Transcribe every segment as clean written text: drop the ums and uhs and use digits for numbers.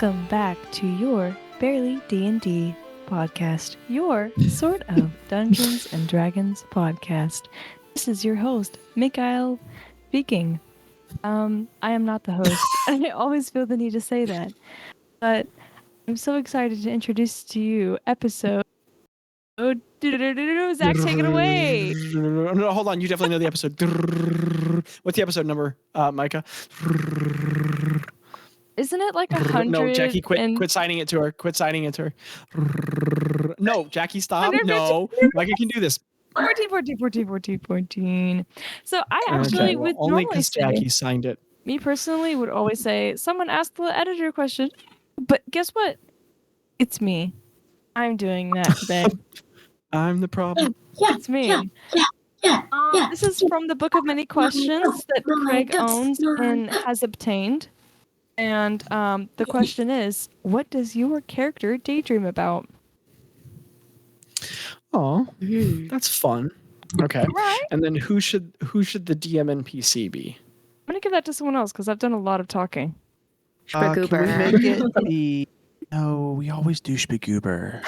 Welcome back to your Barely D&D podcast, your sort of Dungeons and Dragons podcast. This is your host, Mikael speaking. I am not the host. I always feel the need to say that. But I'm so excited to introduce to you episode... Zach, take it away! No, hold on. You definitely know the episode. What's the episode number, Micah? Isn't it like 100? No, Jackie, quit signing it to her. Quit signing it to her. No, Jackie, stop. No, Micah can do this. 14. So I actually would only normally because say, Jackie signed it. me personally would always say, someone asked the editor question. But guess what? It's me. I'm doing that today. I'm the problem. It's me. This is from the Book of Many Questions that Craig owns and has obtained. And the question is, what does your character daydream about? Oh, that's fun. Okay. Right. And then who should the DM NPC be? I'm going to give that to someone else because I've done a lot of talking. Can we make it the... No, we always do Spagoober.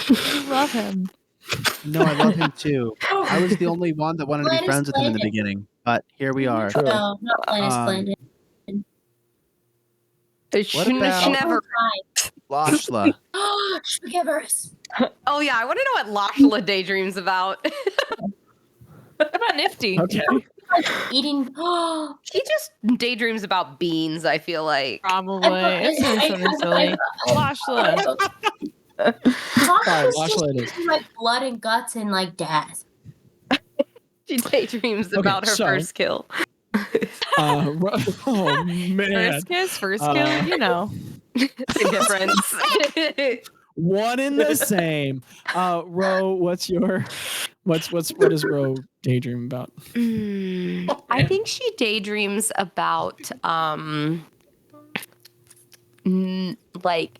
You love him. No, I love him too. I was the only one that wanted to be friends with him in the beginning, but here we are. No, not Landon. What about Never. Lashla? Spagivers. Oh yeah, I want to know what Lashla daydreams about. What about Nifty? Okay. Eating. She just daydreams about beans, I feel like. Probably. It's something silly. Lashla. Fine, Lashla it is. Like blood and guts and like death. She daydreams about her first kill. Oh man. First kill, you know. Difference. One in the same. Ro, what does Ro daydream about? I think she daydreams about like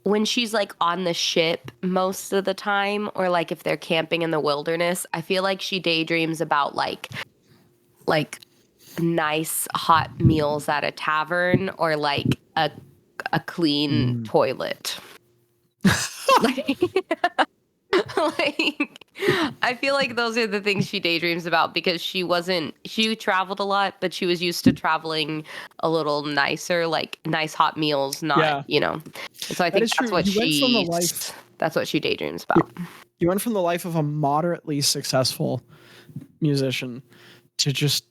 when she's like on the ship most of the time, or like if they're camping in the wilderness. I feel like she daydreams about like nice hot meals at a tavern, or like a clean toilet. like, I feel like those are the things she daydreams about, because she traveled a lot, but she was used to traveling a little nicer, like nice hot meals, you know. So I think that's what she daydreams about. You went from the life of a moderately successful musician to just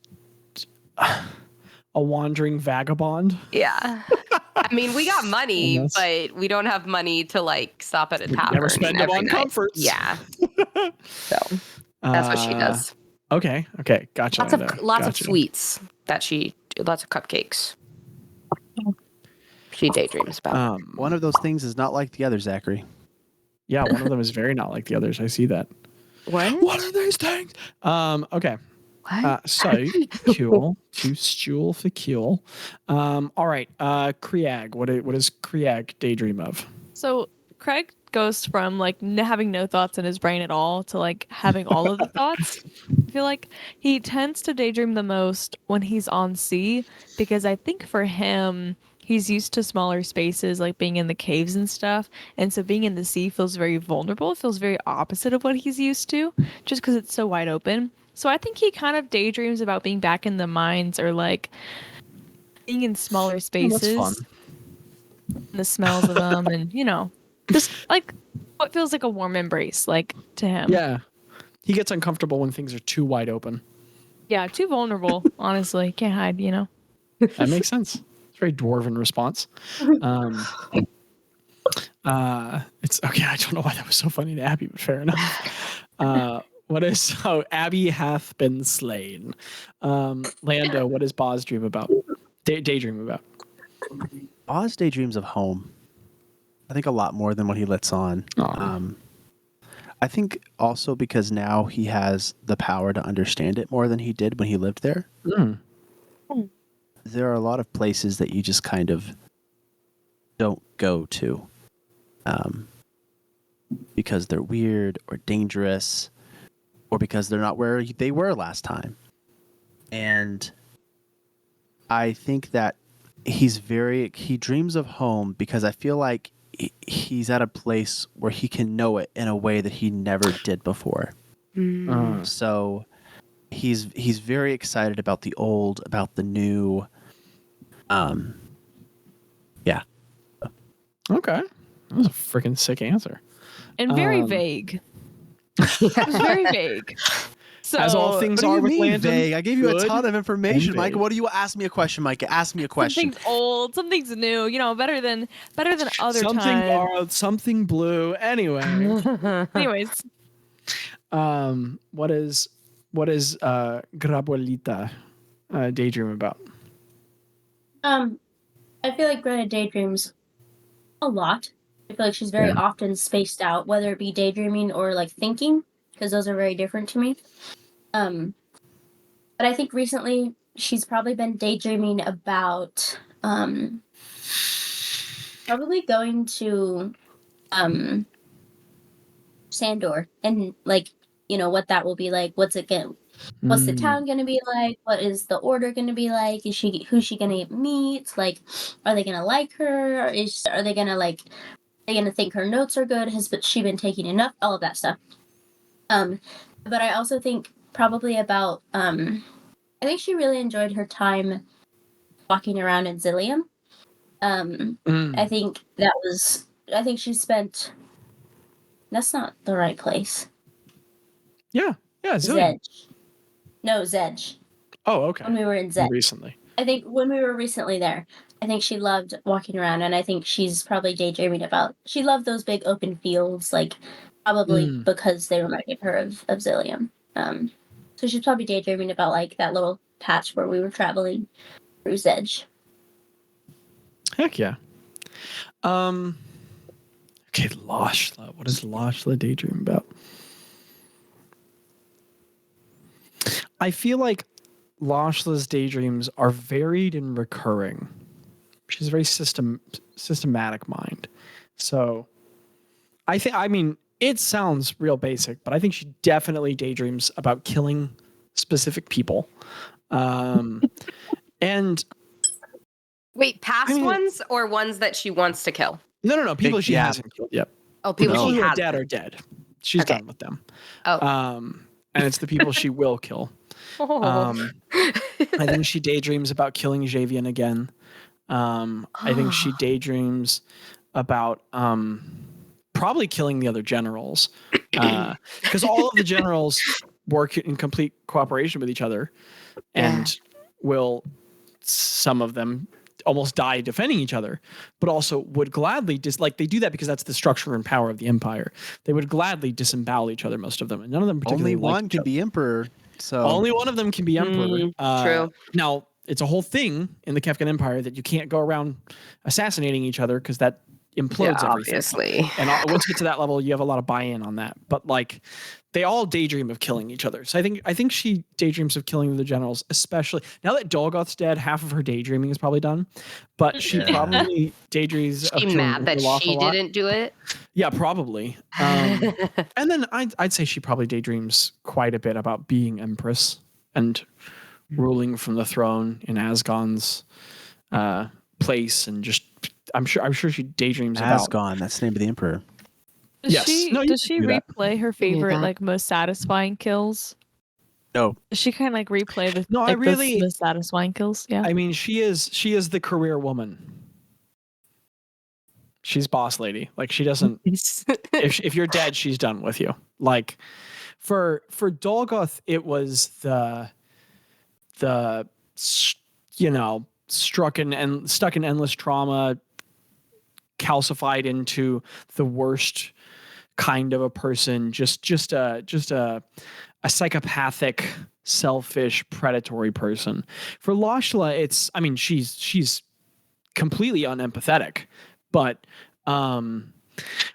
a wandering vagabond. Yeah. I mean, we got money, but we don't have money to like stop at a tavern. Never spend it on comforts. Yeah. So that's what she does. Okay. Gotcha. Lots of sweets lots of cupcakes. She daydreams about. One of those things is not like the other, Zachary. Yeah, one of them is very not like the others. I see that. What? One of these things. Okay. So cool to stool for cool. All right. Kriag. What does Kriag daydream of? So Craig goes from like having no thoughts in his brain at all to like having all of the thoughts. I feel like he tends to daydream the most when he's on sea, because I think for him, he's used to smaller spaces, like being in the caves and stuff. And so being in the sea feels very vulnerable. It feels very opposite of what he's used to, just because it's so wide open. So I think he kind of daydreams about being back in the mines, or like being in smaller spaces. That's fun. And the smells of them, and you know, just like what feels like a warm embrace, like to him. Yeah. He gets uncomfortable when things are too wide open. Yeah, too vulnerable, honestly. Can't hide, you know. That makes sense. It's a very dwarven response. It's okay. I don't know why that was so funny to Abby, but fair enough. Abby hath been slain. Lando, what does Bazz dream about? Daydream about? Oz daydreams of home. I think a lot more than what he lets on. I think also because now he has the power to understand it more than he did when he lived there. There are a lot of places that you just kind of don't go to because they're weird or dangerous, or because they're not where they were last time. And I think that he dreams of home because I feel like he's at a place where he can know it in a way that he never did before. So he's very excited about the old, about the new. Yeah. Okay. That was a freaking sick answer. And very vague. It was very vague. So, as all things What do are you with mean Landon. vague? I gave you a ton of information, and Micah. vague. What do you ask me a question, Micah? Ask me a question. something's old, something's new. You know, better than other Something times. borrowed, something blue. Anyway. Anyways, what is Grabuelita daydream about? I feel like Greta daydreams a lot. I feel like she's very often spaced out, whether it be daydreaming or like thinking, because those are very different to me. But I think recently she's probably been daydreaming about probably going to Sandor and like, you know, what that will be like. What's the town gonna be like? What is the order gonna be like? Who's she gonna meet? Like, are they gonna like her? Are they gonna think her notes are good? Has she been taking enough? All of that stuff. But I also think probably about I think she really enjoyed her time walking around in Zillium. I think she spent. That's not the right place. Yeah, Zillion. Zedge. No, Zedge. Oh, okay. When we were in Zedge. Recently. I think when we were recently there, I think she loved walking around, and I think she's probably daydreaming about. She loved those big open fields, like probably because they reminded her of Zillium. So she's probably daydreaming about like that little patch where we were traveling through Zedge. Heck yeah. Okay, Lashla. What does Lashla daydream about? I feel like Lashla's daydreams are varied and recurring. She's a very systematic mind. So I mean, it sounds real basic, but I think she definitely daydreams about killing specific people. And wait, past ones or ones that she wants to kill? No. People she hasn't killed yet. Oh, people who she are has dead are dead. She's done with them. Oh. And it's the people she will kill. I think she daydreams about killing Javian again. I think she daydreams about probably killing the other generals. Because all of the generals work in complete cooperation with each other and will, some of them almost die defending each other, but also would gladly they do that because that's the structure and power of the empire. They would gladly disembowel each other, most of them, and none of them particularly. Only one can be emperor. So only one of them can be emperor. True. Now it's a whole thing in the Kefkin Empire that you can't go around assassinating each other because that implodes everything. Obviously. And once you get to that level, you have a lot of buy-in on that. But like, they all daydream of killing each other. So I think she daydreams of killing the generals, especially now that Dolgoth's dead. Half of her daydreaming is probably done, but she probably daydreams. She's mad that she didn't do it. Yeah, probably. And then I'd say she probably daydreams quite a bit about being empress and ruling from the throne in Asgon's place, and just I'm sure she daydreams about Asgon. That's the name of the emperor. Does she replay her favorite, like, most satisfying kills? No. Does she kind of like replay the the satisfying kills? Yeah. I mean, she is the career woman. She's boss lady. Like, she doesn't. if you're dead, she's done with you. Like, for Dolgoth, it was the stuck in endless trauma, calcified into the worst kind of a person, just a psychopathic, selfish, predatory person. For Lashla, she's completely unempathetic, but I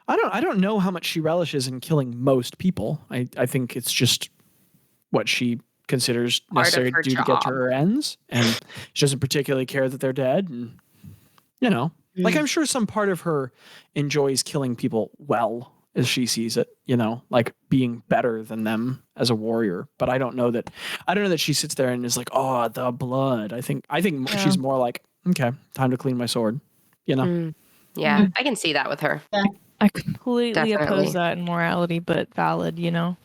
don't know how much she relishes in killing most people. I think it's just what she considers necessary to do to get to her ends, and she doesn't particularly care that they're dead. And like, I'm sure some part of her enjoys killing people well, as she sees it, like being better than them as a warrior. But I don't know that she sits there and is like, oh, the blood. I think she's more like, okay, time to clean my sword. You know. Yeah, I can see that with her. I completely Definitely. oppose that in morality, but valid, you know.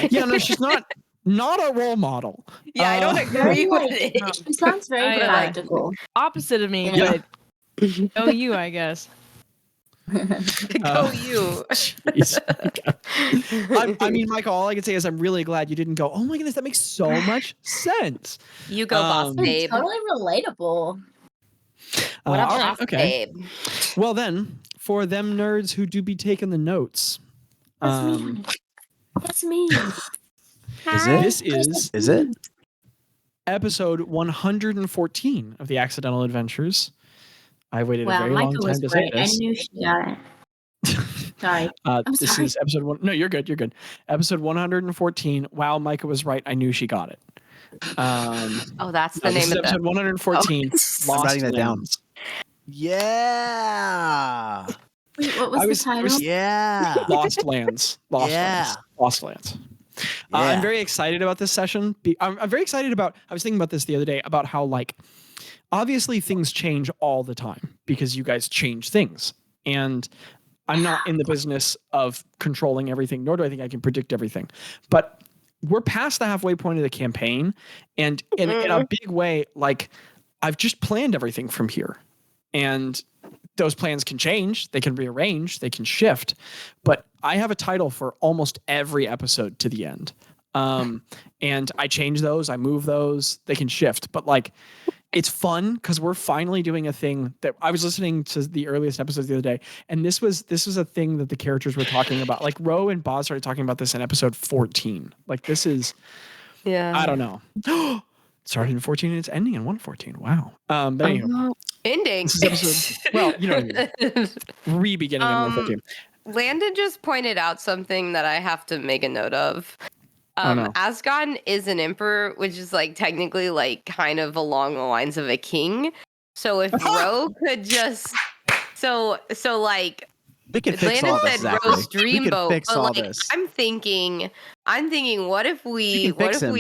Yeah, no, she's not a role model. Yeah, I don't agree with it. She sounds very practical. Opposite of me, Yeah. but oh, you, I guess. Go you. Jeez. I mean, Michael, all I can say is I'm really glad you didn't go, oh my goodness, that makes so much sense. You go, boss babe. Totally relatable. What up, all right, boss okay. babe? Well then, for them nerds who do be taking the notes. That's me. That's me. This is it? episode 114 of the Accidental Adventures. I waited a very long Micah time was to say right. I this. knew she got it. Sorry. This sorry. is episode one. No, you're good. You're good. Episode 114. Wow, Micah was right. I knew she got it. Oh, that's the This name is of episode 114. Oh. Lost I'm writing that down. Lands. Yeah. Wait, what was the title? Yeah. Lost Lands. Lost Lands. I'm very excited about this session. I'm very excited about. I was thinking about this the other day about how obviously things change all the time because you guys change things, and I'm not in the business of controlling everything, nor do I think I can predict everything. But we're past the halfway point of the campaign, and in a big way, I've just planned everything from here, and those plans can change, they can rearrange, they can shift, but I have a title for almost every episode to the end. And I change those, I move those, they can shift, but it's fun because we're finally doing a thing that I was listening to the earliest episodes the other day, and this was a thing that the characters were talking about. Ro and Bazz started talking about this in episode 14. This is, I don't know. It started in 14 and it's ending in 114. Wow. But anyway, ending. this is episode. Well, you know what I mean. Re-beginning in 114. Landon just pointed out something that I have to make a note of. No. Asgon is an emperor, which is technically kind of along the lines of a king. So if Ro could just We can fix Landon all this, said Zachary. Ro's dreamboat, fix all but this. I'm thinking, what if We can fix him.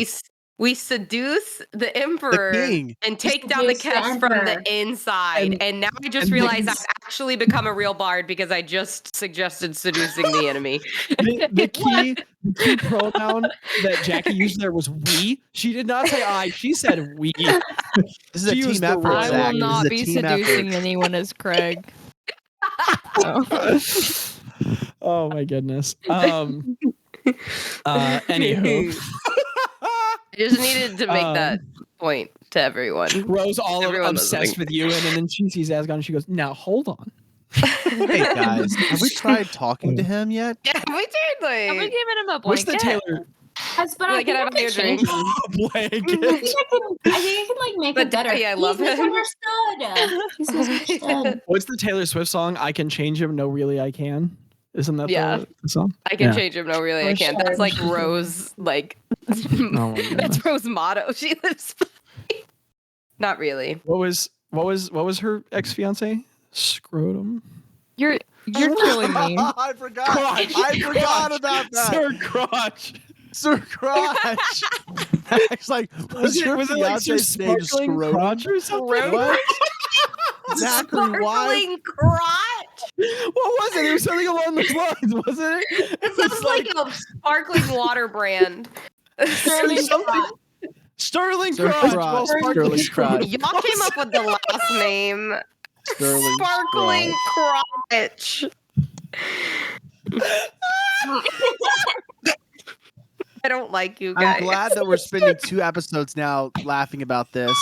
we seduce the emperor and take down the seduce the Kess from the emperor. inside, and now I just realized I've actually become a real bard because I just suggested seducing the enemy. The key pronoun that Jackie used there was we. She did not say I. She said we. This is a She used team the effort, real- I Zach. will not This be is a team seducing effort. anyone as Craig. Oh my goodness. Anywho. I just needed to make that point to everyone. Ro's all Everyone obsessed listening. with you, and then she sees Asgon and she goes, now hold on. Hey guys, have we tried talking to him yet? Yeah, we did. Have we given him a What's blanket? the Taylor But I Like, think can I I have could your change drink? it. blanket? I think I could make But it better. Daddy, I love He's him. misunderstood. He's misunderstood. What's the Taylor Swift song? I can change him. No, really, I can. Isn't that the song? I can Yeah. change him. No, really, I For can't. sure. That's like Rose. Oh my goodness. That's Rose's motto. She lives. Not really. What was her ex-fiance? Scrotum. You're killing me. I forgot. Crotch. I forgot about that. Sir Crotch. Sir Crotch. It's was your Was it like Sir fiance's name Sparkling Scrotum? Crotch or something? What? Zachary, why? Sparkling crotch. What was it? It was something along those lines, wasn't it? It sounds like a sparkling water brand. Sterling something. Sterling Sir Crotch. Crotch. Well, Sterling Crotch. Y'all came up with the last name. Sterling Sparkling Crotch. crotch. I don't like you guys. I'm glad that we're spending 2 episodes now laughing about this.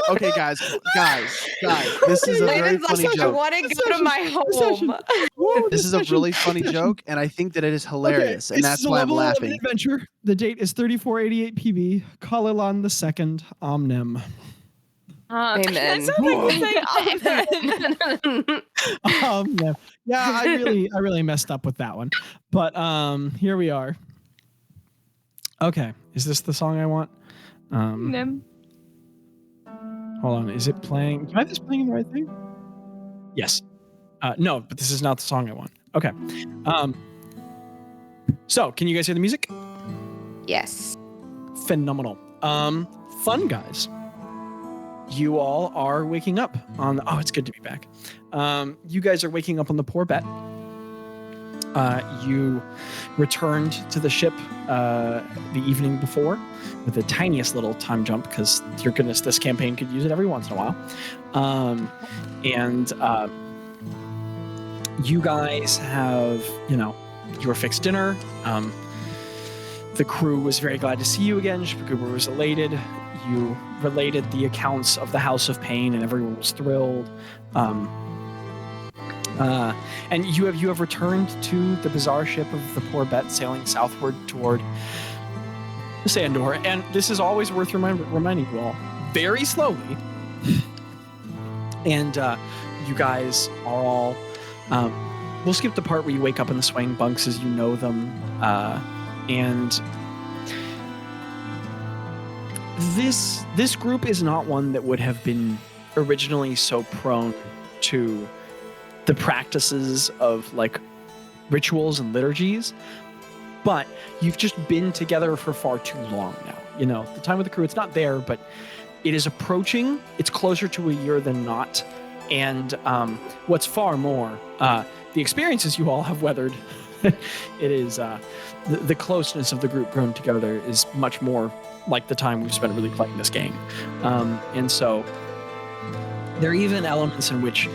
Okay, guys, this is a very Landon's funny like, I joke. want to go to my home. This is a really funny joke, and I think that it is hilarious, and This that's is a why I'm level 11 laughing. adventure. The date is 3488 PB. Kalilan II Omnem. Amen. It sounds like you say amen. Omnem. Yeah, I really messed up with that one. But here we are. Okay, is this the song I want? Nem. Hold on, is it playing? Do I have this playing in the right thing? Yes. No, but this is not the song I want. Okay. So, can you guys hear the music? Yes. Phenomenal. Fun guys. You all are waking up on. Oh, it's good to be back. You guys are waking up on the Poor Bet. You returned to the ship the evening before with the tiniest little time jump because, dear goodness, this campaign could use it every once in a while. And you guys have, your fixed dinner. The crew was very glad to see you again. Shpaguber was elated. You related the accounts of the House of Pain, and everyone was thrilled. And you have returned to the bizarre ship of the Poor Bet, sailing southward toward Sandor. And this is always worth reminding you all, very slowly. And you guys are all. We'll skip the part where you wake up in the swaying bunks as you know them, and. This group is not one that would have been originally so prone to the practices of like rituals and liturgies, but you've just been together for far too long now. The time with the crew, it's not there, but it is approaching. It's closer to a year than not. And what's far more, the experiences you all have weathered, it is the closeness of the group grown together is much more like the time we've spent really playing this game. And so there are even elements in which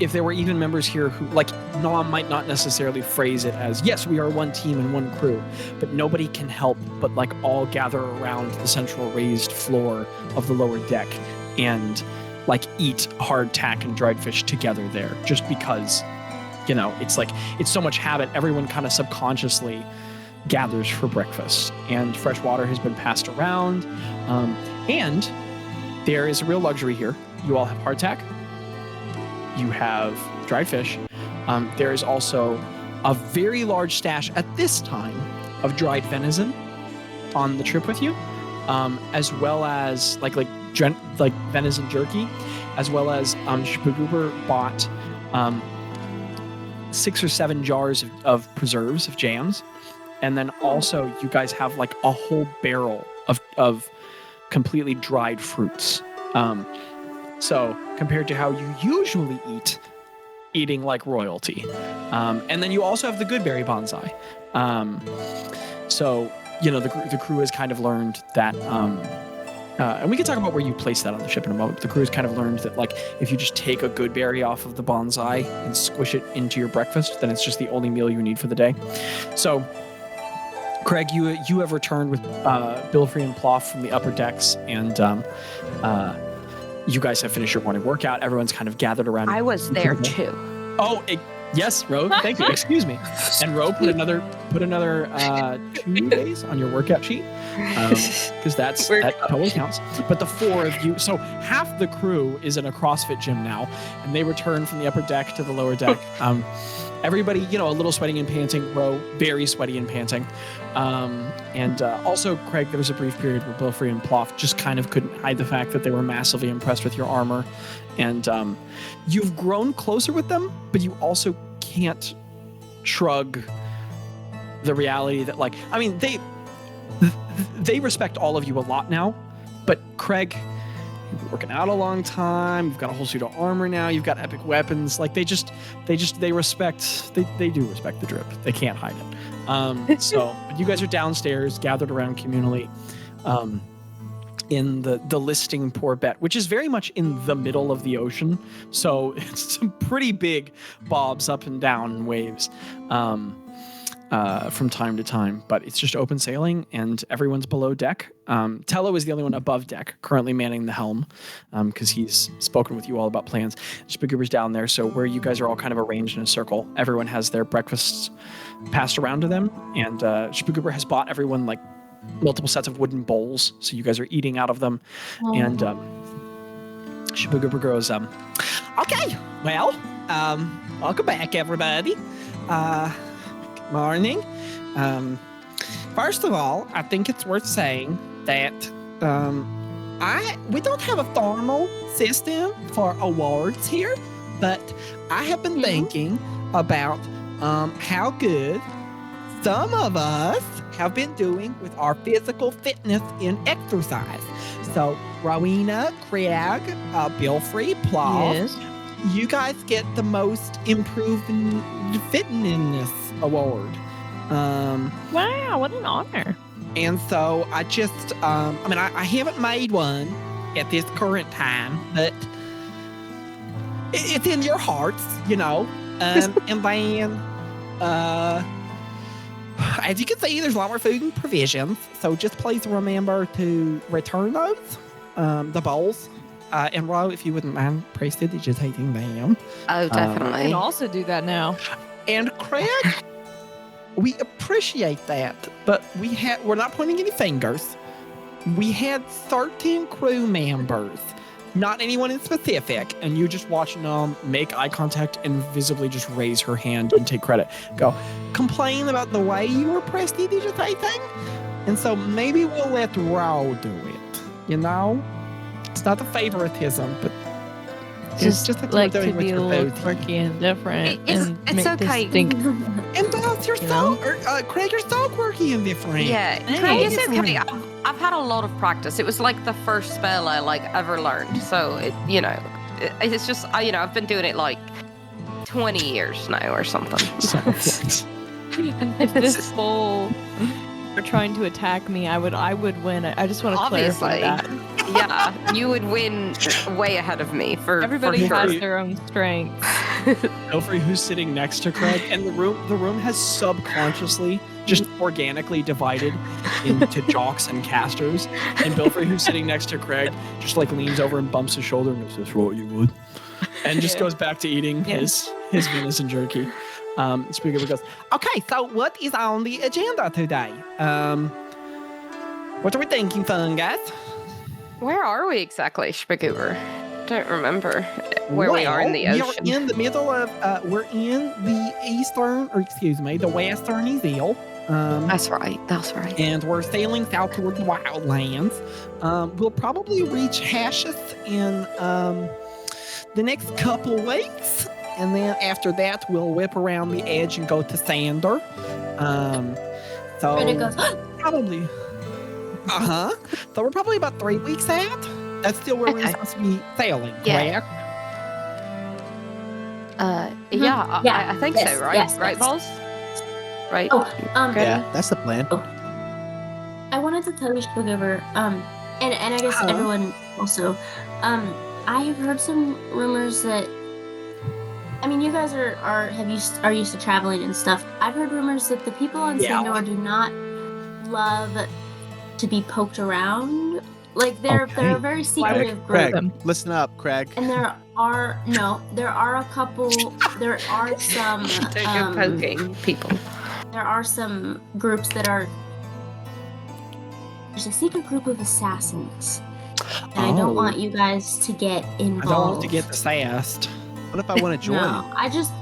if there were even members here who, like, Nom might not necessarily phrase it as, yes, we are one team and one crew, but nobody can help but, like, all gather around the central raised floor of the lower deck and, like, eat hardtack and dried fish together there, just because, it's like, it's so much habit, everyone kind of subconsciously gathers for breakfast, and fresh water has been passed around, and there is a real luxury here. You all have hardtack. You have dried fish. There is also a very large stash at this time of dried venison on the trip with you, as well as like venison jerky, as well as Shpaguber bought 6 or 7 jars of preserves of jams, and then also you guys have like a whole barrel of completely dried fruits. So compared to how you usually eating like royalty. And then you also have the goodberry bonsai. So, the crew has kind of learned that, and we can talk about where you place that on the ship in a moment. The crew has kind of learned that, like, if you just take a goodberry off of the bonsai and squish it into your breakfast, then it's just the only meal you need for the day. So, Craig, you have returned with Bilfrey and Ploff from the upper decks, and you guys have finished your morning workout. Everyone's kind of gathered around. I was there too. Oh, yes, Ro. Thank you. Excuse me. And Ro, put another 2 days on your workout sheet, because that totally counts. But the 4 of you, so half the crew is in a CrossFit gym now, and they return from the upper deck to the lower deck. Everybody, a little sweating and panting. Ro, very sweaty and panting. And also, Craig, there was a brief period where Bilfrey and Ploff just kind of couldn't hide the fact that they were massively impressed with your armor. And you've grown closer with them, but you also can't shrug the reality that, like, I mean, they respect all of you a lot now, but Craig, you've been working out a long time, you've got a whole suit of armor now, you've got epic weapons, like they do respect the drip. They can't hide it. So you guys are downstairs, gathered around communally, in the listing Poor Bet, which is very much in the middle of the ocean. So it's some pretty big bobs up and down and waves from time to time, but it's just open sailing and everyone's below deck. Tello is the only one above deck, currently manning the helm, because he's spoken with you all about plans. Shpaguber's down there, so where you guys are all kind of arranged in a circle, everyone has their breakfasts passed around to them, and Shpaguber has bought everyone like multiple sets of wooden bowls, so you guys are eating out of them. And Shpaguber goes, okay, well, welcome back, everybody. Morning. First of all, I think it's worth saying that we don't have a formal system for awards here, but I have been thinking about how good some of us have been doing with our physical fitness and exercise. So, Rowena, Craig, Belfry, Plaw, Yes. you guys get the most improved fitness award. Wow, what an honor. And so I just, I haven't made one at this current time, but it's in your hearts, And then, as you can see, there's a lot more food and provisions. So just please remember to return those, the bowls. And Ro, if you wouldn't mind prestidigitating them. Oh, I definitely. can also do that now. And Craig, we appreciate that, but we're not pointing any fingers. We had 13 crew members, not anyone in specific, and you just watching them make eye contact and visibly just raise her hand and take credit. Go, complain about the way you were prestidigitating, and so maybe we'll let Ro do it, It's not the favoritism, but it's just that like you're to doing be a what little you're both. quirky and different. It's make okay. distinct- And Bazz, you're Craig, you're so quirky and different. Yeah, Craig, it's okay. I've had a lot of practice. It was like the first spell I ever learned. So it's just I've been doing it 20 years now or something. If this fool were trying to attack me, I would win. I just want to clarify Obviously. that. Yeah, you would win way ahead of me for Everybody for has sure. their own strengths. Belfry, who's sitting next to Craig, and the room has subconsciously, just organically divided into jocks and casters. And Belfry, who's sitting next to Craig, just leans over and bumps his shoulder and goes, "That's what you would," and just goes back to eating his venison jerky. Speaker goes, Okay, so what is on the agenda today? What are we thinking, fun guys? Where are we exactly, Spagoober? Don't remember where we are in the ocean. We're in the middle of, we're in the western Ezeal. That's right. And we're sailing south toward the wildlands. We'll probably reach Hasheth in the next couple weeks. And then after that, we'll whip around the edge and go to Sander. Gretta goes, Probably. So we're probably about 3 weeks out. That's still where we're Okay. supposed to be sailing, Yeah. correct? Yeah, Yeah. I think Yes, so, right? yes, Right, yes. Balls? Right. Oh, Gretta? Yeah, that's the plan. I wanted to tell you, Sugar, and I guess Uh-huh. everyone also, I have heard some rumors that, you guys are used to traveling and stuff. I've heard rumors that the people on Yeah. Sandor do not love to be poked around. They're a very secretive Craig, group. listen up, Craig. And there are a couple. There are some. They're poking people. There are some groups that are. There's a secret group of assassins, and I Oh. don't want you guys to get I involved. don't want to get sassed. What if I want to join? No, I just.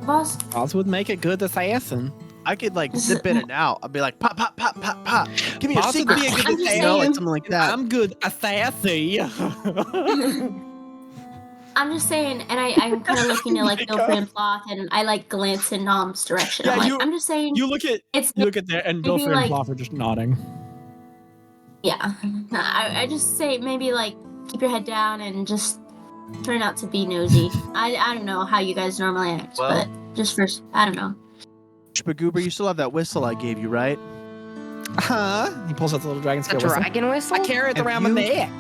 Boss, Oz would make a good assassin. I could zip in and out. I'd be like, pop, pop, pop, pop, pop. Give me your Boss would secret. be a good I'm just assassin. Something like that. I'm good assassin. I'm just saying, and I'm kind of looking at Belfry and Ploth, and I glance in Nom's direction. Yeah, I'm just saying, You look at that, and maybe, Belfry and Ploff are just nodding. yeah. I just say maybe keep your head down and just try not to be nosy. I don't know how you guys normally act, Well- but just first, I don't know. Spagoober, you still have that whistle I gave you, right? He pulls out the little dragon A scale whistle. dragon whistle? I carry it If around my you- neck.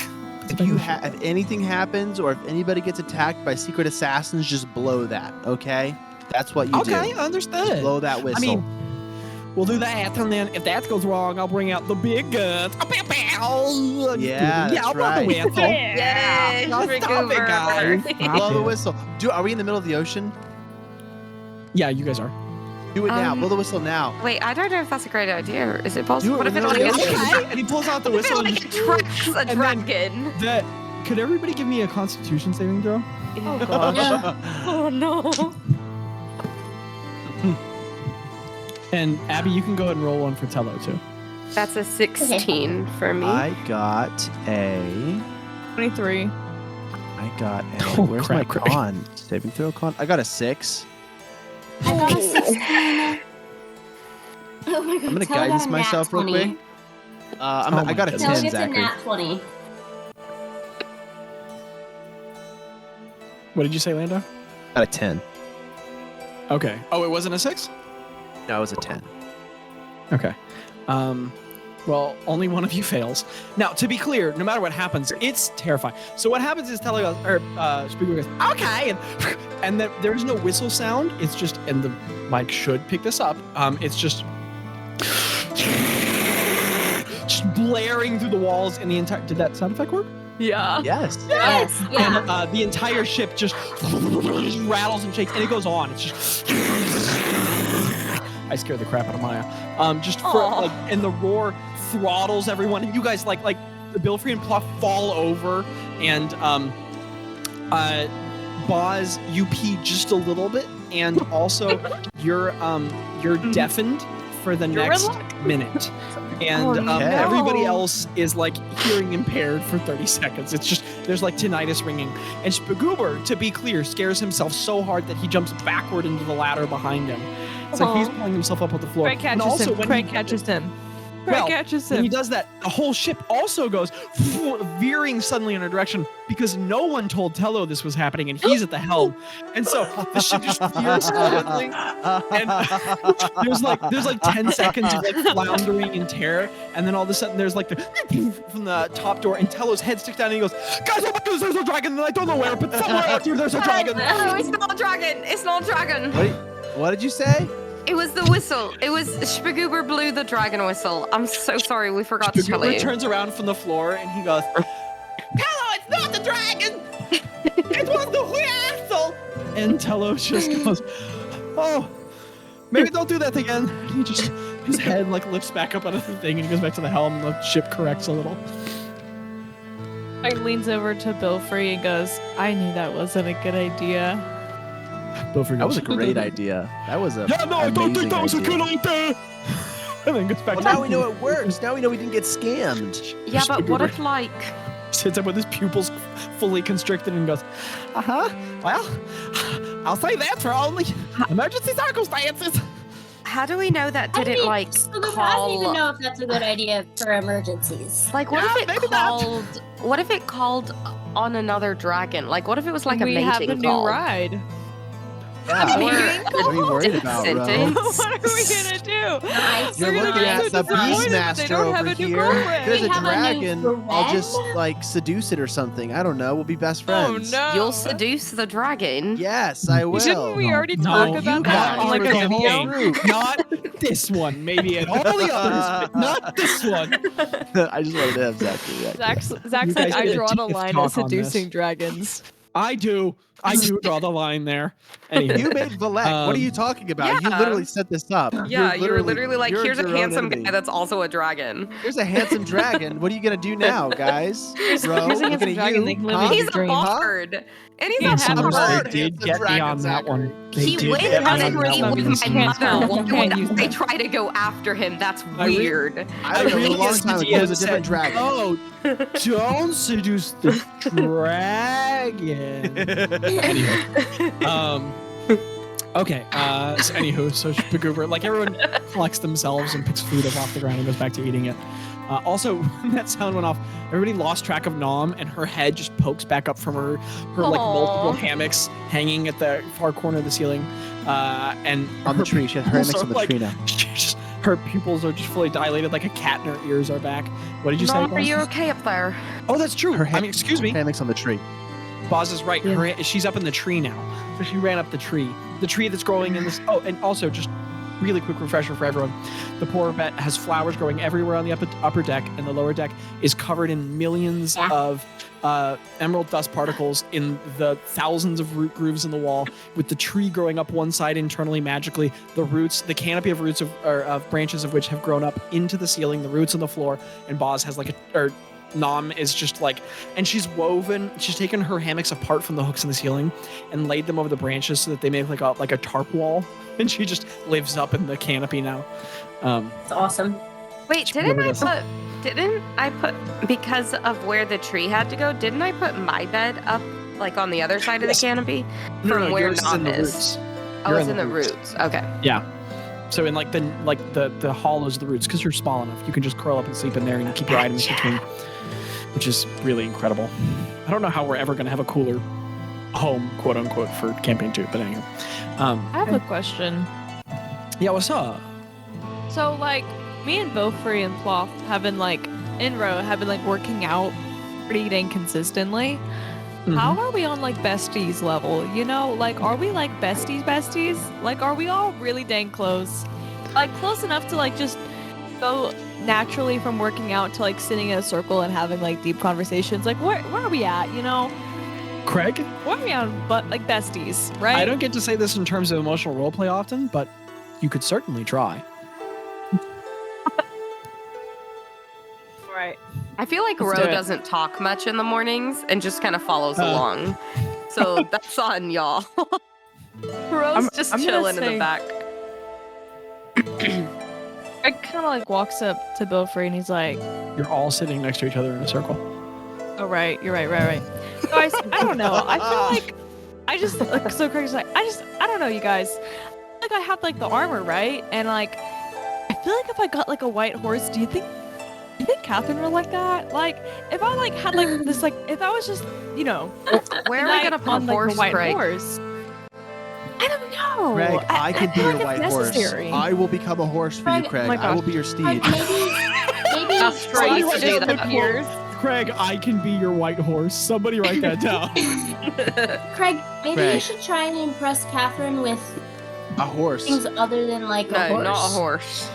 If anything happens or if anybody gets attacked by secret assassins, just blow that, okay? That's what you Okay, do. understood. Blow that whistle. I mean, we'll do that, and then if that goes wrong, I'll bring out the big guns. Pow, pow, pow. Yeah, that's I'll blow right. the whistle. Yay, Stop it, guys. Stop blow the it. whistle. Are we in the middle of the ocean? Yeah, you guys are. Do it now. Um, Blow the whistle now. Wait, I don't know if that's a great idea. Or is it possible? Do it What if it without like the ocean. Okay, and he pulls out the What if whistle. it like attracts a then- dragon? Could everybody give me a Constitution saving throw? Oh gosh. Oh no. Hmm. And Abby, you can go ahead and roll one for Tello too. That's a 16 for me. I got a. 23. Oh, Where's crap, my Craig. con? Saving throw con? I got a 6. I got a 16. Oh my god. I'm gonna Tell got guidance a nat myself real 20. quick. I got a Tell 10, gets a Zachary. nat 20. What did you say, Lando? Got a 10. Okay. Oh, it wasn't a 6? No, it was a 10. Okay. Well, only one of you fails. Now, to be clear, no matter what happens, it's terrifying. So what happens is Tello goes, Speaker goes, okay, and then there's no whistle sound. It's just, and the mic should pick this up. It's just blaring through the walls and the entire. Did that sound effect work? Yeah. Yes. Yes. Yeah. And the entire ship just rattles and shakes, and it goes on. It's just. I scared the crap out of Maya. Just for like, and the roar throttles everyone, and you guys like the Bilfrey and Pluff fall over, and Bazz, you pee just a little bit, and also you're deafened for the next minute. And everybody else is like hearing impaired for 30 seconds. It's just, there's like tinnitus ringing. And Spagoober, to be clear, scares himself so hard that he jumps backward into the ladder behind him. It's like he's pulling himself up with the floor. Craig catches him. When he does that, the whole ship also goes veering suddenly in a direction because no one told Tello this was happening, and he's at the helm. And so the ship just veers suddenly, and there's like 10 seconds of like floundering in terror, and then all of a sudden there's like the from the top door, and Tello's head sticks down, and he goes, "Guys, oh my goodness, there's a dragon, and I don't know where, but somewhere out here there's a dragon." No, it's not a dragon. It's not a dragon. What did you say? It was the whistle. It was Spagoober blew the dragon whistle. I'm so sorry, we forgot to tell you. Spagoober turns around from the floor and he goes, "Tello, it's not the dragon! It was the whistle!" And Tello just goes, "Oh, maybe don't do that again." And he just, his head like lifts back up out of the thing, and he goes back to the helm, and the ship corrects a little. Craig leans over to Bilfrey and goes, "I knew that wasn't a good idea." That was a great idea. That was a I don't think that was a good idea. And then goes back. Well, now we know it works. Now we know we didn't get scammed. Yeah, but what if like sits up with his pupils fully constricted and goes, well, I'll say that for only emergency circumstances. How do we know that didn't I don't even know if that's a good idea for emergencies. Like, what if it called? What if it called on another dragon? Like, what if it was like a we mating have a new call? ride. Yeah. What are you worried about, bro? What are we gonna do? Nice. You're They're looking gonna at be the so disappointed that they Beastmaster don't have over a new here. girlfriend. There's We a have a new dragon. I'll friend? just like seduce it or something. I don't know. We'll be best Oh friends. no! You'll seduce the dragon. Yes, I will. Didn't we already No, talk you about have that on like a already video? told me. Not this one. Maybe in all the others, but not this one. I just wanted to have Zachary react. Zach's You like, guys I get a draw the deep line talk at on this. seducing dragons. I do draw the line there. Anyway. You made Valek. What are you talking about? You yeah. literally set this up. Yeah, you were literally like, you're here's a your own handsome enemy. guy that's also a dragon. Here's a handsome dragon. What are you gonna do now, guys? Bro, here's a handsome looking at dragon you. that can live Huh? in He's your a dreams. bard. And he's Yeah, a Sometimes bard. they did get me on that one. They He did wins get me on and that he one. wins You my can't tell. mother. You can't use They that. try to go after him. That's I re- weird. I don't know. A long Yes, time the ago, it was a DM different said, dragon. "Oh, don't seduce the dragon." Anyway, okay. So anywho, so Spagoober, like everyone collects themselves and picks food up off the ground and goes back to eating it. Also, when that sound went off, everybody lost track of Nom, and her head just pokes back up from her like multiple hammocks hanging at the far corner of the ceiling. And On the tree. She has her pupils next are, on the like, tree now. her pupils are just fully dilated like a cat, and her ears are back. What did you say? Mom, are Bazz? you okay up there? Oh, that's true. Her I mean, excuse me. Hammocks on the tree. Bazz is right. Yeah. She's up in the tree now. So she ran up the tree. The tree that's growing in this. Oh, and also just really quick refresher for everyone. The poor vet has flowers growing everywhere on the upper deck, and the lower deck is covered in millions of emerald dust particles in the thousands of root grooves in the wall, with the tree growing up one side internally magically. The roots, the canopy of roots of branches of which have grown up into the ceiling, the roots on the floor, and Bazz has Nom is just like, and she's taken her hammocks apart from the hooks in the ceiling and laid them over the branches so that they make like a tarp wall, and she just lives up in the canopy now. It's awesome. Wait, didn't I put because of where the tree had to go? Didn't I put my bed up like on the other side of the canopy from where yours is in Nom the is? roots. Oh, You're it's in the roots. Okay. Yeah. So in the hollows of the roots, because you're small enough, you can just curl up and sleep in there and keep your items between, which is really incredible. I don't know how we're ever going to have a cooler home, quote unquote, for campaign 2, but anyway. I have a question. Yeah, what's up? So, like, me and Beaufrey and Ploth have been, like, working out pretty dang consistently. Mm-hmm. How are we on, like, besties level? You know, like, are we, like, besties? Like, are we all really dang close? Like, close enough to, like, just go naturally from working out to, like, sitting in a circle and having, like, deep conversations? Like, where are we at, you know? Craig? Where are we on, but, like, besties, right? I don't get to say this in terms of emotional roleplay often, but you could certainly try. Right. I feel like Let's Ro do it. doesn't talk much in the mornings and just kind of follows along. So that's on y'all. Ro's just I'm gonna chilling in say- the back. I kind of, like, walks up to Beaufrey and he's like, You're all sitting next to each other in a circle. oh, right, you're right. Guys, I don't know. I feel like I just, like, so Craig's like, I don't know, you guys. Like, I have, like, the armor, right? And, like, I feel like if I got, like, a white horse, do you think Catherine would like that? Like, if I, like, had, like, this, like, if I was just, you know, Where are we gonna put on, like, horse, a white Craig? horse? I don't know. Craig, I can be feel your like it's white horse. necessary. I will become a horse for you, Craig, Craig. my I will gosh. be your steed. Like, maybe That's right. You to do just that. appears. Craig, I can be your white horse. Somebody write that down. Craig, maybe you Craig. should try and impress Catherine with A horse. things other than like a No, horse. not a horse.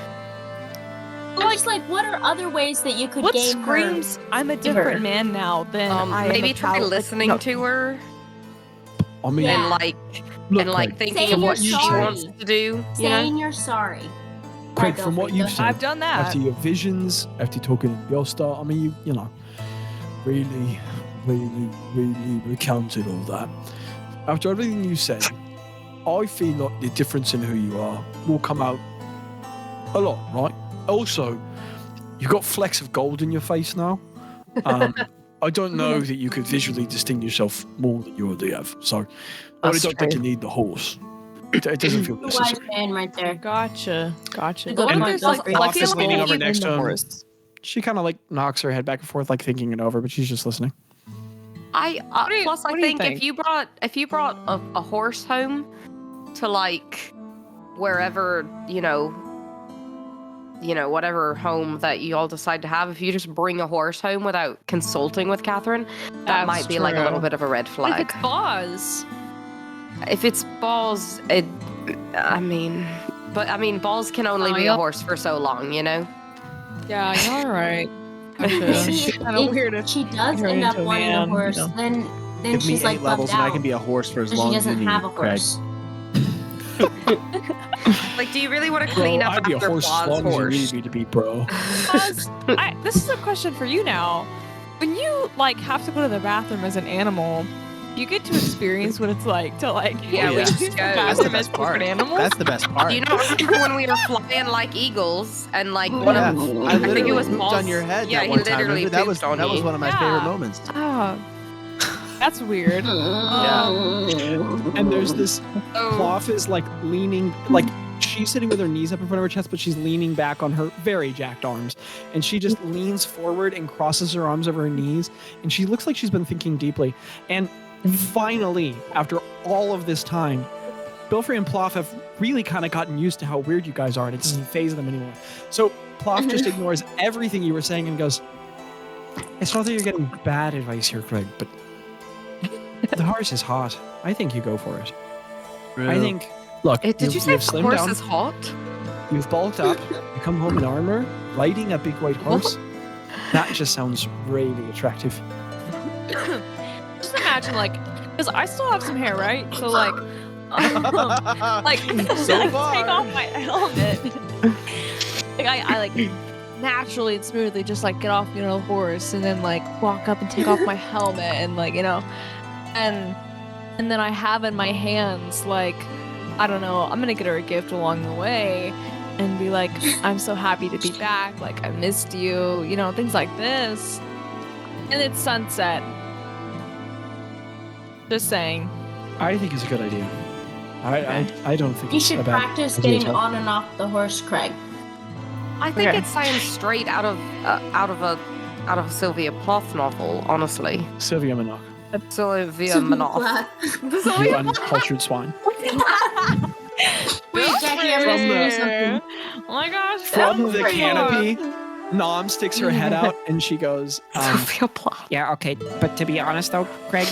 I'm just like, what are other ways that you could What game screams, I'm a Give different her. man now than I am Maybe a try child. listening Like, to her I mean, Yeah. and like look, and like Craig, thinking Saying of what you're she sorry. wants to do. her? You know? Saying you're sorry. Craig, Right, from what Belfry, you've go said, I've done that. after your visions, after talking in Biosta, I mean, you know, really recounted all that. After everything you said, I feel like the difference in who you are will come out a lot, right? Also, you've got flecks of gold in your face now. I don't know that you could visually distinguish yourself more than you already have. So, I That's don't think true. you need the horse. It doesn't feel The wise necessary. man right there. Gotcha. Good What if point, there's Belfry. like Bluff is flexible leaning over in next the to him. horse? She kind of like knocks her head back and forth, like thinking it over, but she's just listening. do you- Plus, what I do you think think? if you brought a horse home to like wherever whatever home that you all decide to have, if you just bring a horse home without consulting with Catherine, that That's might be like a true. little bit of a red If flag. it's Bazz. If it's Balls, Balls can only be a yep. horse for so long, you know? Yeah, you're right. Maybe It's kind of weird if if she does turn end up into a wanting man, a horse, you know. then Give me she's like 8 levels bummed and I out can be a horse for as because she long as you doesn't need, have a Craig. horse. Like, do you really want to Bro, clean up I'd be a after horse as Ball's long as you horse? need me to be, bro. Bazz, this is a question for you now. When you like have to go to the bathroom as an animal, you get to experience what it's like to like Yeah, we use just the go. That's the bathroom as best part. different animals. That's the best part. Do you not remember when we were flying like eagles and like Oh, one yeah. of I think literally it was pooped Balls. on your head Yeah, that he one time. literally Remember? That was pooped on one you. of my Yeah. favorite moments. Oh, that's weird. And there's this Oh, Ploff is like leaning, like she's sitting with her knees up in front of her chest, but she's leaning back on her very jacked arms. And she just leans forward and crosses her arms over her knees. And she looks like she's been thinking deeply. And finally, after all of this time, Belfry and Ploff have really kind of gotten used to how weird you guys are, and it doesn't phase them anymore. So Ploff just ignores everything you were saying and goes, "It's not that you're getting bad advice here, Craig, but the horse is hot. I think you go for it. I think, look, did you say you've slimmed horse down, is hot? you've bulked up, you come home in armor, riding a big white horse. That just sounds really attractive." Just imagine like, because I still have some hair, right? So like, like So I far. take off my helmet. Like I like naturally and smoothly just like get off, you know, the horse and then like walk up and take off my helmet and like, you know, and then I have in my hands like, I don't know, I'm gonna get her a gift along the way and be like, I'm so happy to be back, like I missed you, you know, things like this. And it's sunset. Just saying. I think it's a good idea. I don't think You it's should a bad practice idea getting at all. on and off the horse, Craig. I think Okay. it sounds straight out of a Sylvia Plath novel, honestly. Sylvia Minogue, Sylvia Manoff. you uncultured swine. Wait, Jackie, I'm gonna say something. Oh my gosh. From that the was canopy, Nom sticks her head out and she goes, Sylvia Plath. Yeah, okay. But to be honest, though, Craig,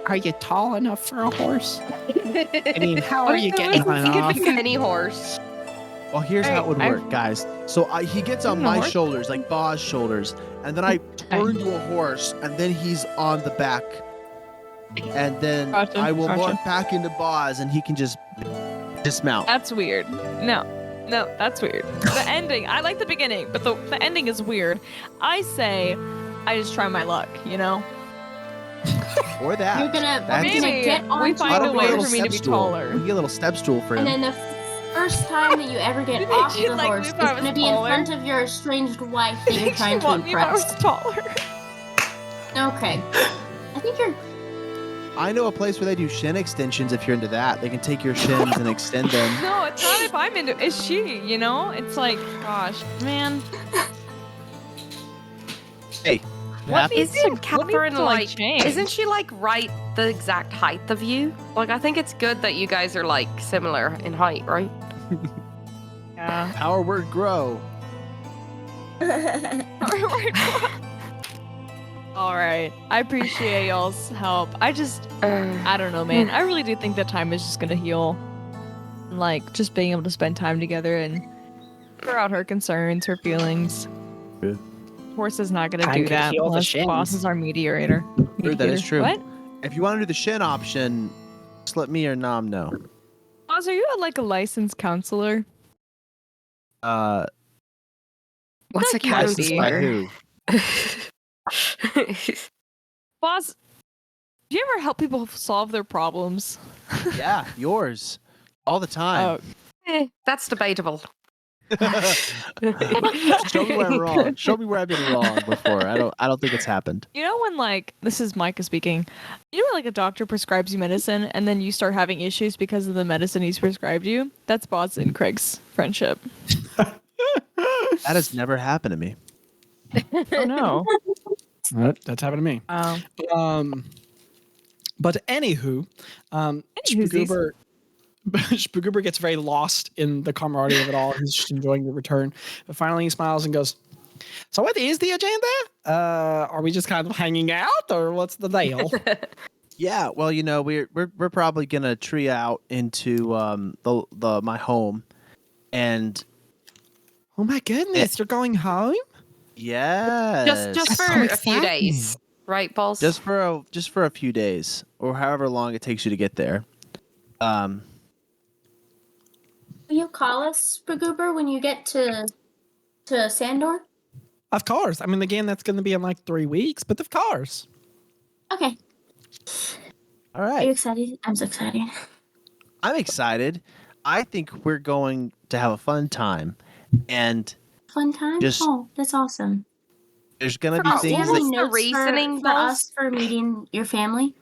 are you tall enough for a horse? I mean, how are you getting on and off? It's a mini horse. Well, here's how it would I- work, guys. So he gets on I'm a my horse. shoulders, like Bazz shoulders, and then I turn to a horse, and then he's on the back, and then Gotcha, I will gotcha. morph back into Bazz, and he can just dismount. That's weird. No, that's weird. The ending, I like the beginning, but the ending is weird. I say, I just try my luck, you know? Or that. You're gonna Maybe get we on find Why a don't we way get a for me to step be stool? taller. We can get a little step stool for him. and then the first time that you ever get off the Like, horse if is I was gonna be in taller. front of your estranged wife that you're trying to want me if I was impress. taller. No, Craig. I think you're. I know a place where they do shin extensions if you're into that. They can take your shins and extend them. No, it's not if I'm into. It's she, you know? It's like, gosh, man. Hey, What happens. needs to- Isn't what Catherine needs to, like? change? Isn't she like right the exact height of you? Like, I think it's good that you guys are like similar in height, right? Yeah. Our word grow. All right. I appreciate y'all's help. I don't know, man. I really do think that time is just gonna heal. Like, just being able to spend time together and figure out her concerns, her feelings. Good. Horse is not gonna Time do could that heal the unless shins. Boss is our mediator. True, that is true. What? If you want to do the shin option, just let me or Nom know. Boss, are you like a licensed counselor? Uh, What's a Like you would licensed be. by counselor? who? Boss, do you ever help people solve their problems? Yeah, yours. All the time. That's debatable. Show me where I'm wrong. Show me where I've been wrong before. I don't think it's happened. You know when like this is Micah speaking. You know when like a doctor prescribes you medicine and then you start having issues because of the medicine he's prescribed you? That's Boss and Craig's friendship. That has never happened to me. Oh no. That's happened to me. Oh. But anywho, Anywhoosies. Spookuber gets very lost in the camaraderie of it all. He's just enjoying the return. But finally he smiles and goes, "So what is the agenda? Are we just kind of hanging out or what's the deal?" Yeah, well, you know, we're probably gonna tree out into the my home, and Oh my goodness, you're going home? yes, Just That's for so a few exciting. days, right, Balls? just for a few days or however long it takes you to get there. Will you call us, Spagoober, when you get to Sandor? Of course. I mean, again, that's going to be in like 3 weeks, but of course. Okay. All Are you right, excited? I'm so excited. I'm excited. I think we're going to have a fun time, and Fun time? Just- Oh, that's awesome. there's gonna be Do you things have that. any the notes reasoning, for Balls? us for meeting your family?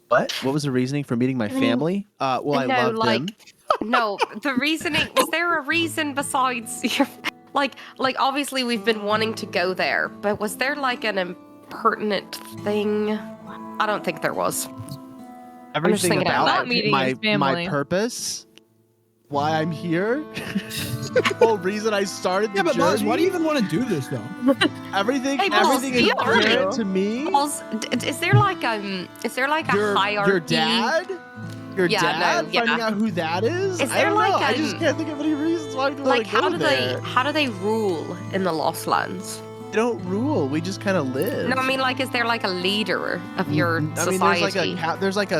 What? What was the reasoning for meeting my I mean- family? Well, I No, love like- them. No, the reasoning, was there a reason besides your, like obviously we've been wanting to go there, but was there like an impertinent thing? I don't think there was. just Everything thinking out about loud. Meeting my his family. my purpose, why I'm here, the whole reason I started the Yeah, but Buzz, journey. why do you even want to do this though? Everything, Hey, Balls, everything do is you apparent argue? to me. Balls, is there like a hierarchy? Your dad, your Yeah, dad, no, yeah. finding out who that is. Is I there don't like know. I just can't think of any reasons why I want Like to go there. how do they rule in the Lost Lands? They don't rule. We just kind of live. No, I mean like is there like a leader of your I mean, society? there's like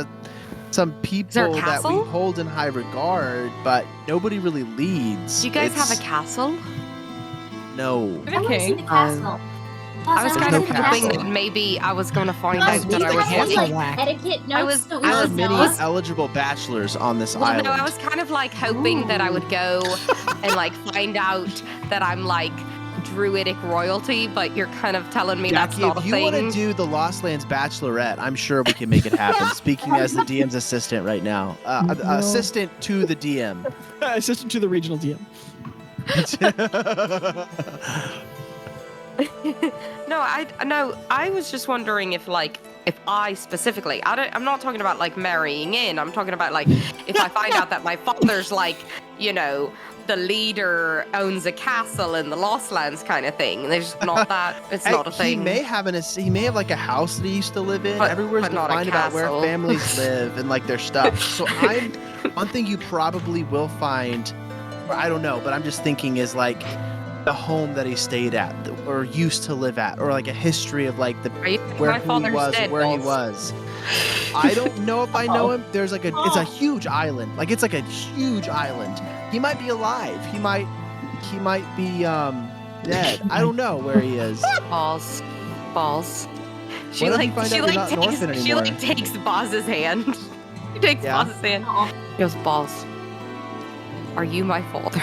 some people there a that we castle? hold in high regard, but nobody really leads. Do you guys have a It's- castle? No. I want to see the Okay. castle. I was There's kind no of hoping castle. that maybe I was going to find Plus, out we that I was have Castle getting. whack. etiquette notes I was- that we There are should many know. eligible bachelors on this Well, island. no, I was kind of like hoping that I would go and like find out that I'm like druidic royalty, but you're kind of telling me that's Jackie, not a if you thing. want to do the Lost Lands Bachelorette, I'm sure we can make it happen. Speaking as the DM's assistant right now. Assistant to the DM. Assistant to the regional DM. No, I was just wondering if I specifically, I'm not talking about like marrying in. I'm talking about like if I find out that my father's like, the leader owns a castle in the Lost Lands kind of thing. There's not that. It's not a thing. He may have like a house that he used to live in. Everywhere's defined about where families live and like their stuff. So one thing you probably will find, or I don't know, but I'm just thinking is like the home that he stayed at or used to live at, or like a history of like where he was. I don't know if I know him. There's like it's a huge island. Like it's like a huge island. He might be alive. He might be dead. I don't know where he is. Balls. She takes Bazz's hand. She takes Bazz's hand. She goes, Balls. Are you my father?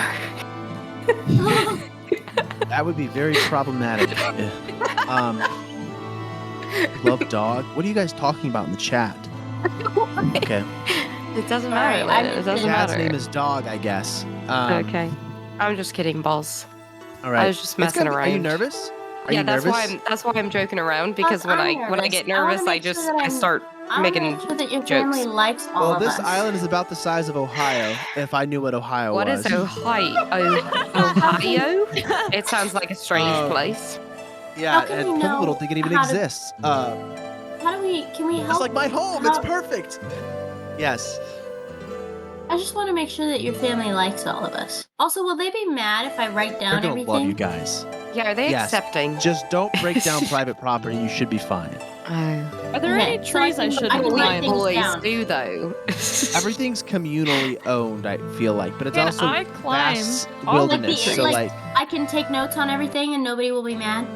That would be very problematic. Love dog. What are you guys talking about in the chat? Okay. It doesn't matter. It doesn't matter. His name is Dog, I guess. Okay. I'm just kidding, Balls. All right. I was just messing around. Are you nervous? That's why I'm joking around, because when I get nervous, I start making sure that your jokes. family likes all of this us. island is about the size of Ohio. If I knew what Ohio What was. is Ohio? Ohio? It sounds like a strange place. Yeah, and people don't think it even exists. Can we help? It's like my home. It's perfect. Yes. I just want to make sure that your family likes all of us. Also, will they be mad if I write down They're gonna everything? love you guys. Yeah, are they accepting? Just don't break down private property. You should be fine. Are there any trees I should climb? Boys do though. Everything's communally owned. I feel like, but it's Can also I climb vast all wilderness. the- So like- I can take notes on everything and nobody will be mad.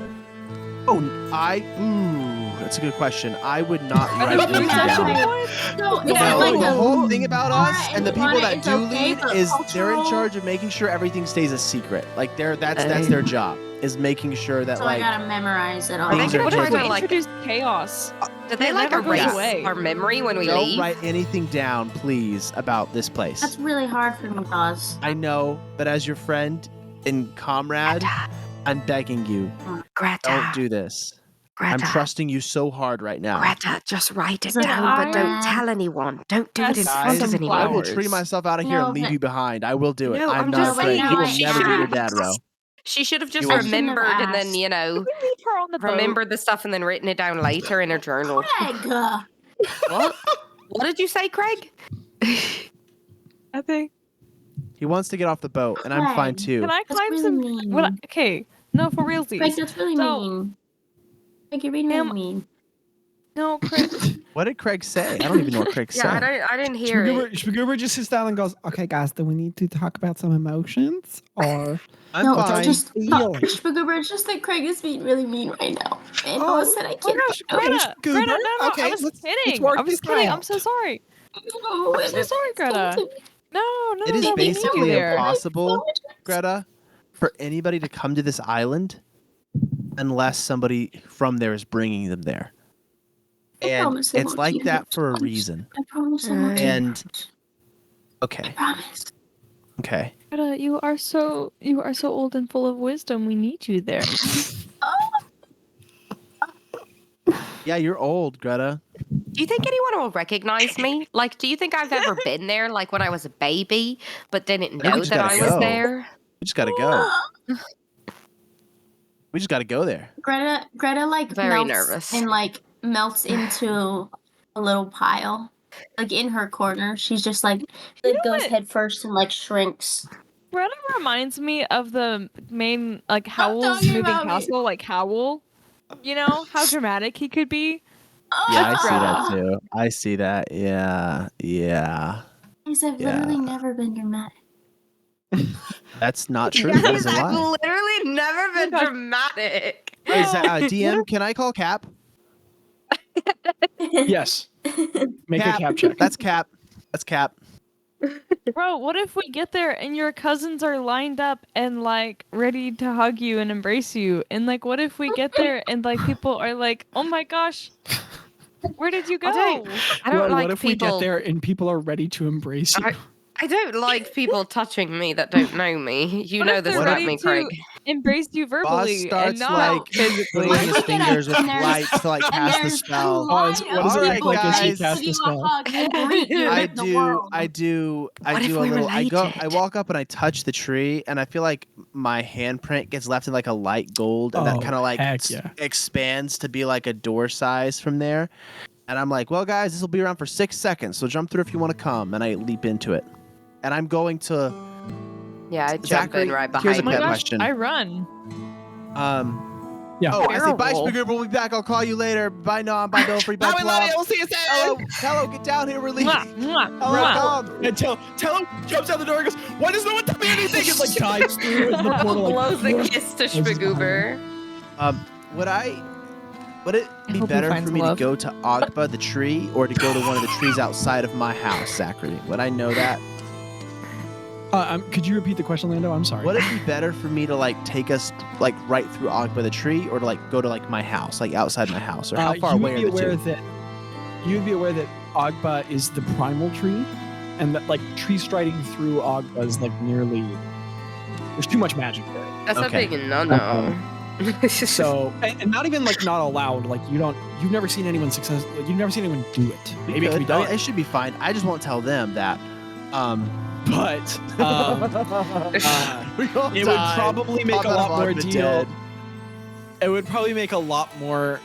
That's a good question. I would not Are write there anything trees I should down. climb? No, No, like the a- whole thing about us Alright, and the if people you that want do it, it's okay, lead but is they're in cultural- charge of making sure everything stays a secret. Like that's their job, is making sure that So I gotta memorize it all. Are they Things are gonna try hidden. to like? Introduce chaos. Do they It like never goes erase away. our memory when we don't leave? write anything down, please, about this place. That's really hard for me, Bazz. I know, but as your friend and comrade, I'm begging you, Greta. don't do this. Greta. I'm trusting you so hard right now. Greta, just write it Yeah, down, but don't I- tell anyone. Don't do it in Guys, front of Guys, anyone. I will flowers. tree myself out of here No, and leave but- you behind. I will do it. No, I'm I'm not just afraid. saying, You will I never be your should- dad, Ro. She should have just You will- remembered and then, asked. you know, Leave her on the boat. remembered the stuff and then written it down later in her journal. Craig, What? What did you say, Craig? I think. He wants to get off the boat, and I'm fine too. Can I That's climb really some? mean. Okay. No, for realsies. Craig, that's really So- mean. Craig, you're being really mean. No, Chris. What did Craig say? I don't even know what Craig Yeah, said. I didn't hear it. Spagoober just sits down and goes, "Okay, guys, do we need to talk about some emotions or?" I'm No, fine. it's just feeling. Spagoober, it's just that Craig is being really mean right now. And Oh, Bazz said I can't. Gosh, Greta, Goober. Greta, no, Okay, I was let's kidding. work I was this kidding. out. I'm so sorry. No, I'm so sorry, Greta. No, It is no, we need basically you there. impossible, Greta, for anybody to come to this island unless somebody from there is bringing them there. I And promise I it's won't like do that it. for a reason. I promise I won't do And it. okay, I promise. okay. Greta, you are so old and full of wisdom. We need you there. Yeah, you're old, Greta. Do you think anyone will recognize me? Like, do you think I've ever been there, like when I was a baby, but didn't I think we know just that gotta I was go. there? We just gotta go. We just gotta go there. Greta like Very melts nervous. and like melts into a little pile. Like in her corner. She's just like You know goes what? head first and like shrinks. Greta reminds me of the main like Howl's talking moving about me. castle, like Howl. You know how dramatic he could be. Yeah, I see Greta. that too. I see that. Yeah, yeah. Guys, I've Yeah. literally never been dramatic. That's not true. That is a I've lie. literally never been dramatic. Hey, DM, can I call Cap? Yes. Make a cap check. That's Cap. That's Cap. Bro, what if we get there and your cousins are lined up and like ready to hug you and embrace you? And like, what if we get there and like people are like, "Oh my gosh, where did you go?" I don't like what if people. we get there and people are ready to embrace you? I don't like people touching me that don't know me. You What know if this they're about ready me, to Craig. embrace you Bazz verbally and starts not like physically? twiddling his Look at us, fingers with and there's- lights to like And cast the there's a spell. line Bazz, of what does it look like as she people casts give the you spell? a hug and greet you I in the do world. a What if we're little I related? walk up and I touch the tree and I feel like my handprint gets left in like a light gold and that Oh, kind of like heck yeah. expands to be like a door size from there. And I'm like, well guys, this will be around for 6 seconds, so jump through if you want to come. And I leap into it. And I'm going to Yeah, I jump Zachary, in right here's Oh behind my a him. gosh, question. I run. Yeah. Oh, I say bye, Terrible. Speaker. We'll be back. I'll call you later. Bye, Nom. Bye, Dolphy. Bye, Bye, Plum. Melania. We'll see you soon. Hello, get down here. We're leaving. Mwah, mwah, Hello, mwah. Tom. And tell him, jumps out the door and goes, why does no one tell me anything? It's like, dives through and the portal like, Blows a kiss to Schmagoober. Would it I be hope he better for finds me love. to go to Ogba the tree or to go to one of the trees outside of my house, Zachary? Would I know that? could you repeat the question, Lando? I'm sorry. Would it be better for me to like take us like right through Ogba the tree or to like go to like my house, like outside my house? Or how far away are the two? You would be aware that Ogba is the primal tree, and that like tree striding through Ogba is like nearly. There's too much magic there. That's Okay. a big no-no. So and not even like not allowed. Like you've never seen anyone success. Like, you've never seen anyone do it. We Maybe it can be could. I done, mean, it should be fine. I just won't tell them that. but We all it would died. probably make Pop a out lot of more Ogba deal. dead. It would probably make a lot more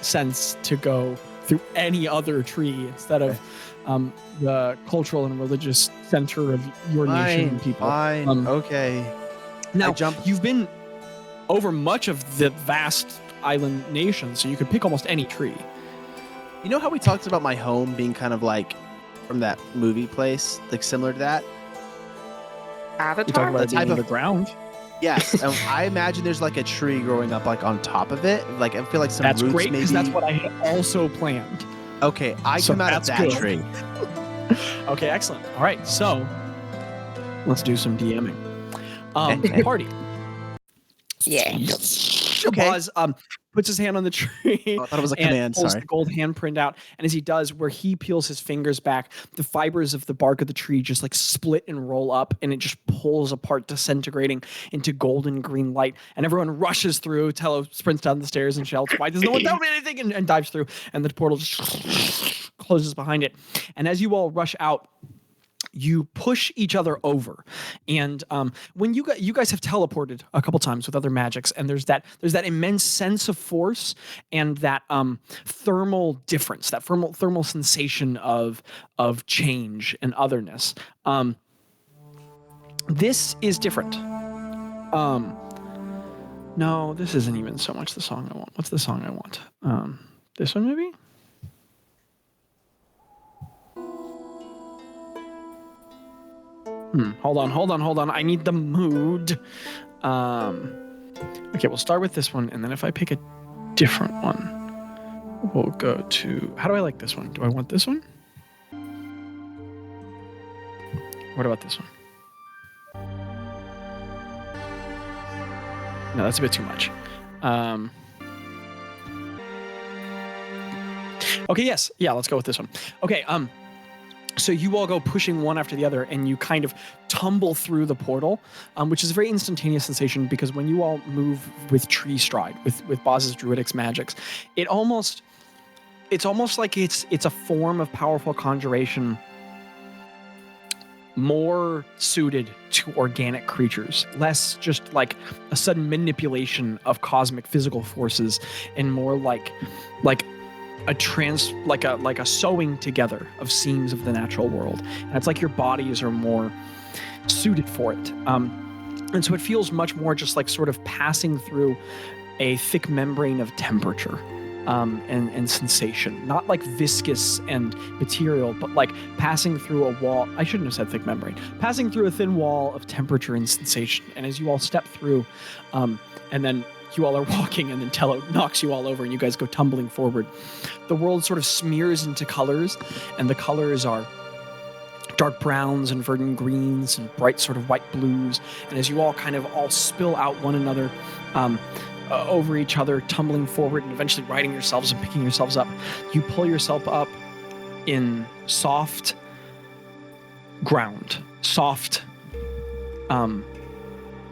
sense to go through any other tree instead of the cultural and religious center of your nation and people. Fine. Okay. Now, I jump. you've been over much of the vast island nation, so you could pick almost any tree. You know how we talked about my home being kind of like from that movie place, like similar to that? You Avatar? talk about it being type of- underground. Yes. I imagine there's like a tree growing up like on top of it. Like I feel like some That's roots great maybe. because that's what I had also planned. Okay, I So come out of that's that good. tree. Okay, excellent. All right, so let's do some DMing. Party. Yeah. Okay. Bazz puts his hand on the tree. Oh, I thought it was a and command. pulls Sorry. the gold handprint out, and as he does, where he peels his fingers back, the fibers of the bark of the tree just like split and roll up, and it just pulls apart, disintegrating into golden green light. And everyone rushes through. Tello sprints down the stairs and shouts, "Why does no one tell me anything?" and dives through, and the portal just closes behind it. And as you all rush out, you push each other over, and when you guys have teleported a couple times with other magics, and there's that immense sense of force and that thermal difference, that thermal sensation of change and otherness. This is different. No, this isn't even so much the song I want. What's the song I want? This one maybe. Hold on. I need the mood. Okay, we'll start with this one, and then if I pick a different one, we'll go to... How do I like this one? Do I want this one? What about this one? No, that's a bit too much. Okay, yes. Yeah, let's go with this one. Okay, so you all go pushing one after the other, and you kind of tumble through the portal, which is a very instantaneous sensation because when you all move with tree stride, with Bazz's druidic magics, it's almost like it's a form of powerful conjuration more suited to organic creatures, less just like a sudden manipulation of cosmic physical forces, and more like a sewing together of seams of the natural world. And it's like your bodies are more suited for it. And so it feels much more just like sort of passing through a thick membrane of temperature and sensation. Not like viscous and material, but like passing through a wall. I shouldn't have said thick membrane. Passing through a thin wall of temperature and sensation. And as you all step through, and then you all are walking, and then Tello knocks you all over, and you guys go tumbling forward. The world sort of smears into colors, and the colors are dark browns and verdant greens and bright sort of white blues. And as you all kind of all spill out one another, over each other, tumbling forward and eventually righting yourselves and picking yourselves up, you pull yourself up in soft ground, soft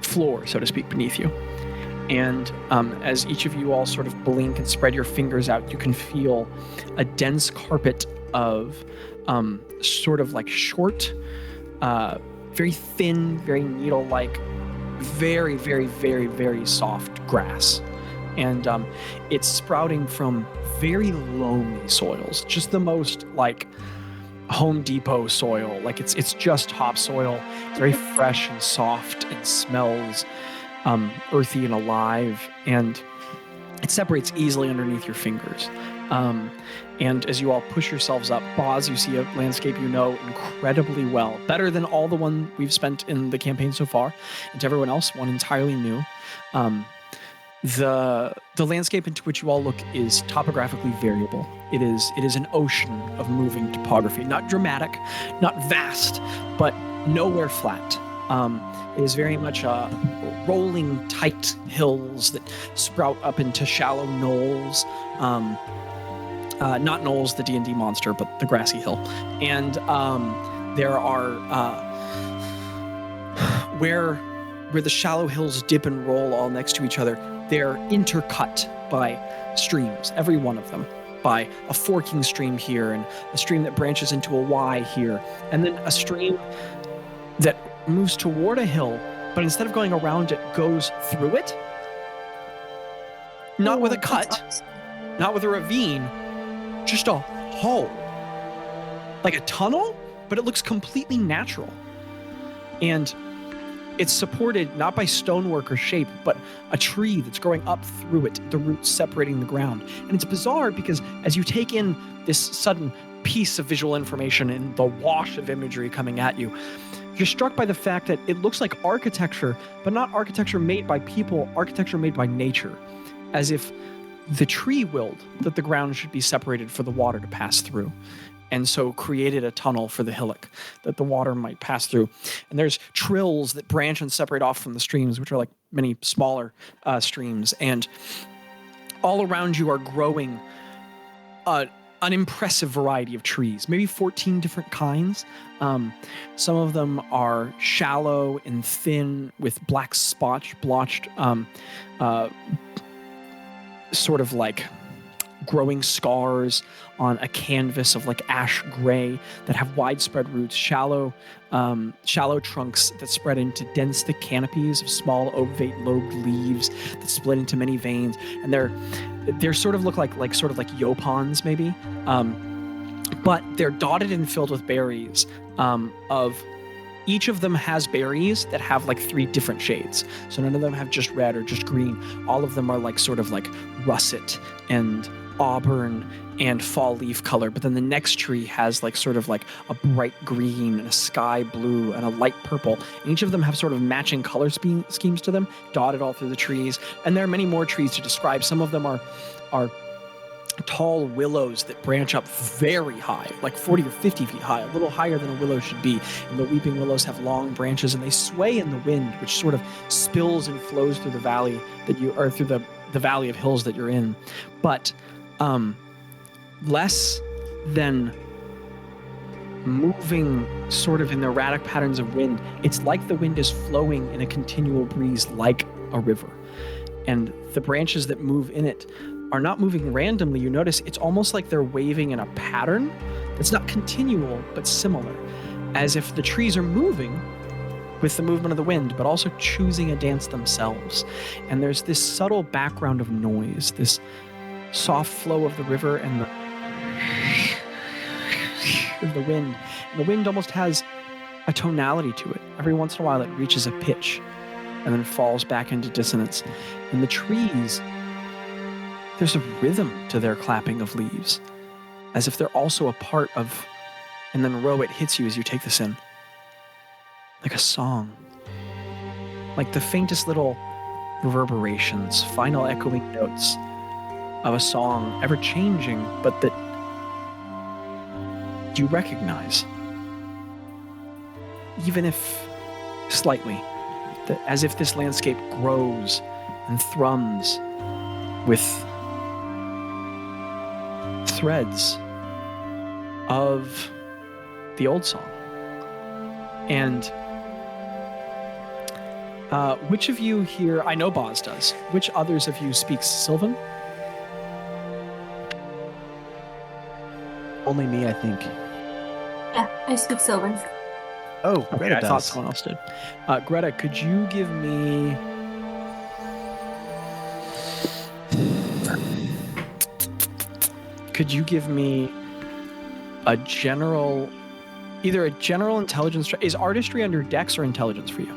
floor, so to speak, beneath you. And as each of you all sort of blink and spread your fingers out, you can feel a dense carpet of sort of like short, very thin, very needle-like, very, very, very, very soft grass. And it's sprouting from very loamy soils, just the most like Home Depot soil. Like it's just topsoil. It's very fresh and soft and smells earthy and alive, and it separates easily underneath your fingers. And as you all push yourselves up, Bazz, you see a landscape you know incredibly well, better than all the one we've spent in the campaign so far, and to everyone else, one entirely new. The landscape into which you all look is topographically variable. It is an ocean of moving topography, not dramatic, not vast, but nowhere flat. It is very much rolling, tight hills that sprout up into shallow knolls. Not knolls, the D&D monster, but the grassy hill. And there are where the shallow hills dip and roll all next to each other, they're intercut by streams, every one of them, by a forking stream here and a stream that branches into a Y here, and then a stream that moves toward a hill, but instead of going around it, goes through it. Not with a cut, not with a ravine, just a hole. Like a tunnel, but it looks completely natural. And it's supported not by stonework or shape, but a tree that's growing up through it, the roots separating the ground. And it's bizarre because as you take in this sudden piece of visual information and the wash of imagery coming at you, you're struck by the fact that it looks like architecture, but not architecture made by people, architecture made by nature. As if the tree willed that the ground should be separated for the water to pass through, and so created a tunnel for the hillock that the water might pass through. And there's trills that branch and separate off from the streams, which are like many smaller streams. And all around you are growing an impressive variety of trees, maybe 14 different kinds. Some of them are shallow and thin with black blotched sort of like growing scars on a canvas of like ash gray that have widespread roots, shallow trunks that spread into dense thick canopies of small ovate lobed leaves that split into many veins, and they're sort of look like yopons maybe, but they're dotted and filled with berries. Each of them has berries that have like 3 different shades. So none of them have just red or just green. All of them are like sort of like russet and auburn and fall leaf color. But then the next tree has like sort of like a bright green and a sky blue and a light purple. And each of them have sort of matching color schemes to them, dotted all through the trees. And there are many more trees to describe. Some of them are tall willows that branch up very high, like 40 or 50 feet high, a little higher than a willow should be. And the weeping willows have long branches and they sway in the wind, which sort of spills and flows through the valley through the valley of hills that you're in. But less than moving sort of in the erratic patterns of wind, it's like the wind is flowing in a continual breeze like a river. And the branches that move in it are not moving randomly. You notice it's almost like they're waving in a pattern that's not continual, but similar, as if the trees are moving with the movement of the wind, but also choosing a dance themselves. And there's this subtle background of noise, this soft flow of the river and the wind. And the wind almost has a tonality to it. Every once in a while it reaches a pitch and then falls back into dissonance. And the trees, there's a rhythm to their clapping of leaves, as if they're also a part of, and then Ro, it hits you as you take this in. Like a song. Like the faintest little reverberations, final echoing notes of a song, ever changing, but that you recognize. even if slightly, as if this landscape grows and thrums with threads of the old song. And which of you here, I know Bazz does, which others of you speaks Sylvan? Only me, I think. Yeah, I speak Sylvan. Oh, Okay, Greta I does. thought someone else did. Greta, could you give me... Could you give me a general... Either a general intelligence... Is artistry under dex or intelligence for you?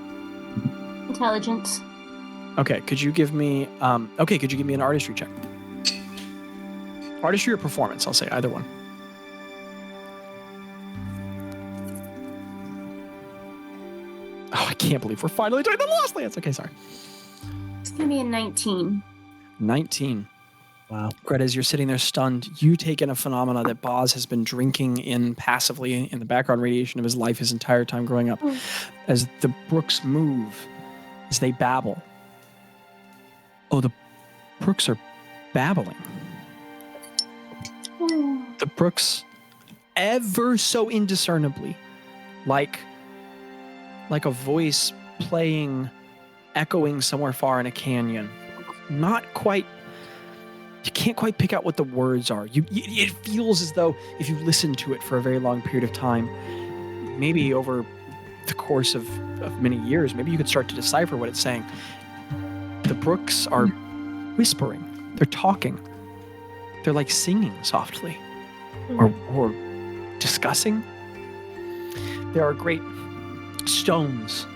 Intelligence. Okay, could you give me... could you give me an artistry check? Artistry or performance, I'll say, either one. Oh, I can't believe we're finally doing the Lost Lands. Okay, sorry. It's going to be a 19. 19. Wow. Greta, as you're sitting there stunned, you take in a phenomena that Bazz has been drinking in passively in the background radiation of his life his entire time growing up. As the brooks move, as they babble. Oh, the brooks are babbling. The brooks, ever so indiscernibly, like a voice playing, echoing somewhere far in a canyon. Not quite, you can't quite pick out what the words are. It feels as though if you listen to it for a very long period of time, maybe over the course of many years, maybe you could start to decipher what it's saying. The brooks are whispering. They're talking. They're like singing softly or discussing. There are great stones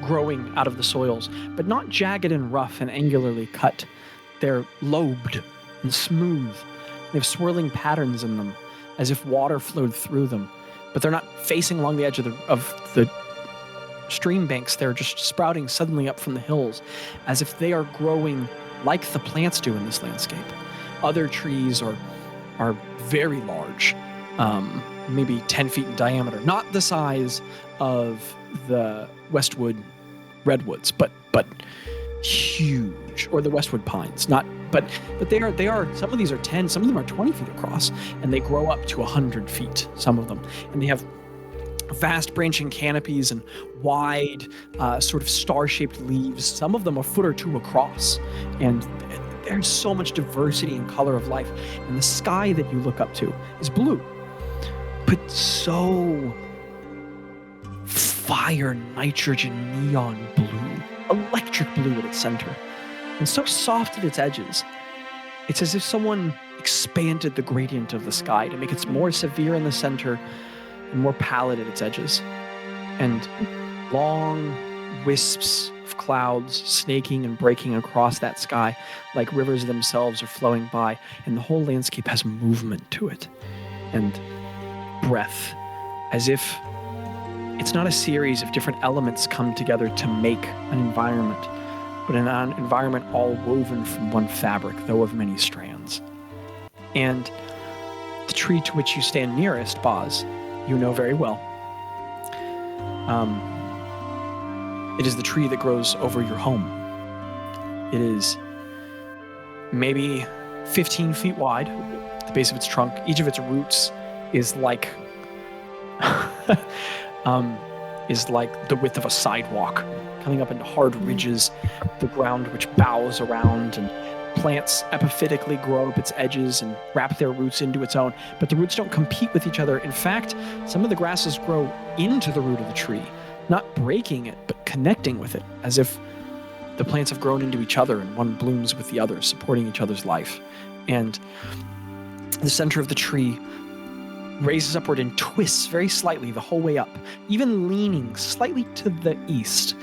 growing out of the soils, but not jagged and rough and angularly cut. They're lobed and smooth. They have swirling patterns in them, as if water flowed through them. But they're not facing along the edge of the stream banks. They're just sprouting suddenly up from the hills, as if they are growing like the plants do in this landscape. Other trees are very large, maybe 10 feet in diameter, not the size of the Westwood redwoods, but huge, or the Westwood pines. But they are. Some of these are 10, some of them are 20 feet across, and they grow up to 100 feet. Some of them, and they have vast branching canopies and wide, sort of star-shaped leaves. Some of them a foot or two across, and there's so much diversity and color of life. And the sky that you look up to is blue, but so fire nitrogen neon blue, electric blue at its center, and so soft at its edges. It's as if someone expanded the gradient of the sky to make it more severe in the center and more pallid at its edges. And long wisps of clouds snaking and breaking across that sky like rivers themselves are flowing by, and the whole landscape has movement to it and breath, as if it's not a series of different elements come together to make an environment, but an environment all woven from one fabric, though of many strands. And the tree to which you stand nearest, Bazz, you know very well. It is the tree that grows over your home. It is maybe 15 feet wide, the base of its trunk. Each of its roots is like the width of a sidewalk, coming up into hard ridges, the ground which bows around, and plants epiphytically grow up its edges and wrap their roots into its own. But the roots don't compete with each other. In fact, some of the grasses grow into the root of the tree, not breaking it, but connecting with it, as if the plants have grown into each other and one blooms with the other, supporting each other's life. And the center of the tree raises upward and twists very slightly the whole way up, even leaning slightly to the east,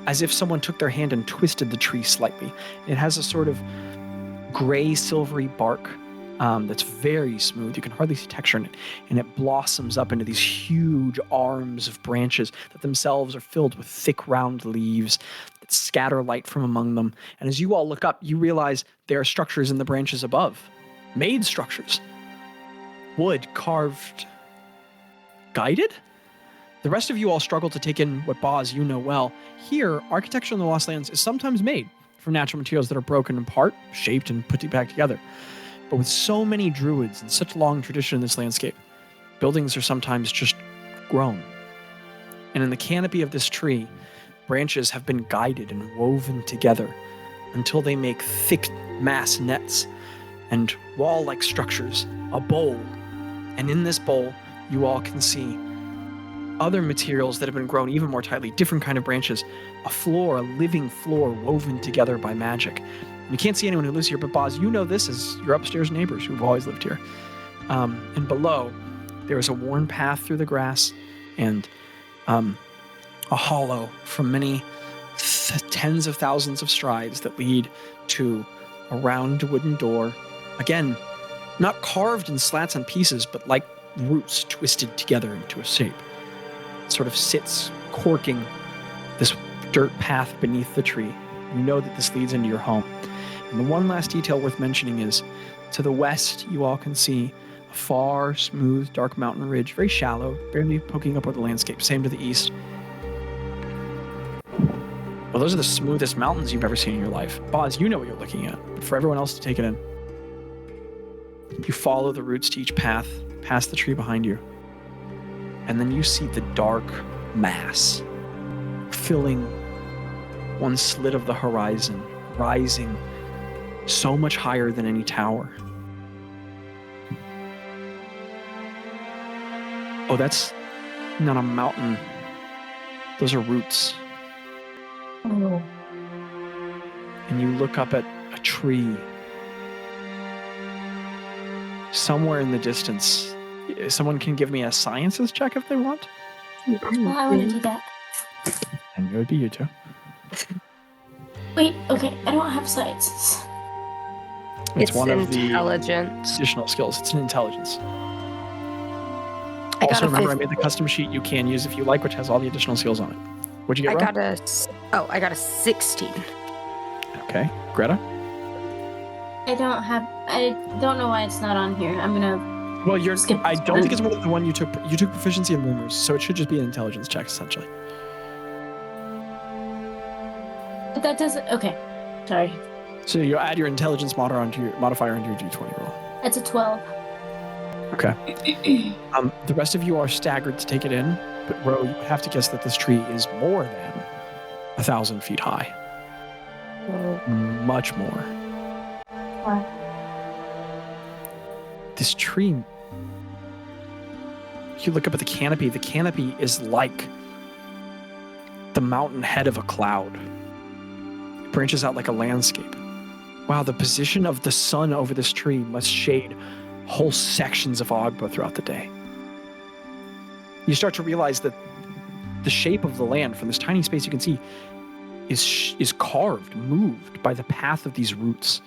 as if someone took their hand and twisted the tree slightly. It has a sort of gray, silvery bark that's very smooth. You can hardly see texture in it, and it blossoms up into these huge arms of branches that themselves are filled with thick, round leaves that scatter light from among them. And as you all look up, you realize there are structures in the branches above, made structures. Wood carved, guided? The rest of you all struggle to take in what Bazz you know well. Here, architecture in the Lost Lands is sometimes made from natural materials that are broken apart, shaped, and put back together. But with so many druids and such long tradition in this landscape, buildings are sometimes just grown. And in the canopy of this tree, branches have been guided and woven together until they make thick mass nets and wall-like structures, a bowl. And in this bowl, you all can see other materials that have been grown even more tightly, different kind of branches, a floor, a living floor woven together by magic. And you can't see anyone who lives here, but Bazz, you know this as your upstairs neighbors who've always lived here. And below, there is a worn path through the grass and a hollow from many tens of thousands of strides that lead to a round wooden door. Again, not carved in slats and pieces, but like roots twisted together into a shape. It sort of sits corking this dirt path beneath the tree. You know that this leads into your home. And the one last detail worth mentioning is, to the west, you all can see a far, smooth, dark mountain ridge, very shallow, barely poking up over the landscape. Same to the east. Well, those are the smoothest mountains you've ever seen in your life. Bazz, you know what you're looking at, but for everyone else to take it in. You follow the roots to each path, past the tree behind you, and then you see the dark mass filling one slit of the horizon, rising so much higher than any tower. Oh, that's not a mountain. Those are roots. Oh. And you look up at a tree. Somewhere in the distance. Someone can give me a sciences check if they want. Well, I want to do that. And it would be you two. Wait, okay, I don't have sciences. It's one of the intelligence. additional skills. It's an intelligence. I got Also, a remember, I 50. made the custom sheet you can use if you like, which has all the additional skills on it. What'd you get, Ron? I got a 16. Okay. Greta? I don't know why it's not on here. I'm gonna Well, you're. skip I this don't one. think it's one of the one you took. You took proficiency in rumors, so it should just be an intelligence check, essentially. But that doesn't. Okay, sorry. So you add your intelligence modifier onto your d20 roll. That's a 12. Okay. The rest of you are staggered to take it in, but Ro, you have to guess that this tree is more than 1,000 feet high. Much more. Wow. This tree. You look up at the canopy. The canopy is like the mountain head of a cloud. It branches out like a landscape. Wow, the position of the sun over this tree must shade whole sections of Ogba throughout the day. You start to realize that the shape of the land from this tiny space you can see is carved, moved by the path of these roots.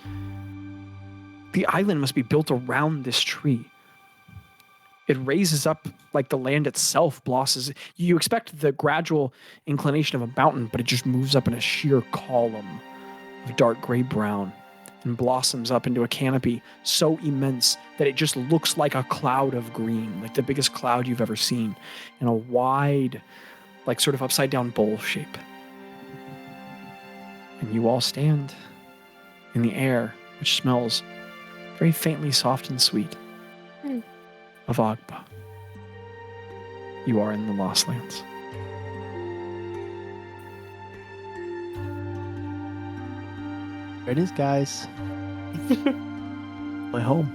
The island must be built around this tree. It raises up like the land itself blossoms. You expect the gradual inclination of a mountain, but it just moves up in a sheer column of dark gray brown and blossoms up into a canopy so immense that it just looks like a cloud of green, like the biggest cloud you've ever seen, in a wide, like sort of upside down bowl shape. And you all stand in the air, which smells very faintly soft and sweet of Ogba. You are in the Lost Lands. There it is, guys. My home.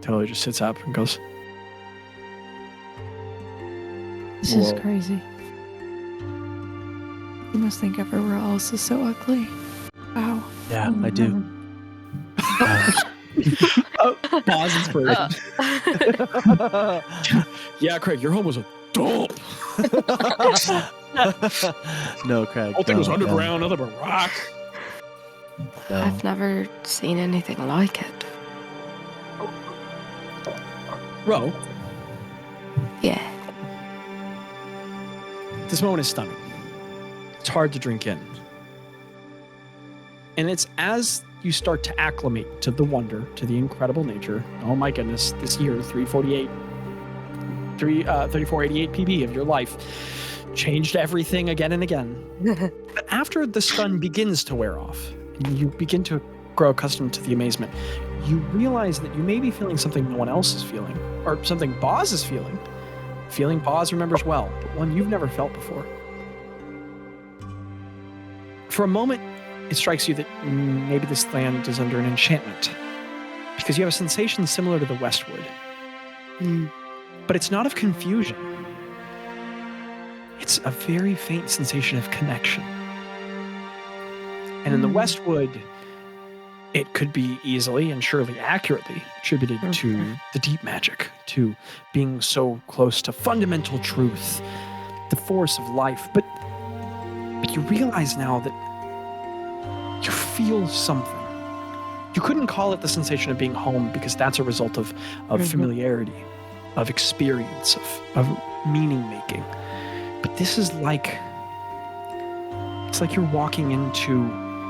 Taylor just sits up and goes, This is Whoa. crazy. You must think everywhere else is so ugly. Wow. Yeah, I do. Bazz inspiration. Yeah, Craig, your home was a dump. No, Craig. Whole thing was no, underground, nothing but rock. No. I've never seen anything like it. Ro, Yeah. this moment is stunning. It's hard to drink in. And it's as you start to acclimate to the wonder, to the incredible nature. Oh my goodness, this year, 348. 3488 PB of your life. Changed everything again and again. But after the stun begins to wear off, and you begin to grow accustomed to the amazement, you realize that you may be feeling something no one else is feeling, or something Bazz is feeling. Feeling Bazz remembers well, but one you've never felt before. For a moment, it strikes you that maybe this land is under an enchantment, because you have a sensation similar to the Westwood. But it's not of confusion. It's a very faint sensation of connection. And in the Westwood, it could be easily and surely accurately attributed to the deep magic, to being so close to fundamental truth, the force of life. But you realize now that you feel something. You couldn't call it the sensation of being home because that's a result of familiarity, of experience, of meaning making. But this is like, it's like you're walking into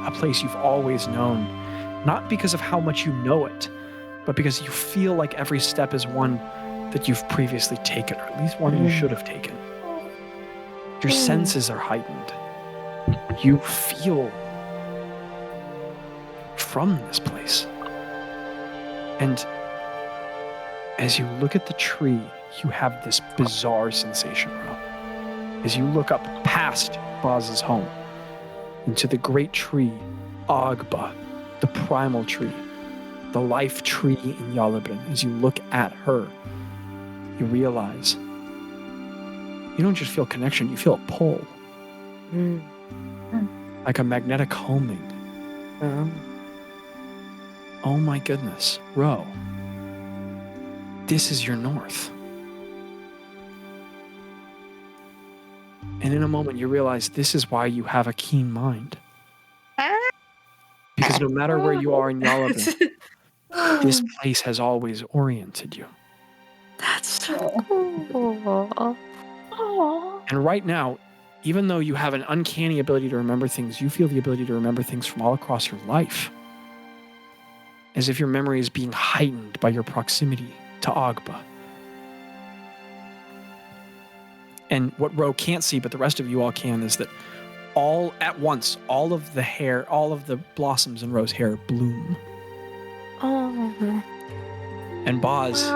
a place you've always known, not because of how much you know it, but because you feel like every step is one that you've previously taken, or at least one you should have taken. Your senses are heightened. You feel from this place. And as you look at the tree, you have this bizarre sensation, Ro. As you look up past Bazz's home into the great tree, Agba, the primal tree, the life tree in Yalabrin, as you look at her, you realize you don't just feel connection, you feel a pull. Like a magnetic homing. Oh my goodness, Ro. This is your north. And in a moment, you realize this is why you have a keen mind. Because no matter where you are in Yalabin, this place has always oriented you. That's so cool. And right now, even though you have an uncanny ability to remember things, you feel the ability to remember things from all across your life. As if your memory is being heightened by your proximity to Agba. And what Ro can't see, but the rest of you all can, is that all at once, all of the hair, all of the blossoms in Ro's hair bloom. And Bazz,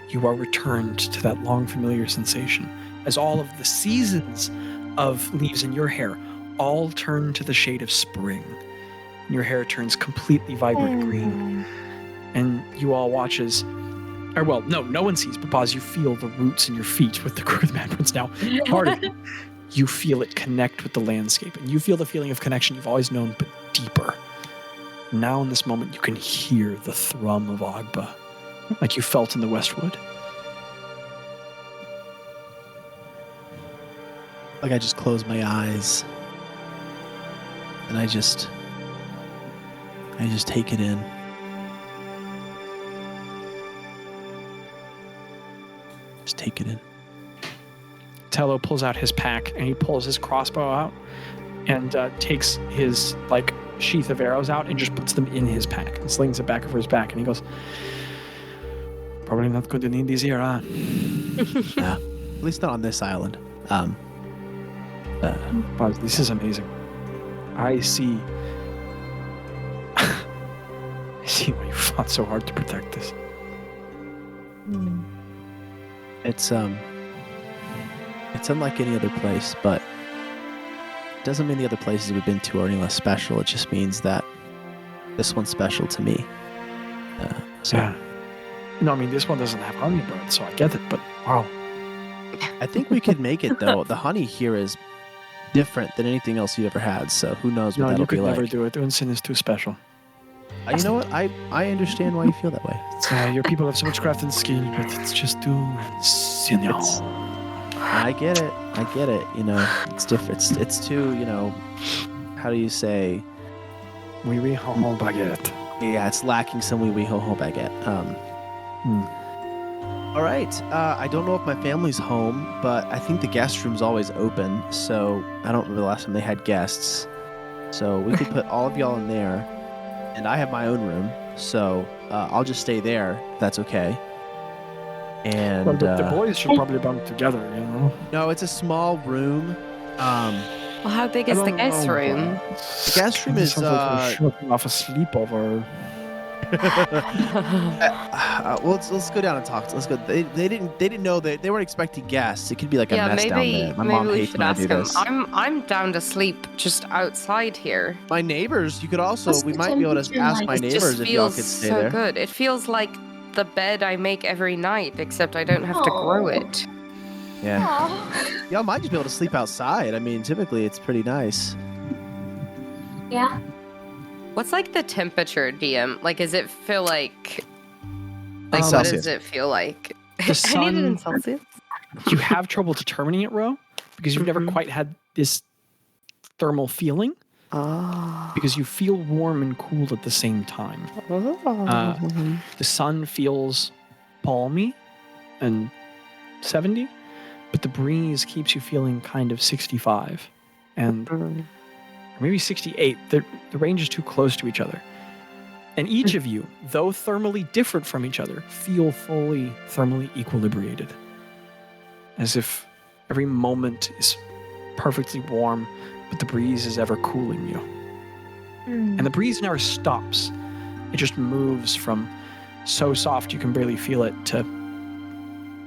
you are returned to that long familiar sensation, as all of the seasons of leaves in your hair all turn to the shade of spring. And your hair turns completely vibrant green. And you all watch as, or well, no one sees, but Bazz, you feel the roots in your feet with the Crook of the Mad Prince now. Part of you. You feel it connect with the landscape, and you feel the feeling of connection you've always known, but deeper. Now in this moment, you can hear the thrum of Agba, like you felt in the Westwood. Like I just close my eyes, and I just take it in. Just take it in. Tello pulls out his pack, and he pulls his crossbow out and takes his sheath of arrows out and just puts them in his pack and slings it back over his back. And he goes, "Probably not going to need these here, huh?" Yeah, at least not on this island. Bazz, this is amazing. I see. I see why you fought so hard to protect this. It's unlike any other place, but it doesn't mean the other places we've been to are any less special. It just means that this one's special to me. Yeah. No, I mean, this one doesn't have honey bread, so I get it, but wow. I think we could make it, though. The honey here is different than anything else you've ever had, so who knows what that'll be like. No, you could never do it. Unsin is too special. You know what? I understand why you feel that way. Your people have so much craft and skill, but it's just too Insignial. I get it. You know, it's different. It's too, how do you say? Oui, oui, ho, ho, baguette. Yeah, it's lacking some oui, oui, ho, ho, baguette. All right. I don't know if my family's home, but I think the guest room's always open. So I don't remember the last time they had guests. So we could put all of y'all in there. And I have my own room. So I'll just stay there, if that's okay. And Well, the boys should probably bunk together, you know? no, it's a small room. Well, how big is the guest room? The guest room is sounds like we're shooting off a sleepover. well, let's go down and talk. Let's go. They didn't know they weren't expecting guests. It could be like a mess down there. My mom we hates should when I ask do him. this. I'm down to sleep just outside here. My neighbors, you could also. What's we the might be able to temperature ask like? my It just neighbors if y'all feels could stay so there. good. It feels like the bed I make every night, except I don't have to grow it. Yeah, Aw. y'all might just be able to sleep outside. I mean, typically it's pretty nice. Yeah. What's like the temperature, DM? Like, does it feel like Like what Celsius. does it feel like? The I need it in sun- Celsius. You have trouble determining it, Ro, because you've never Mhm. quite had this thermal feeling, Oh. because you feel warm and cool at the same time. The sun feels balmy and 70, but the breeze keeps you feeling kind of 65 and or maybe 68. The range is too close to each other. And each of you, though thermally different from each other, feel fully thermally equilibrated. As if every moment is perfectly warm, but the breeze is ever cooling you. And the breeze never stops. It just moves from so soft you can barely feel it to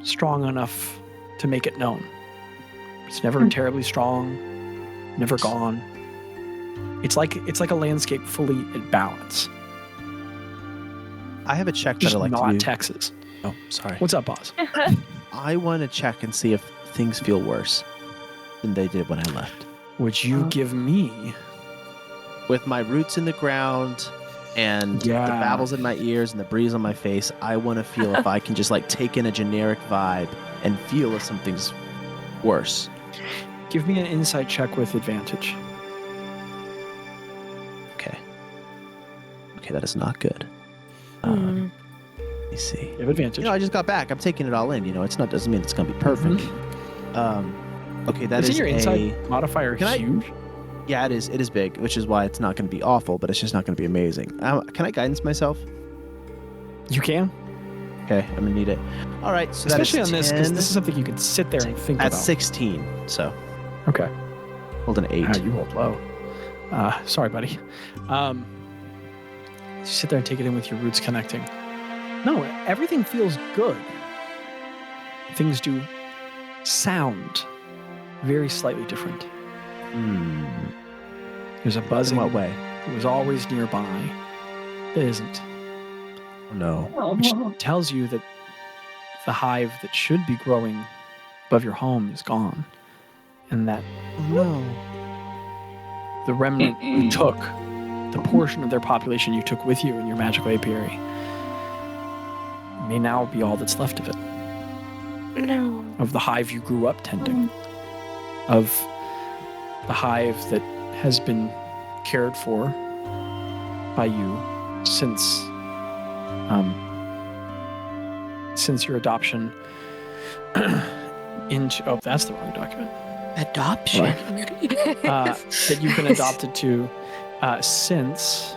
strong enough to make it known. It's never terribly strong, never gone. It's like a landscape fully at balance. I have a check that Just I'd like not to do. Texas. Oh, sorry. What's up, Bazz? I want to check and see if things feel worse than they did when I left. Would you give me? With my roots in the ground and Yeah. the babbles in my ears and the breeze on my face, I want to feel if I can just like take in a generic vibe and feel if something's worse. Give me an insight check with advantage. Okay. Okay, that is not good. Mm. Let me see. You have advantage. I just got back. I'm taking it all in. It's not doesn't mean it's gonna be perfect. Okay, that Isn't is your a insight modifier Can I- huge? yeah. It is big, which is why it's not gonna be awful, but it's just not gonna be amazing. Can I guidance myself? You can, Okay, I'm gonna need it. All right, so especially that on is this, because 10. this is something you could sit there and think That's about. 16. So Okay. hold an 8. You rolled low. Sorry, buddy. You sit there and take it in with your roots connecting. No, everything feels good. Things do sound very slightly different. There's a In buzzing what way? that was always nearby that isn't, Oh, no. which tells you that the hive that should be growing above your home is gone, and that Oh, no. the remnant you took, the portion of their population you took with you in your magical apiary, may now be all that's left of it. No. Of the hive you grew up tending. Of the hive that has been cared for by you since your adoption into... Oh, that's the wrong document. Adoption. That you've been adopted to since...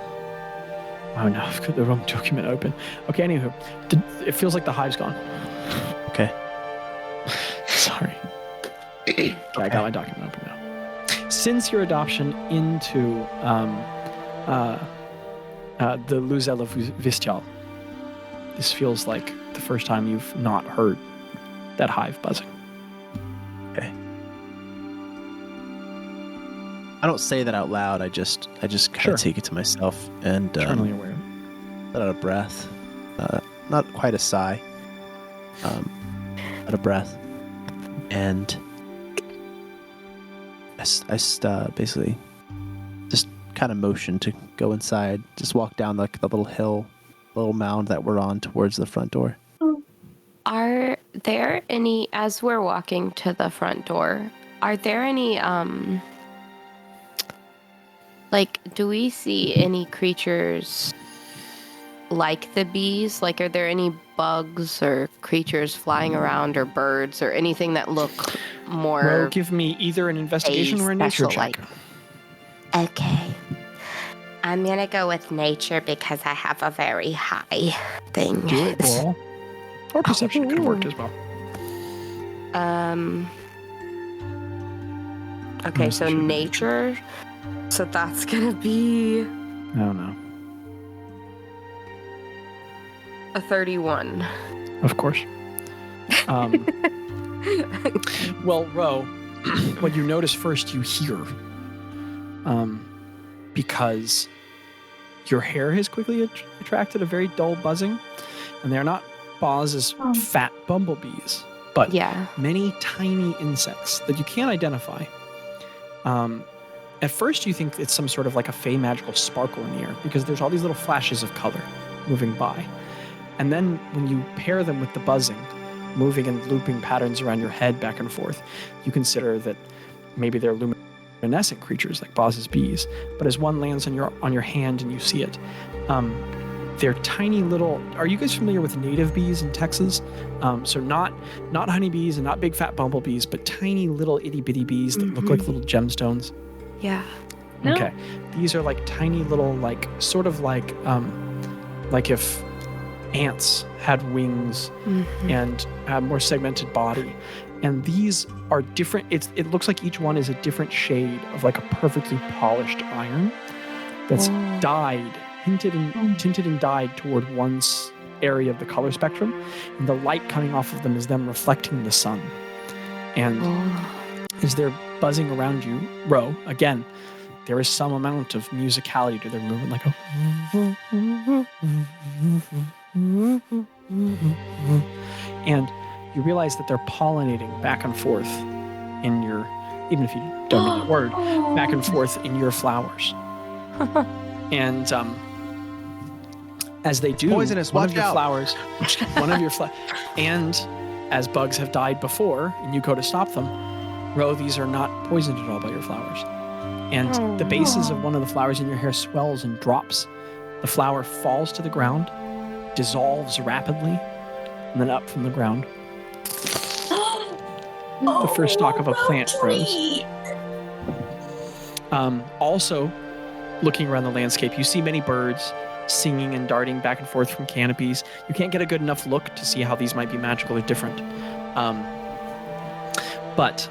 Oh no, I've got the wrong document open. Okay, anywho, it feels like the hive's gone. Okay. Sorry. Okay, I got my document open now. Since your adoption into the Luzella Vistial, this feels like the first time you've not heard that hive buzzing. Okay. I don't say that out loud. I just kind Sure. of take it to myself and Eternally aware. let out a breath. Not quite a sigh. Out a breath. And I basically just kind of motion to go inside. Just walk down the little hill, little mound that we're on towards the front door. Are there any, as we're walking to the front door, are there any, do we see any creatures like the bees? Like, are there any bugs or creatures flying around or birds or anything that look more... Well, give me either an investigation or a nature special, check. Okay. I'm gonna go with nature because I have a very high thing. Do it, roll. Or perception could have worked as well. Okay, so nature. So that's gonna be I don't know. a 31. Of course. Well, Ro, what you notice first, you hear, because your hair has quickly attracted a very dull buzzing, and they're not Bazz's fat bumblebees, but many tiny insects that you can't identify. At first, you think it's some sort of like a fey magical sparkle in the air because there's all these little flashes of color moving by. And then when you pair them with the buzzing, moving and looping patterns around your head back and forth, you consider that maybe they're luminescent creatures like Bazz's bees. But as one lands on your hand and you see it, they're tiny little. Are you guys familiar with native bees in Texas? So not honeybees and not big fat bumblebees, but tiny little itty bitty bees that look like little gemstones. Yeah. No. Okay. These are like tiny little, like sort of like if ants had wings and a more segmented body. And these are different. It looks like each one is a different shade of like a perfectly polished iron that's dyed, tinted and dyed toward one area of the color spectrum. And the light coming off of them is them reflecting the sun. And as they're buzzing around you, Ro, again, there is some amount of musicality to their movement, like a and you realize that they're pollinating back and forth in your, even if you don't know the word, back and forth in your flowers. And as they do, poisonous, one of your flowers, and as bugs have died before, and you go to stop them, Ro, these are not poisoned at all by your flowers. And the bases of one of the flowers in your hair swells and drops. The flower falls to the ground, dissolves rapidly, and then up from the ground. The first stalk of a plant grows. Also, looking around the landscape, you see many birds singing and darting back and forth from canopies. You can't get a good enough look to see how these might be magical or different. But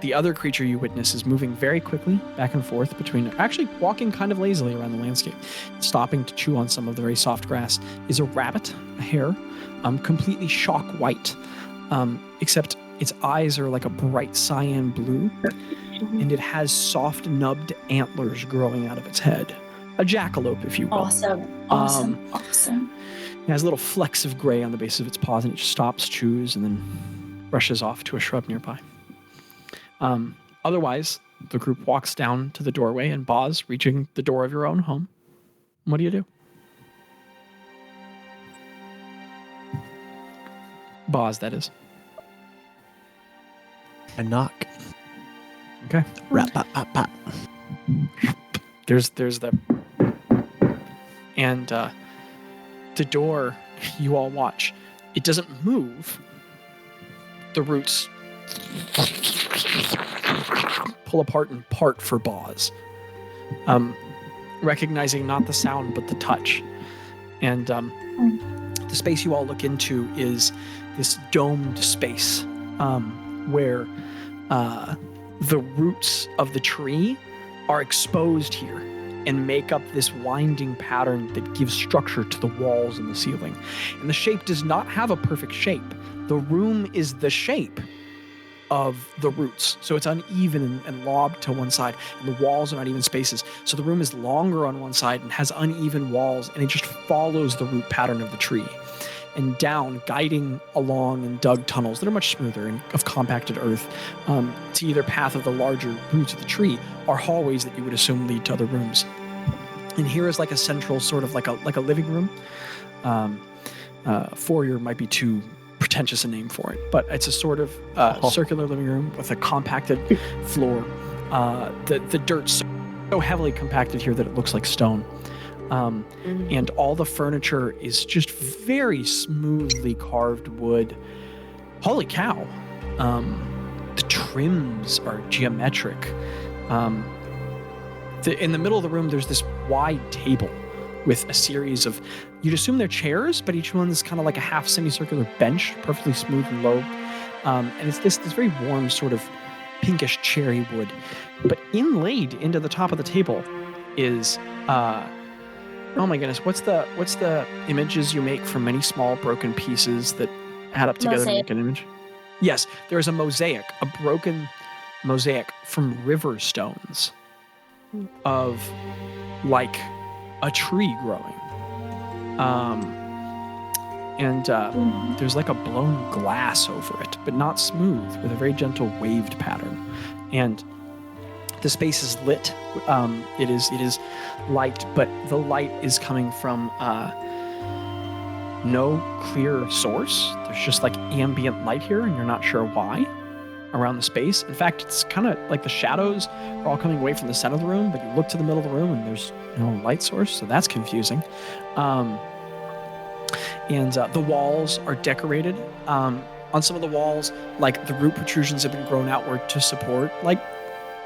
the other creature you witness is moving very quickly back and forth between, actually walking kind of lazily around the landscape, stopping to chew on some of the very soft grass, is a rabbit, a hare, completely shock white, except its eyes are like a bright cyan blue, and it has soft nubbed antlers growing out of its head. A jackalope, if you will. Awesome. It has little flecks of gray on the base of its paws, and it just stops, chews, and then rushes off to a shrub nearby. Otherwise, the group walks down to the doorway, and Bazz, reaching the door of your own home. What do you do? Bazz, that is. I knock. Okay. Rap-pap-pap-pap. There's the... And the door, you all watch, it doesn't move. The roots pull apart and part for Bazz, recognizing not the sound but the touch. And the space you all look into is this domed space where the roots of the tree are exposed here and make up this winding pattern that gives structure to the walls and the ceiling. And the shape does not have a perfect shape. The room is the shape of the roots. So it's uneven and lobbed to one side, and the walls are not even spaces. So the room is longer on one side and has uneven walls, and it just follows the root pattern of the tree. And down, guiding along in dug tunnels that are much smoother and of compacted earth, to either path of the larger roots of the tree are hallways that you would assume lead to other rooms. And here is like a central sort of like a living room. Foyer might be too pretentious a name for it, but it's a sort of circular living room with a compacted floor. The dirt's so heavily compacted here that it looks like stone. And all the furniture is just very smoothly carved wood. Holy cow. The trims are geometric. In the middle of the room, there's this wide table with a series of, you'd assume they're chairs, but each one is kind of like a half semicircular bench, perfectly smooth and lobed. And it's this very warm sort of pinkish cherry wood. But inlaid into the top of the table is, oh my goodness, what's the images you make from many small broken pieces that add up together to make an image? Yes, there is a mosaic, a broken mosaic from river stones of like a tree growing. And there's like a blown glass over it, but not smooth, with a very gentle waved pattern. And the space is lit. It is light, but the light is coming from no clear source. There's just like ambient light here, and you're not sure why around the space. In fact, it's kind of like the shadows are all coming away from the center of the room, but you look to the middle of the room and there's no light source, so that's confusing. And the walls are decorated. On some of the walls, like the root protrusions have been grown outward to support like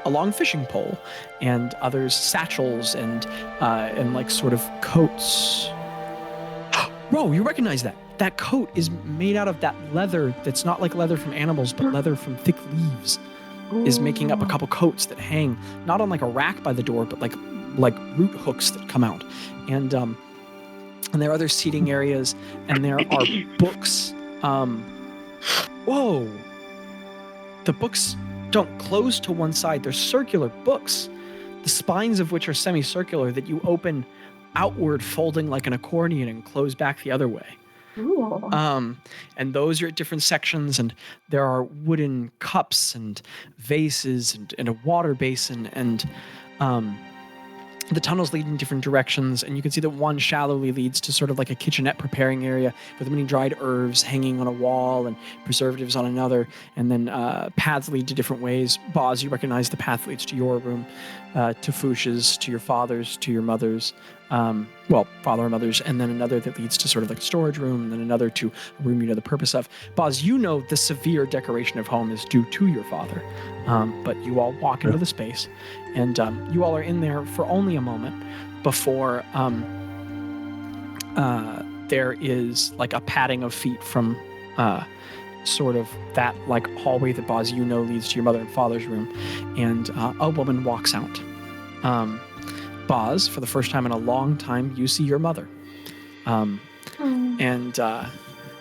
a long fishing pole, and others satchels and like sort of coats. Bro, you recognize that? That coat is made out of that leather that's not like leather from animals, but leather from thick leaves. Is making up a couple coats that hang not on like a rack by the door, but like root hooks that come out. And there are other seating areas, and there are books. Whoa! The books don't close to one side. They're circular books, the spines of which are semicircular that you open outward, folding like an accordion and close back the other way. Ooh. And those are at different sections, and there are wooden cups and vases and a water basin, and the tunnels lead in different directions, and you can see that one shallowly leads to sort of like a kitchenette preparing area with many dried herbs hanging on a wall and preservatives on another, and then paths lead to different ways. Bazz, you recognize the path leads to your room, to Fuchs's, to your father's, to your mother's, father and mother's, and then another that leads to sort of like a storage room, and then another to a room you know the purpose of. Bazz, you know the severe decoration of home is due to your father, but you all walk into the space, and you all are in there for only a moment before there is like a padding of feet from sort of that like hallway that Bazz you know leads to your mother and father's room, and a woman walks out. Bazz, for the first time in a long time, you see your mother. And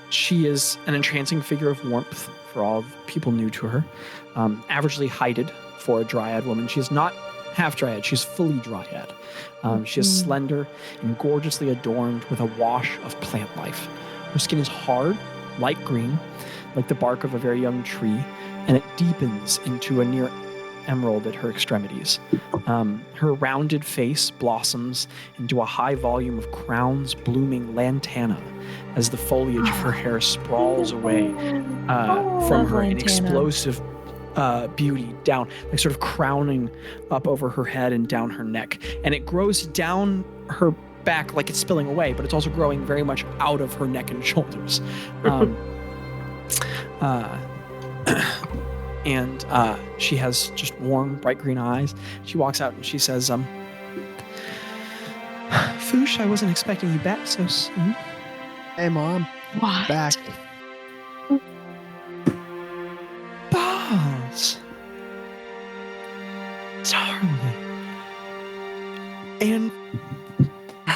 she is an entrancing figure of warmth for all people new to her. Averagely heighted for a dryad woman. She is not half dryad, she's fully dryad. She is slender and gorgeously adorned with a wash of plant life. Her skin is hard, light green, like the bark of a very young tree, and it deepens into a near emerald at her extremities. Her rounded face blossoms into a high volume of crowns blooming lantana as the foliage of her hair sprawls away from her in explosive beauty down, like sort of crowning up over her head and down her neck. And it grows down her back like it's spilling away, but it's also growing very much out of her neck and shoulders. And she has just warm, bright green eyes. She walks out and she says, Foosh, I wasn't expecting you back so soon. Hey, Mom. What? Back. Bazz. Darling. And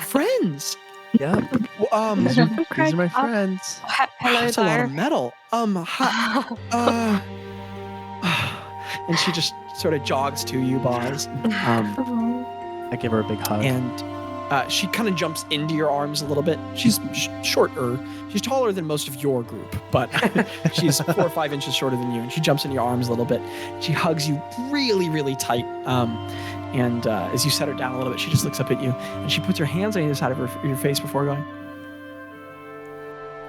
friends. Yep. These are my friends. Hello That's a lot there. of metal. And she just sort of jogs to you, Bazz. I give her a big hug. And she kind of jumps into your arms a little bit. She's shorter. She's taller than most of your group, but she's 4 or 5 inches shorter than you. And she jumps into your arms a little bit. She hugs you really, really tight. And as you set her down a little bit, she just looks up at you. And she puts her hands on either side of your face before going,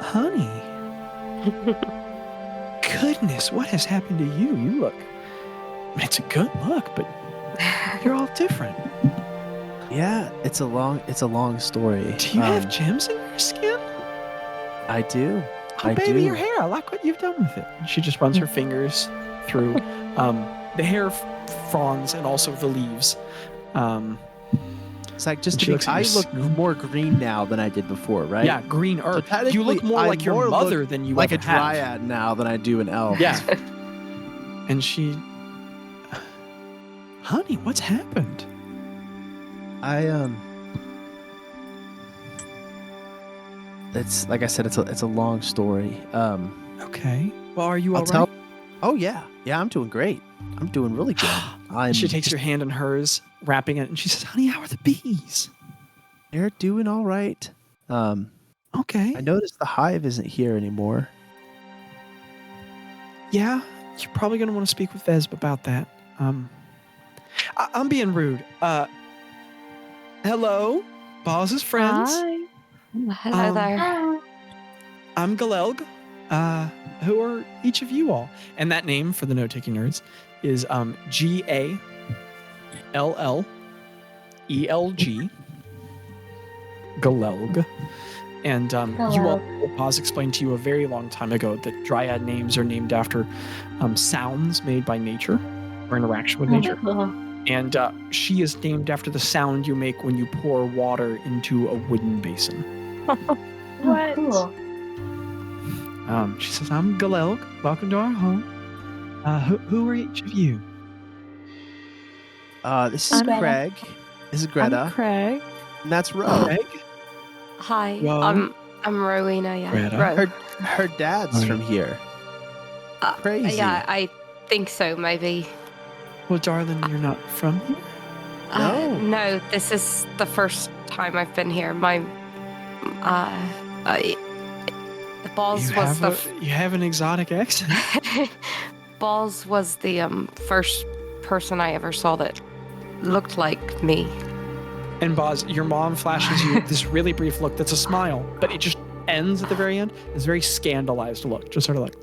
Honey. Goodness, what has happened to you? You look... It's a good look, but you're all different. Yeah, it's a long story. Do you have gems in your skin? I do. Oh, baby, your hair. I like what you've done with it. And she just runs her fingers through the hair fronds and also the leaves. It's like just And she to be, looks at I you look more green now than I did before, right? Yeah, green earth. So You look technically, more I like your more mother look than you like a ever have. dryad now than I do an elf. Yeah. And she, honey, what's happened? It's like I said, it's a long story. Okay. Well, are you I'll all tell. right? Oh yeah, I'm doing great. I'm doing really good. She takes your hand in hers, wrapping it, and she says, honey, how are the bees? They're doing all right. Okay. I noticed the hive isn't here anymore. Yeah, you're probably going to want to speak with Vezb about that. I'm being rude. Hello, Bazz's friends. Hi. Hello there. I'm Galelg. Who are each of you all? And that name for the note-taking nerds is Galelg. Galelg. And you all, Bazz explained to you a very long time ago that dryad names are named after sounds made by nature or interaction with nature. And she is named after the sound you make when you pour water into a wooden basin. What? Cool. She says, I'm Galelg. Welcome to our home. Who are each of you? This is I'm Greta. Craig. This is Greta. I'm Craig. And that's Ro. Craig? Hi. Ro? I'm Rowena. Yeah. Greta? Ro. Her dad's from here. Crazy. Yeah, I think so. Maybe. Well, darling, you're not from here? No, this is the first time I've been here. My Bazz You have an exotic accent. Bazz was the first person I ever saw that looked like me. And Bazz, your mom flashes you this really brief look that's a smile, but it just ends at the very end. This very scandalized look, just sort of like.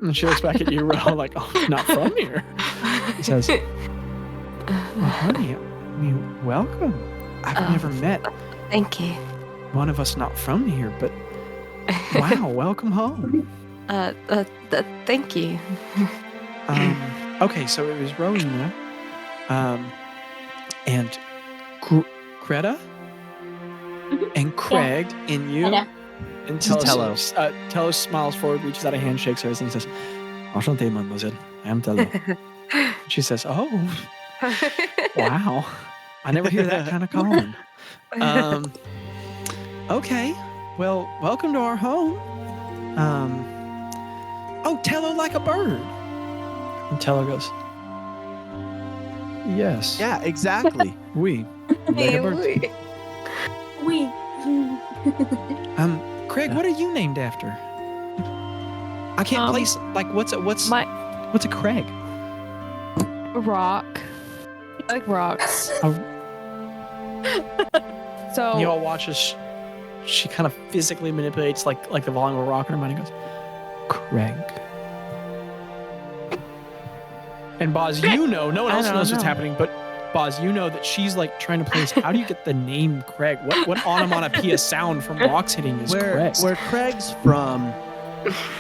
And she looks back at you, Ro, like, oh, not from here. He says, well, honey, I mean, welcome. I've never met Thank you. one of us not from here, but wow, welcome home. Thank you. Okay, so it was Rowena, and Greta, and Craig, and you, Greta. and Tello. Tello smiles forward, reaches out a hand, shakes hers, and says, Enchanté, mademoiselle. I am Tello. She says, oh, wow. I never hear that kind of calling. Okay, well, welcome to our home. Oh, Tello like a bird. And Tello goes, yes. Yeah, exactly. We. Like a bird. We. Craig, what are you named after? I can't place, like, what's a Craig? Rock. I like rocks. So You all watch as she kind of physically manipulates like the volume of a rock in her mind and goes, Craig. And Bazz, you know, no one else knows what's happening, but Bazz, you know that she's like trying to place, how do you get the name Craig? What onomatopoeia sound from rocks hitting is Craig? Where Craig's from,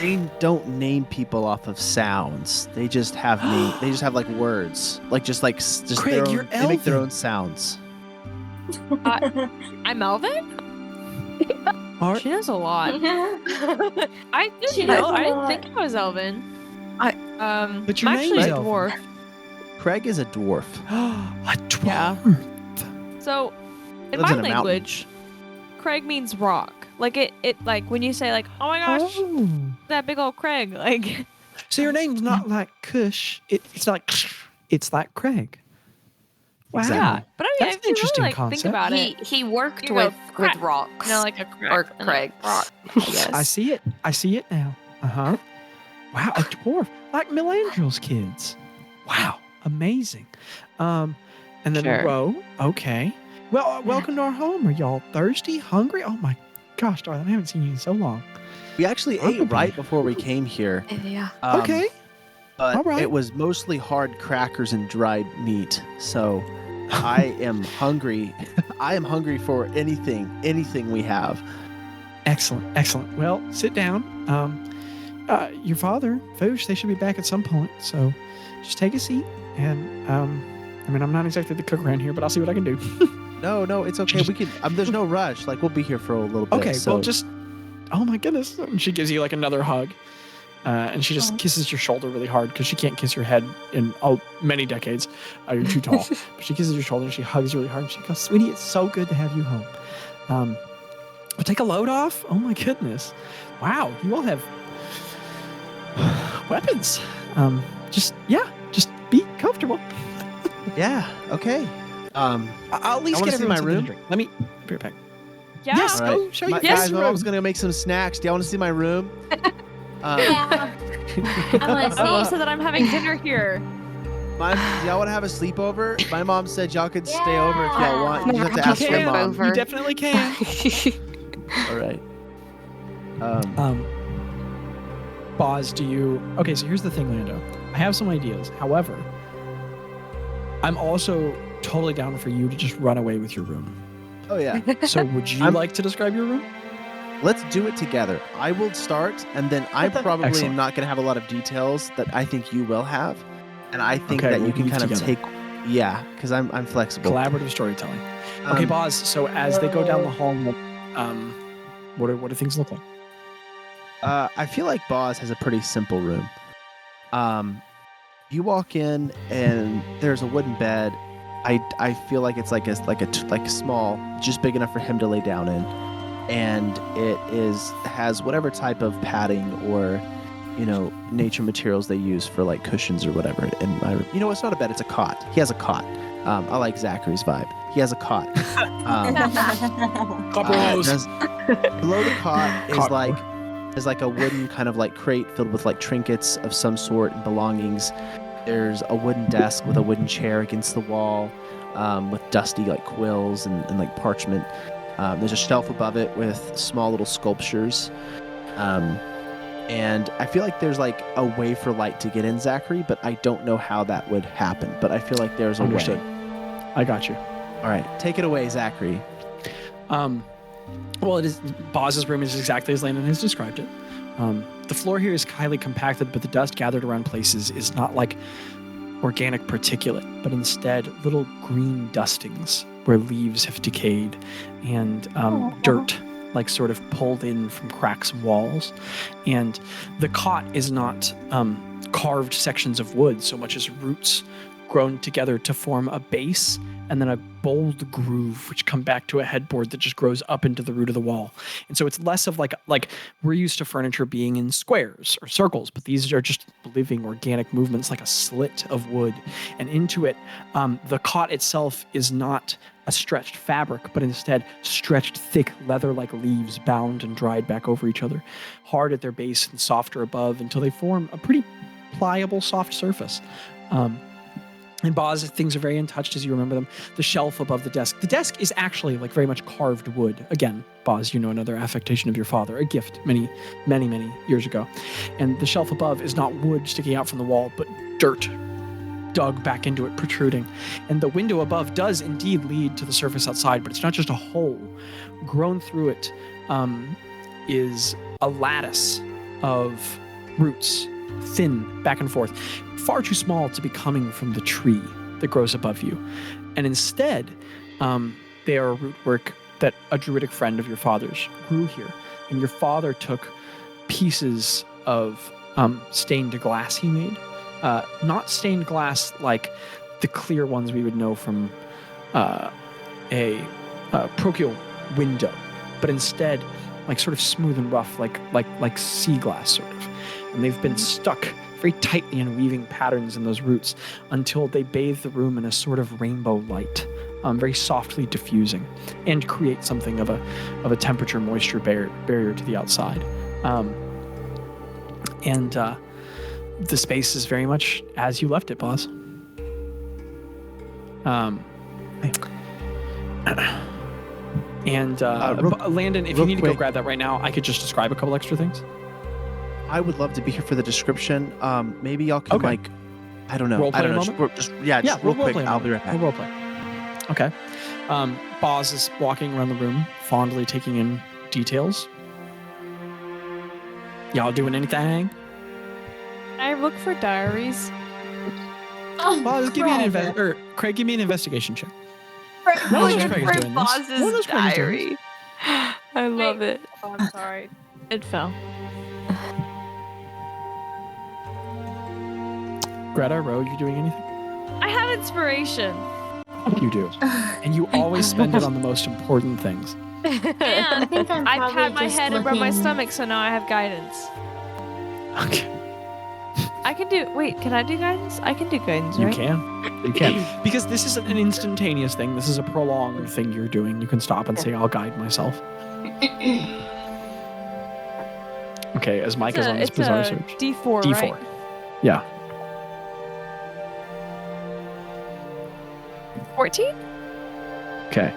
they don't name people off of sounds. They just have they just have like words, like just Craig, their own, you're they make their Elven. own sounds. I'm Elvin? Are- She knows a lot. I She didn't knows know. a I didn't lot. think I was Elvin. But your I'm name actually is a Elvin. dwarf. Craig is a dwarf. A dwarf. Yeah. So, in Lives my in a mountain. language, Craig means rock. Like it like when you say like, oh my gosh, Oh. that big old Craig. Like, So your name's not like Kush. It's like, it's like Craig. Wow. Exactly. yeah. But I mean, That's if an you interesting really like, concept. think about it, He worked You go, with crack. rocks. you know, like a crack Or and a Craig. rock. I guess. I see it. I see it now. Uh-huh. Wow, a dwarf. Like Melangel's kids. Wow. Amazing. And then Sure. Ro. Okay. Well, welcome to our home. Are y'all thirsty? Hungry? Oh my gosh, darling. I haven't seen you in so long. We actually ate right before we came here. Yeah. Okay. But all right. it was mostly hard crackers and dried meat. So I am hungry. I am hungry for anything we have. Excellent. Excellent. Well, sit down. Your father, Foosh, they should be back at some point. So just take a seat. And, I mean, I'm not exactly the cook around here, but I'll see what I can do. No, it's okay. We can. There's no rush. Like we'll be here for a little bit. Okay, so. well, just. Oh my goodness! And she gives you like another hug, and she just kisses your shoulder really hard because she can't kiss your head in many decades. You're too tall. But she kisses your shoulder and she hugs you really hard. And she goes, "Sweetie, it's so good to have you home. We'll take a load off. Oh my goodness! Wow, you all have weapons. Just be comfortable." Yeah. Okay. I'll at least get see my room. Let me be right back. Yeah. Yes, All right. go show you. Guys, my mom's gonna make some snacks. Do y'all want to see my room? Yeah. I want to Oh, see. so that I'm having dinner here. Do y'all want to have a sleepover? My mom said y'all could stay over if y'all want. You just have to You ask your can. mom. Over. You definitely can. All right. Bazz, okay, so here's the thing, Lando. I have some ideas. However, I'm also totally down for you to just run away with your room. Oh yeah. So would you like to describe your room? Let's do it together. I will start, and then I probably Excellent. am not going to have a lot of details that I think you will have, and I think Okay, that we'll you can weave kind of together. take. Yeah, because I'm flexible. Collaborative storytelling. Okay, Bazz, so as they go down the hall, what do things look like? I feel like Bazz has a pretty simple room. You walk in and there's a wooden bed. I feel like it's like a small, just big enough for him to lay down in, and it has whatever type of padding or nature materials they use for like cushions or whatever. And it's not a bed, it's a cot. He has a cot. I like Zachary's vibe. He has a cot. Below the cot is like a wooden kind of like crate filled with like trinkets of some sort and belongings. There's a wooden desk with a wooden chair against the wall, with dusty like quills and like parchment. There's a shelf above it with small little sculptures. And I feel like there's like a way for light to get in, Zachary, but I don't know how that would happen. But I feel like there's a Understood. way. I got you. All right, take it away, Zachary. Well, it is Bazz's room is exactly as Landon has described it. The floor here is highly compacted, but the dust gathered around places is not like organic particulate, but instead little green dustings where leaves have decayed and dirt like sort of pulled in from cracks and walls. And the cot is not carved sections of wood so much as roots grown together to form a base and then a bold groove which come back to a headboard that just grows up into the root of the wall. And so it's less of like we're used to furniture being in squares or circles, but these are just living organic movements like a slit of wood. And into it, the cot itself is not a stretched fabric, but instead stretched thick leather-like leaves bound and dried back over each other, hard at their base and softer above until they form a pretty pliable, soft surface. And Bazz, things are very untouched as you remember them. The shelf above the desk. The desk is actually like very much carved wood. Again, Bazz, another affectation of your father, a gift many, many, many years ago. And the shelf above is not wood sticking out from the wall, but dirt dug back into it, protruding. And the window above does indeed lead to the surface outside, but it's not just a hole. Grown through it is a lattice of roots, thin, back and forth, far too small to be coming from the tree that grows above you. And instead, they are a rootwork that a druidic friend of your father's grew here. And your father took pieces of stained glass he made. Not stained glass like the clear ones we would know from a parochial window, but instead like sort of smooth and rough, like sea glass sort of. And they've been stuck very tightly in weaving patterns in those roots until they bathe the room in a sort of rainbow light, very softly diffusing, and create something of a temperature moisture barrier to the outside. The space is very much as you left it, Bazz. Landon, if you need to go grab that right now, I could just describe a couple extra things. I would love to be here for the description. Maybe y'all can Okay. I don't know. Role play I don't a know. moment? Just real quick. I'll be right back. We'll role play. Okay. Bazz is walking around the room, fondly taking in details. Y'all doing anything? I look for diaries. Oh, Bazz, give me an Craig, give me an investigation check. No, Looking Craig is for doing this. Bazz's No, Craig is doing this. diary. I love it. Oh, I'm sorry. It fell. Greta, Ro, you doing anything? I have inspiration. You do. And you always spend it on the most important things. And think I'm I probably pat my just head and rub my looking- stomach, so now I have guidance. Okay. I can do. Wait, can I do guidance? I can do guidance, You right? can. You can. Because this isn't an instantaneous thing. This is a prolonged thing you're doing. You can stop and say, I'll guide myself. Okay, as Mike is on this bizarre search. D4, D4. right? Yeah. 14? Okay.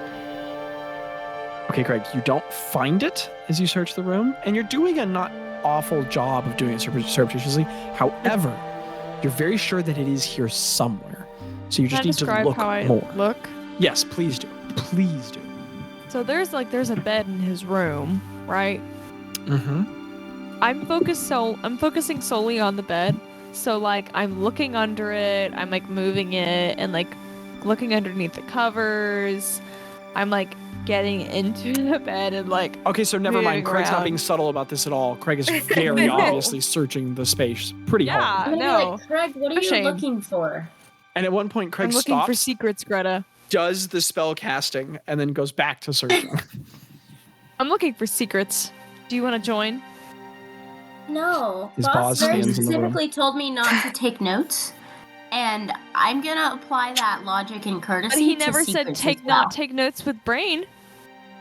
Okay, Craig, you don't find it as you search the room, and you're doing a not awful job of doing it surreptitiously. However, you're very sure that it is here somewhere. So you Can I just need to describe look how I more. look? Yes, please do. Please do. So there's a bed in his room, right? Mm-hmm. I'm focusing solely on the bed. So like I'm looking under it, I'm like moving it and like looking underneath the covers. I'm like getting into the bed and like Okay, so never mind. moving Craig's not around. being subtle about this at all. Craig is very No. obviously searching the space pretty hard. Yeah, I'm gonna be no. like, Craig, what are No you shame. looking for? And at one point, Craig I'm looking for stops, secrets, Greta. does the spell casting, and then goes back to searching. I'm looking for secrets. Do you want to join? No. His Boss boss very stands in the room. specifically told me not to take notes. And I'm gonna apply that logic and courtesy. But he to never said secrets take as well. not take notes with brain.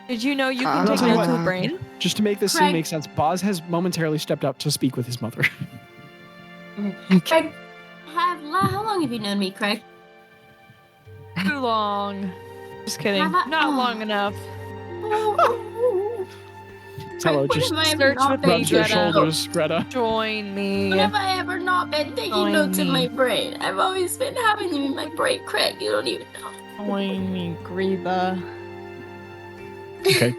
Did you know you can I'll take tell you notes what. with brain? Just to make this scene Craig- make sense, Bazz has momentarily stepped up to speak with his mother. Craig, how long have you known me, Craig? Too long. Just kidding. Have I- Not long enough. Hello, When just have I ever search not with been rubs your Greta. shoulders, Greta. Join me. When have I ever not been taking Join notes in me. my brain? I've always been having them in my brain, Craig. You don't even know. Join me, Greta. Okay,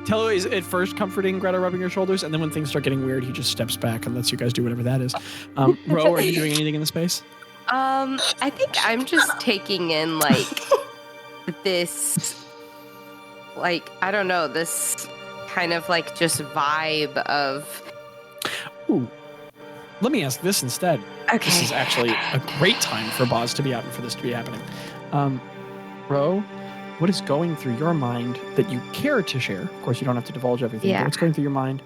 Tello is at first comforting Greta, rubbing her shoulders, and then when things start getting weird, he just steps back and lets you guys do whatever that is. Ro, are you doing anything in the space? I think I'm just taking in like this, like I don't know, this kind of like just vibe of. Ooh. Let me ask this instead. Okay. This is actually a great time for Bazz to be out and for this to be happening. Ro, what is going through your mind that you care to share? Of course, you don't have to divulge everything. Yeah. But what's going through your mind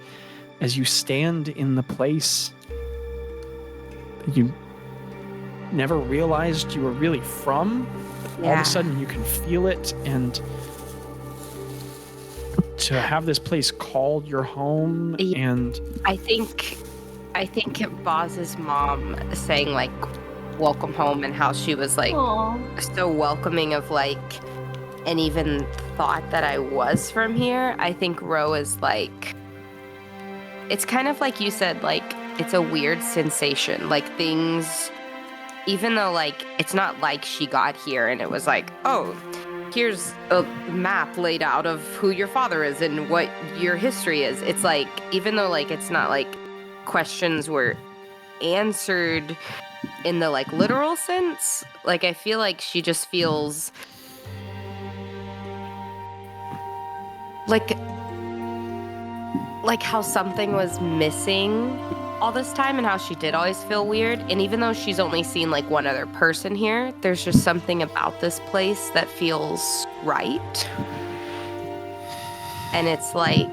as you stand in the place that you never realized you were really from? All of Yeah. a sudden, you can feel it, and to have this place called your home, Yeah. and I think Bazz's mom saying like welcome home and how she was like Aw. so welcoming of like and even thought that I was from here. I think Ro is like, it's kind of like you said, like it's a weird sensation, like things, even though like it's not like she got here and it was like, oh, here's a map laid out of who your father is and what your history is. It's like, even though like it's not like questions were answered in the like literal sense, like I feel like she just feels like how something was missing all this time and how she did always feel weird. And even though she's only seen like one other person here, there's just something about this place that feels right. And it's like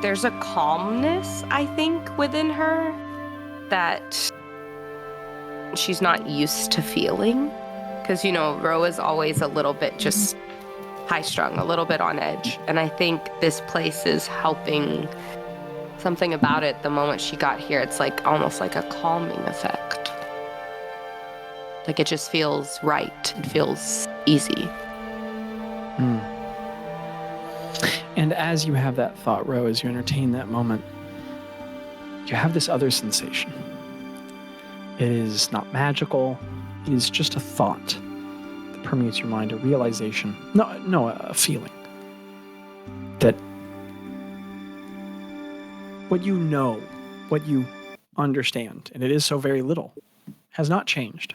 there's a calmness, I think, within her that she's not used to feeling. Because, you know, Ro is always a little bit just high-strung, a little bit on edge. And I think this place is helping something about it. The moment she got here, it's like almost like a calming effect. Like it just feels right. It feels easy. And as you have that thought, Ro, as you entertain that moment, you have this other sensation. It is not magical. It is just a thought that permeates your mind, a realization. No, a feeling. That what you know, what you understand, and it is so very little, has not changed.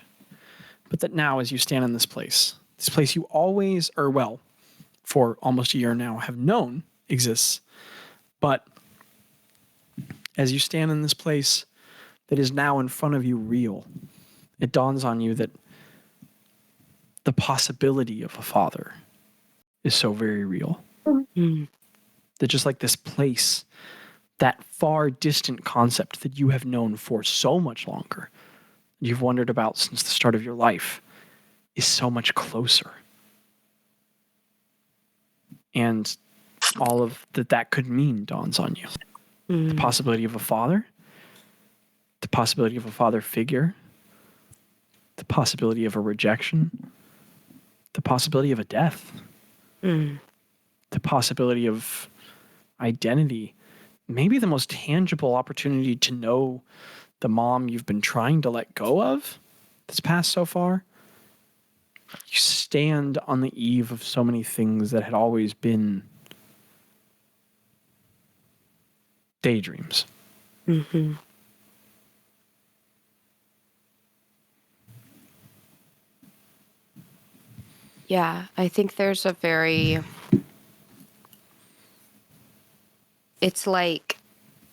but that now as you stand in this place you always, or well, for almost a year now have known exists, but as you stand in this place that is now in front of you real, it dawns on you that the possibility of a father is so very real. Mm. That just like this place, that far distant concept that you have known for so much longer, you've wondered about since the start of your life, is so much closer. And all of that could mean dawns on you. Mm. The possibility of a father, the possibility of a father figure, the possibility of a rejection, the possibility of a death, Mm. the possibility of identity, maybe the most tangible opportunity to know the mom you've been trying to let go of that's passed so far. You stand on the eve of so many things that had always been daydreams. Mm-hmm. Yeah, I think there's a very... It's like,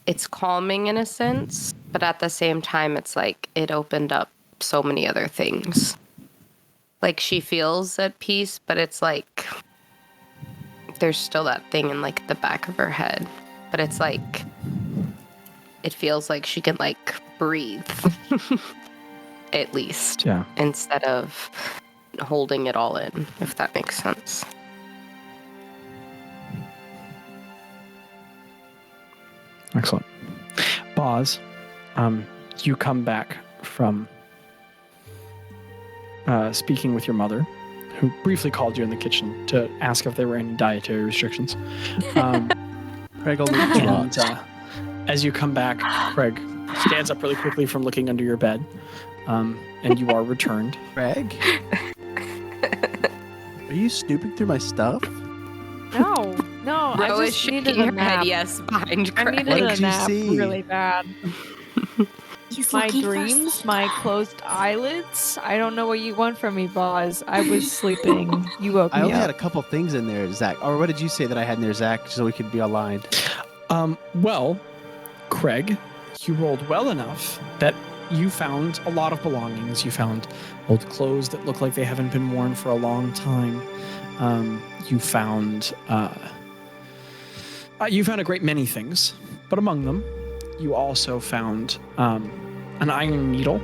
it's calming in a sense, but at the same time, it's like it opened up so many other things. Like she feels at peace, but it's like there's still that thing in like the back of her head. But it's like, it feels like she can like breathe, at least. Yeah. Instead of holding it all in, if that makes sense. Excellent. Bazz, you come back from speaking with your mother, who briefly called you in the kitchen to ask if there were any dietary restrictions. Craig will and as you come back, Craig stands up really quickly from looking under your bed, and you are returned. Craig? Are you snooping through my stuff? No, I Ro is just shaking needed a her nap. head yes behind I Craig. What needed did a you nap see? really bad. He's My looking for dreams, my closed eyelids. I don't know what you want from me, Bazz. I was sleeping. You woke I me only had up. a couple things in there, Zach. Or what did you say that I had in there, Zach, so we could be aligned? Well, Craig, you rolled well enough that you found a lot of belongings. You found old clothes that look like they haven't been worn for a long time. You found a great many things, but among them, you also found an iron needle,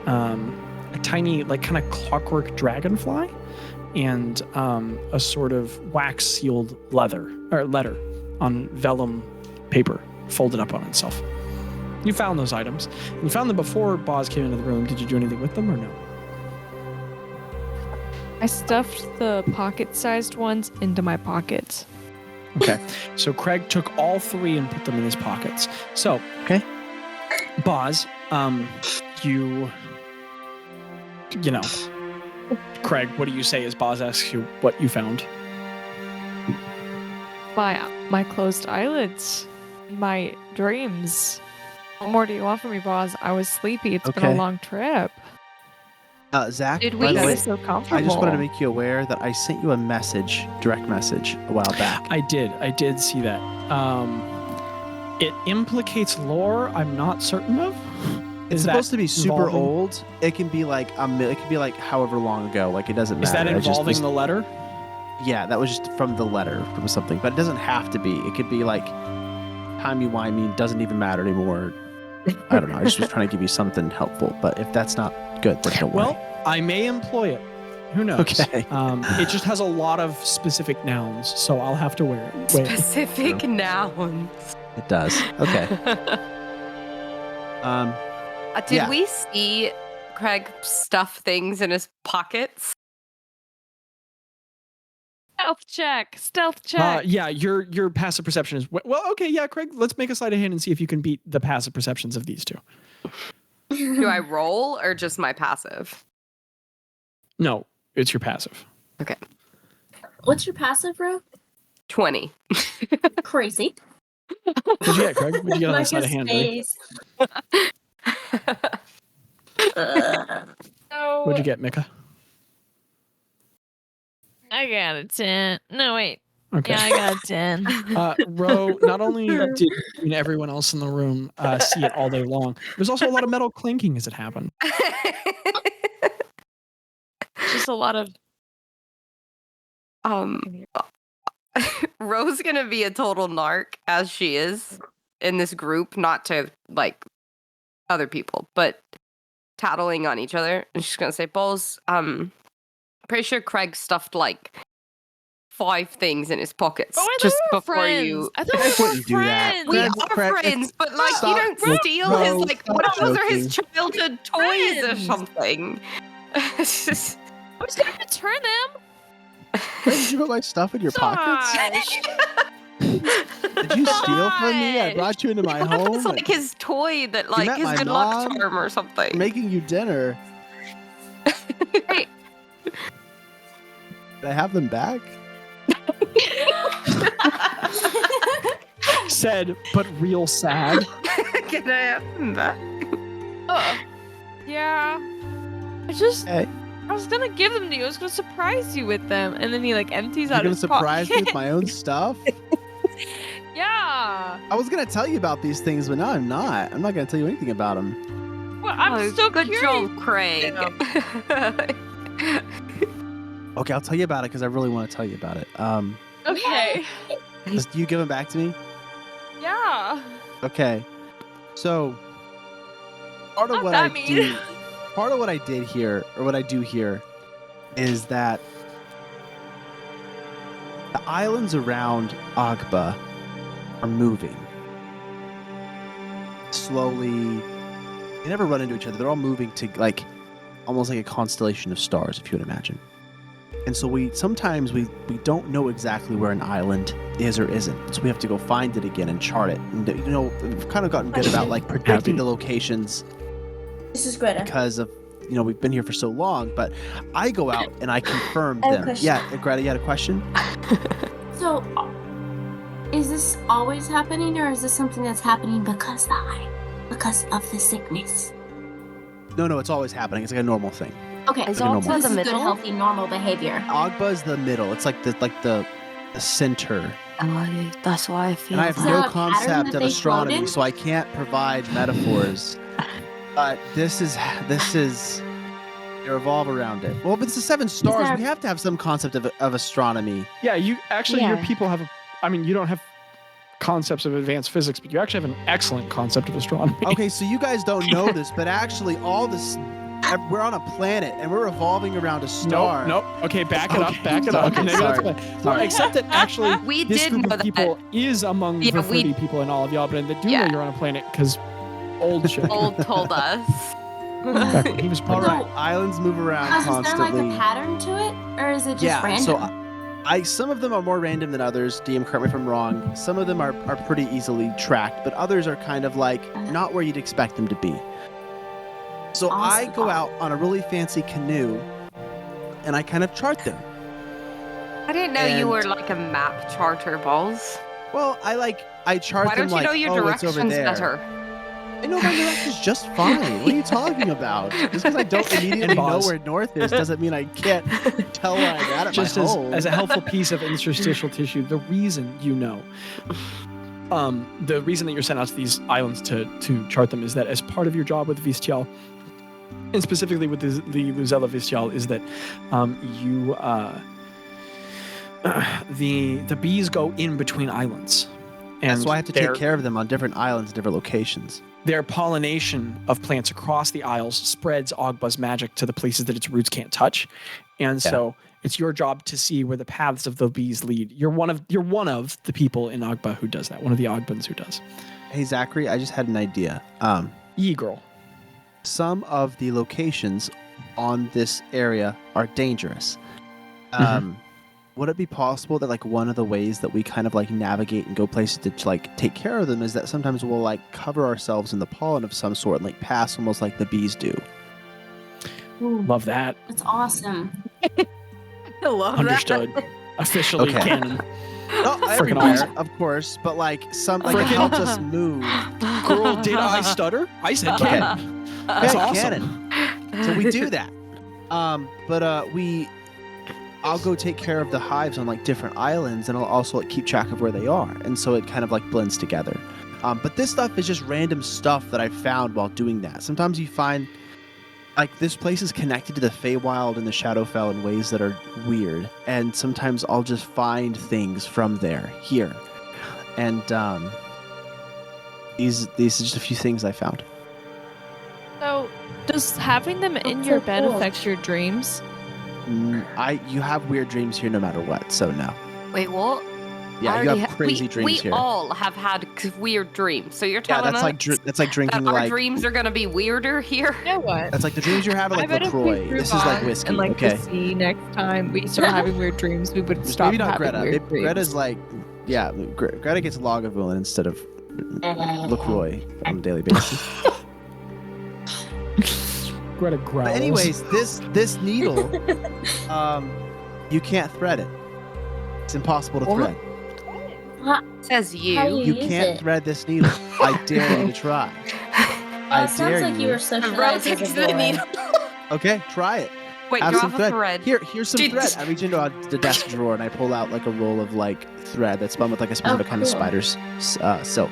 a tiny, like, kind of clockwork dragonfly, and a sort of wax-sealed letter on vellum paper folded up on itself. You found those items. And you found them before Bazz came into the room. Did you do anything with them or no? I stuffed the pocket-sized ones into my pockets. Okay. So Craig took all three and put them in his pockets. So, Okay. Bazz, you know, Craig, what do you say as Bazz asks you what you found? My closed eyelids. My dreams. What more do you want from me, Bazz? I was sleepy. It's been a Okay. long trip. Zach, Did by we- the That way, is so comfortable. I just wanted to make you aware that I sent you a message, direct message, a while back. I did see that. It implicates lore I'm not certain of. It's Is that supposed to be super involving- old. It can be like it could be like however long ago. Like it doesn't matter. Is that It just involving was- the letter? Yeah, that was just from the letter, from something. But it doesn't have to be. It could be like timey-wimey, doesn't even matter anymore. I don't know. I just was trying to give you something helpful. But if that's not good, then don't Well, worry. I may employ it. Who knows? Okay. It just has a lot of specific nouns, so I'll have to wait. Specific nouns. It does. Okay. Did Yeah. we see Craig stuff things in his pockets? Stealth check. Yeah, your passive perception is well. Okay, yeah, Craig. Let's make a sleight of hand and see if you can beat the passive perceptions of these two. Do I roll or just my passive? No, it's your passive. Okay. What's your passive, Ro? 20. Crazy. What'd you get, Craig? What'd you get on that sleight of hand? Really? Face. So What'd you get, Mika? I got a 10. No, wait. Okay. Yeah, I got a 10. Ro, not only did you and everyone else in the room see it all day long, there's also a lot of metal clinking as it happened. Just a lot of. Ro's gonna be a total narc as she is in this group, not to like other people, but tattling on each other. And she's gonna say, Balls, pretty sure Craig stuffed like 5 things in his pockets just before friends. you. I thought we wouldn't do that. friends. We Craig- are Craig, friends, but like stop. you don't steal Bro, his like stop what those are his joking. childhood toys or Friends. something. It's just- I was gonna return them. Did you put my stuff in your pockets? Gosh. Did you steal from me? I brought you into my What if home. it's like his toy that like met his my good luck mom? charm or something? I'm making you dinner. Hey. Did I have them back? Said, but real sad. Can I have them back? Yeah. I just. Hey, I was gonna give them to you. I was gonna surprise you with them, and then he like empties you're out gonna his surprise me pocket. with my own stuff? Yeah. I was gonna tell you about these things, but now I'm not. I'm not gonna tell you anything about them. Well, I'm so good curious. job, Craig. Okay, I'll tell you about it because I really want to tell you about it. Okay. Do you give them back to me? Yeah. Okay. So part of Not what that I mean. do, part of what I did here, or what I do here, is that the islands around Agba are moving slowly. They never run into each other. They're all moving to like almost like a constellation of stars, if you would imagine. And so sometimes we don't know exactly where an island is or isn't. So we have to go find it again and chart it. And we've kind of gotten good about like predicting the locations This is Greta. because of we've been here for so long. But I go out and I confirm I have a them. question. Yeah, Greta, you had a question? So, is this always happening, or is this something that's happening because of the sickness? No, it's always happening. It's like a normal thing. Okay, Is Like a Agba normal- so this the is good, middle? healthy, normal behavior. Agba is the middle. It's like the center. That's why I feel. And I have Is there no a pattern concept that of they astronomy, floated? so I can't provide metaphors. But this is they revolve around it. Well, if it's the 7 stars, there- we have to have some concept of astronomy. Yeah, you actually, your Yeah. people have you don't have concepts of advanced physics, but you actually have an excellent concept of astronomy. Okay, so you guys don't know this, but actually all this, we're on a planet and we're revolving around a star. Nope. Okay, back it up. Okay. Back it up. Okay, Maybe that's sorry. fine. Sorry. Except that actually, We this did group know of people is among Yeah, the we- 30 people in all of y'all, but they do Yeah. know you're on a planet because old shit. Old told us. Back when he was All pretty. right, islands move around Is there like constantly. a pattern to it, or is it just Yeah, random? so some of them are more random than others. DM, correct me if I'm wrong. Some of them are pretty easily tracked, but others are kind of like not where you'd expect them to be. So I Awesome. go out on a really fancy canoe and I kind of chart them. I didn't know And- you were like a map charter, Balls. Well, I chart Why them don't you like, know your oh, it's over directions there. better? I know my directions just fine. What are you talking about? Just because I don't immediately And know Bazz. where north is doesn't mean I can't tell where I'm at Just my home. as a helpful piece of interstitial tissue, the reason the reason that you're sent out to these islands to chart them is that as part of your job with Vistial, and specifically with the Luzella Vistial, is that the bees go in between islands. And so I have to their- take care of them on different islands, different locations. Their pollination of plants across the isles spreads Ogba's magic to the places that its roots can't touch, and so it's your job to see where the paths of the bees lead. You're one of the people in Ogba who does that. One of the Ogbans who does. Hey Zachary, I just had an idea. Ye girl. Some of the locations on this area are dangerous. Would it be possible that like one of the ways that we kind of like navigate and go places to like take care of them is that sometimes we'll like cover ourselves in the pollen of some sort and like pass almost like the bees do? Ooh, Love that. that's awesome. I love Understood. Officially Okay. canon. Not Frickin' everywhere, awesome. of course, but like some like it Frickin' helps us move. Girl, did I stutter? I said Okay. canon. That's Yeah, awesome. canon. So we do that. I'll go take care of the hives on like different islands, and I'll also like keep track of where they are, and so it kind of like blends together. But this stuff is just random stuff that I found while doing that. Sometimes you find like this place is connected to the Feywild and the Shadowfell in ways that are weird, and sometimes I'll just find things from here, and these are just a few things I found. So, does having them in That's your so bed cool. affect your dreams? You have weird dreams here no matter what, so no. Wait, what? Yeah, I you already have crazy dreams we here. all have had weird dreams. So you're Yeah, telling that's us like drinking that our like dreams are gonna be weirder here? You know what? that's like the dreams you're having like I bet if we LaCroix. grew This is like up whiskey, and like okay? the sea next time we start having weird dreams, we would stop Maybe not having Greta. weird dreams. Greta's like, yeah, Greta gets Lagavulin instead of LaCroix on a daily basis. Greta growls. But anyways, this needle, you can't thread it. It's impossible to What? thread. Says you. How do You use can't it? thread this needle. I dare you to try. I It sounds dare like you were socialized as a Takes the boy. needle. Okay, try it. Wait, Have do I some have a thread. thread? Here's some Dude, thread. I reach into the desk drawer and I pull out like a roll of like thread that's spun with like a specific kind of cool. spider's silk,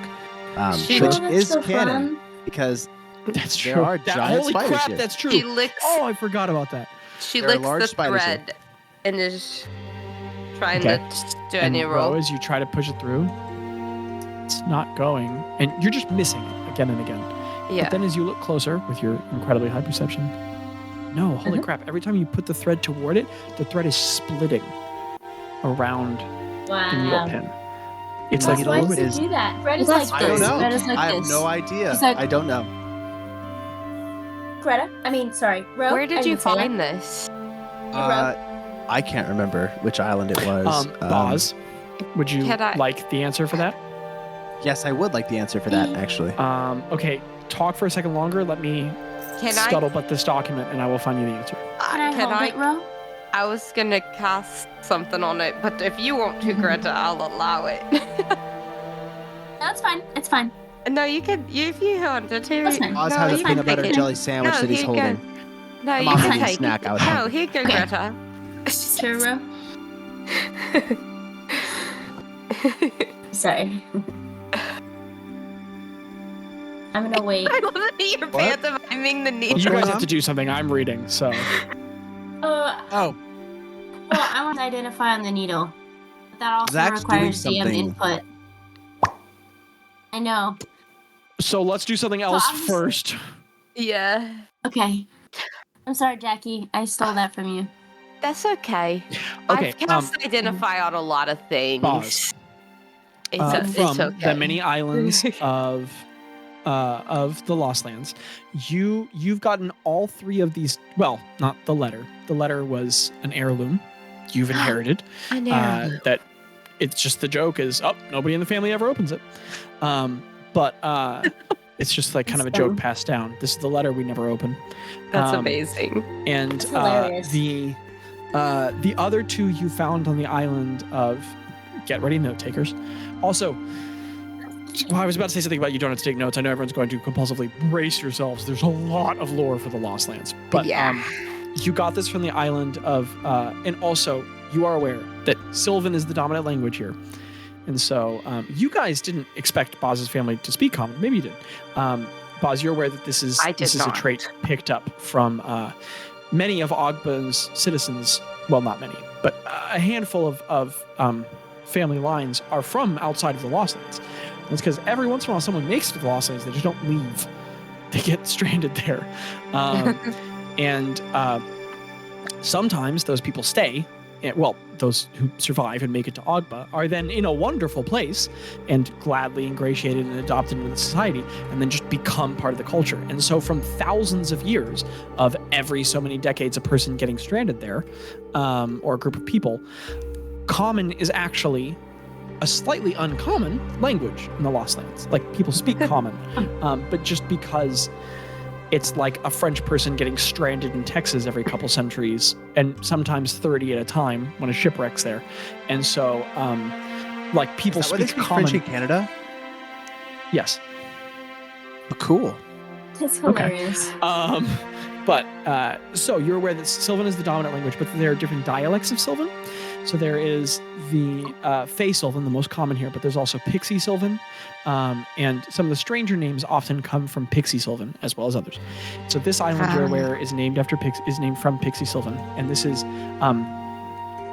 She- which Oh, that's is so canon fun. because That's there true. are giant Holy spiders crap, here. that's true. She licks. Oh, I forgot about that. She There are licks large the spiders here. thread and is trying Okay. to do a And new Ro, roll. as you try to push it through, it's not going, and you're just missing it again and again. Yeah. But then as you look closer with your incredibly high perception, no, holy Mhm. crap, every time you put the thread toward it, the thread is splitting around the needle Wow. pin. It's The like needle Why does is- it do that? Fred is Well, like that's I don't this. know. Fred is like I have this. no idea. It's like- I don't know. Greta? I mean, sorry. Ro? Where I did you didn't say that. find this? I can't remember which island it was. Bazz, would you Can I- like the answer for that? Yes, I would like the answer for that actually. Okay, talk for a second longer. Let me Can I? scuttlebutt this document, and I will find you the answer. Can I hold it, Ro? I was gonna cast something on it, but if you want to, Greta, I'll allow it. That's fine. It's fine. No, you can. If you wanted to. That's fine. Oz no, has you a can peanut butter take it. jelly sandwich No, that he's here you go. holding. No, I'm you also can gonna take snack it. out. No, here you go, Okay. Greta. Sure, Ro? Sorry. I'm gonna wait. I love that you're What? pantomiming the What's needle. You going guys have on? to do something. I'm reading, so Oh, Well, I want to identify on the needle. That also Zach's requires doing DM something. input. I know. let's do something else I'm s- first. Yeah, Okay. I'm sorry, Jackie. I stole that from you. that's okay. Okay, I've cast identify on a lot of things. Pause. It's From okay. the many islands of the Lost Lands, you've gotten all three of these. Well, not the letter. The letter was an heirloom you've inherited. I know. That it's just the joke is, oh, nobody in the family ever opens it. But it's just like kind of a joke passed down. This is the letter we never open. That's amazing. And That's hilarious. the other two you found on the island of, get ready, note takers. Also, well, I was about to say something about you don't have to take notes. I know everyone's going to compulsively brace yourselves. There's a lot of lore for the Lost Lands. But Yeah. you got this from the island of, and also you are aware that Sylvan is the dominant language here. And so you guys didn't expect Bazz's family to speak Common. Maybe you did. Bazz, you're aware that this is I did a not. trait picked up from many of Ogba's citizens. Well, not many, but a handful of family lines are from outside of the Lost Lands. That's because every once in a while someone makes it to the Lost Lands, they just don't leave. They get stranded there. And sometimes those people stay. Well, those who survive and make it to Ogba are then in a wonderful place and gladly ingratiated and adopted into the society and then just become part of the culture. And so from thousands of years of every so many decades a person getting stranded there, or a group of people, Common is actually a slightly uncommon language in the Lost Lands. Like, people speak Common, but just because it's like a French person getting stranded in Texas every couple centuries, and sometimes 30 at a time when a shipwreck's there. And so, like, people is that why they speak speak Common. French in Canada? Yes. Cool. It's hilarious. But so you're aware that Sylvan is the dominant language, but there are different dialects of Sylvan. So there is the Fey Sylvan, the most common here, but there's also Pixie Sylvan, and some of the stranger names often come from Pixie Sylvan as well as others. So this island you're aware is named from Pixie Sylvan, and this is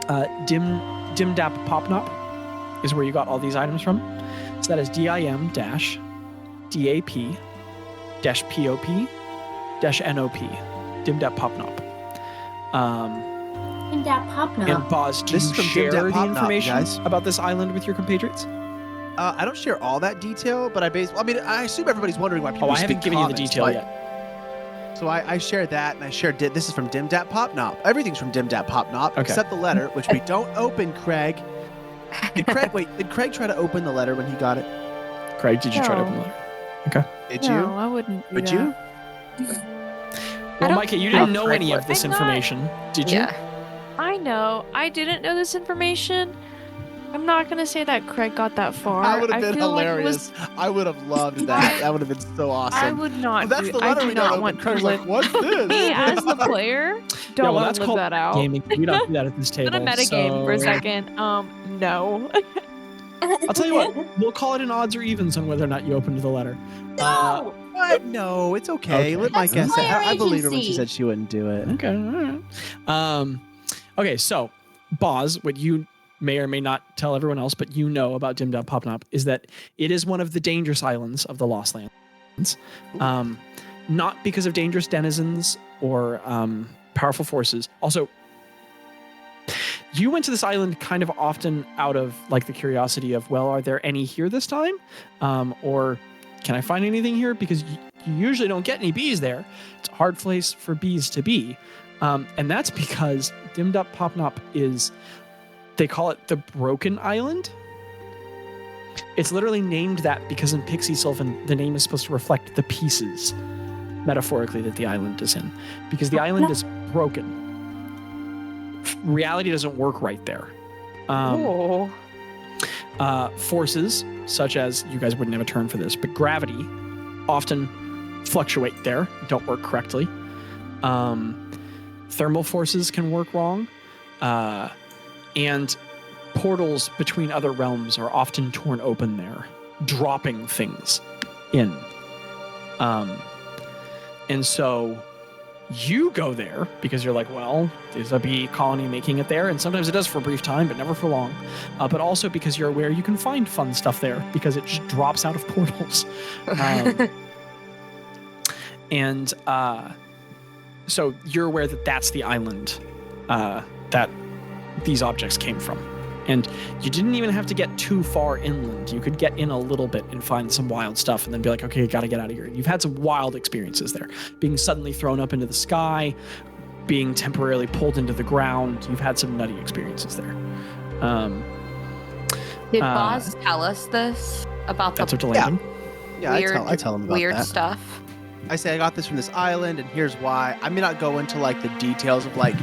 Dimdap Popnop is where you got all these items from. So that is DIM-DAP-POP-NOP. Dimdap Popnop. Dimdap Popnop. And Bazz, do you share the information about this island with your compatriots? I don't share all that detail, but I assume everybody's wondering why people I haven't given you the detail yet. So I shared that, and I shared this is from Dimdap Popnop. Everything's from Dimdap Popnop, except the letter, which we don't open, Craig. Did Craig try to open the letter when he got it? Craig, did you try to open the letter? Okay. Did you? No, I wouldn't. Would you? Well, Micah, you didn't know any of this information, did you? Yeah. I know. I didn't know this information. I'm not going to say that Craig got that far. That would have been feel hilarious. I would have loved that. That would have been so awesome. I would not. That's the letter I do we not don't want open. Craig's to like, live. what's this? Me as the player don't want to live that out. Gaming. We don't do that at this table. It's been a metagame for a second. No. I'll tell you what. We'll call it an odds or evens on whether or not you opened the letter. No. What? No, it's okay. Let my guess. I believe her when she said she wouldn't do it. Okay. All right. Okay. So, Bazz, what you may or may not tell everyone else, but you know about Dimdap Popnop, is that it is one of the dangerous islands of the Lost Lands. Not because of dangerous denizens or powerful forces. Also, you went to this island kind of often out of like the curiosity of, well, are there any here this time? Or can I find anything here? Because you usually don't get any bees there. It's a hard place for bees to be. And that's because Dimdap Popnop is, they call it the Broken Island. It's literally named that because in Pixie Sylvan, the name is supposed to reflect the pieces, metaphorically, that the island is in. Because the island is broken. Reality doesn't work right there. Forces, such as, you guys wouldn't have a turn for this, but gravity often fluctuate there, don't work correctly. Thermal forces can work wrong. And portals between other realms are often torn open there, dropping things in. And so you go there because you're like, well, there's a bee colony making it there, and sometimes it does for a brief time, but never for long. But also because you're aware you can find fun stuff there because it just drops out of portals. And so you're aware that that's the island that these objects came from. And you didn't even have to get too far inland. You could get in a little bit and find some wild stuff and then be like, okay, gotta get out of here. You've had some wild experiences there. Being suddenly thrown up into the sky, being temporarily pulled into the ground. You've had some nutty experiences there. Did Bazz tell us this about that's the what Landon? Yeah, I tell him about weird that. stuff? I say I got this from this island, and here's why. I may not go into like the details of like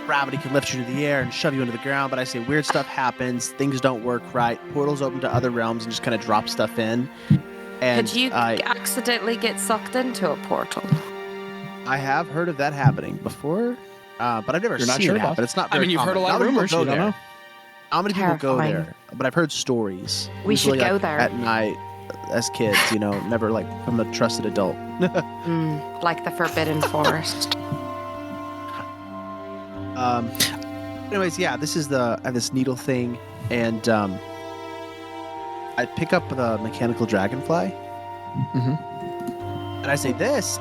gravity can lift you to the air and shove you into the ground, but I say weird stuff happens, things don't work right, portals open to other realms and just kind of drop stuff in. And Could you accidentally get sucked into a portal? I have heard of that happening before, but I've never seen it happen. It's not very you've heard a common. lot of rumors. You don't know. How many people go Terrifying. there? But I've heard stories. We should Usually, go like, there. at night as kids, never like from a trusted adult. Like the Forbidden Forest. Anyways, yeah, this is I have this needle thing, and I pick up the mechanical dragonfly, and I say this.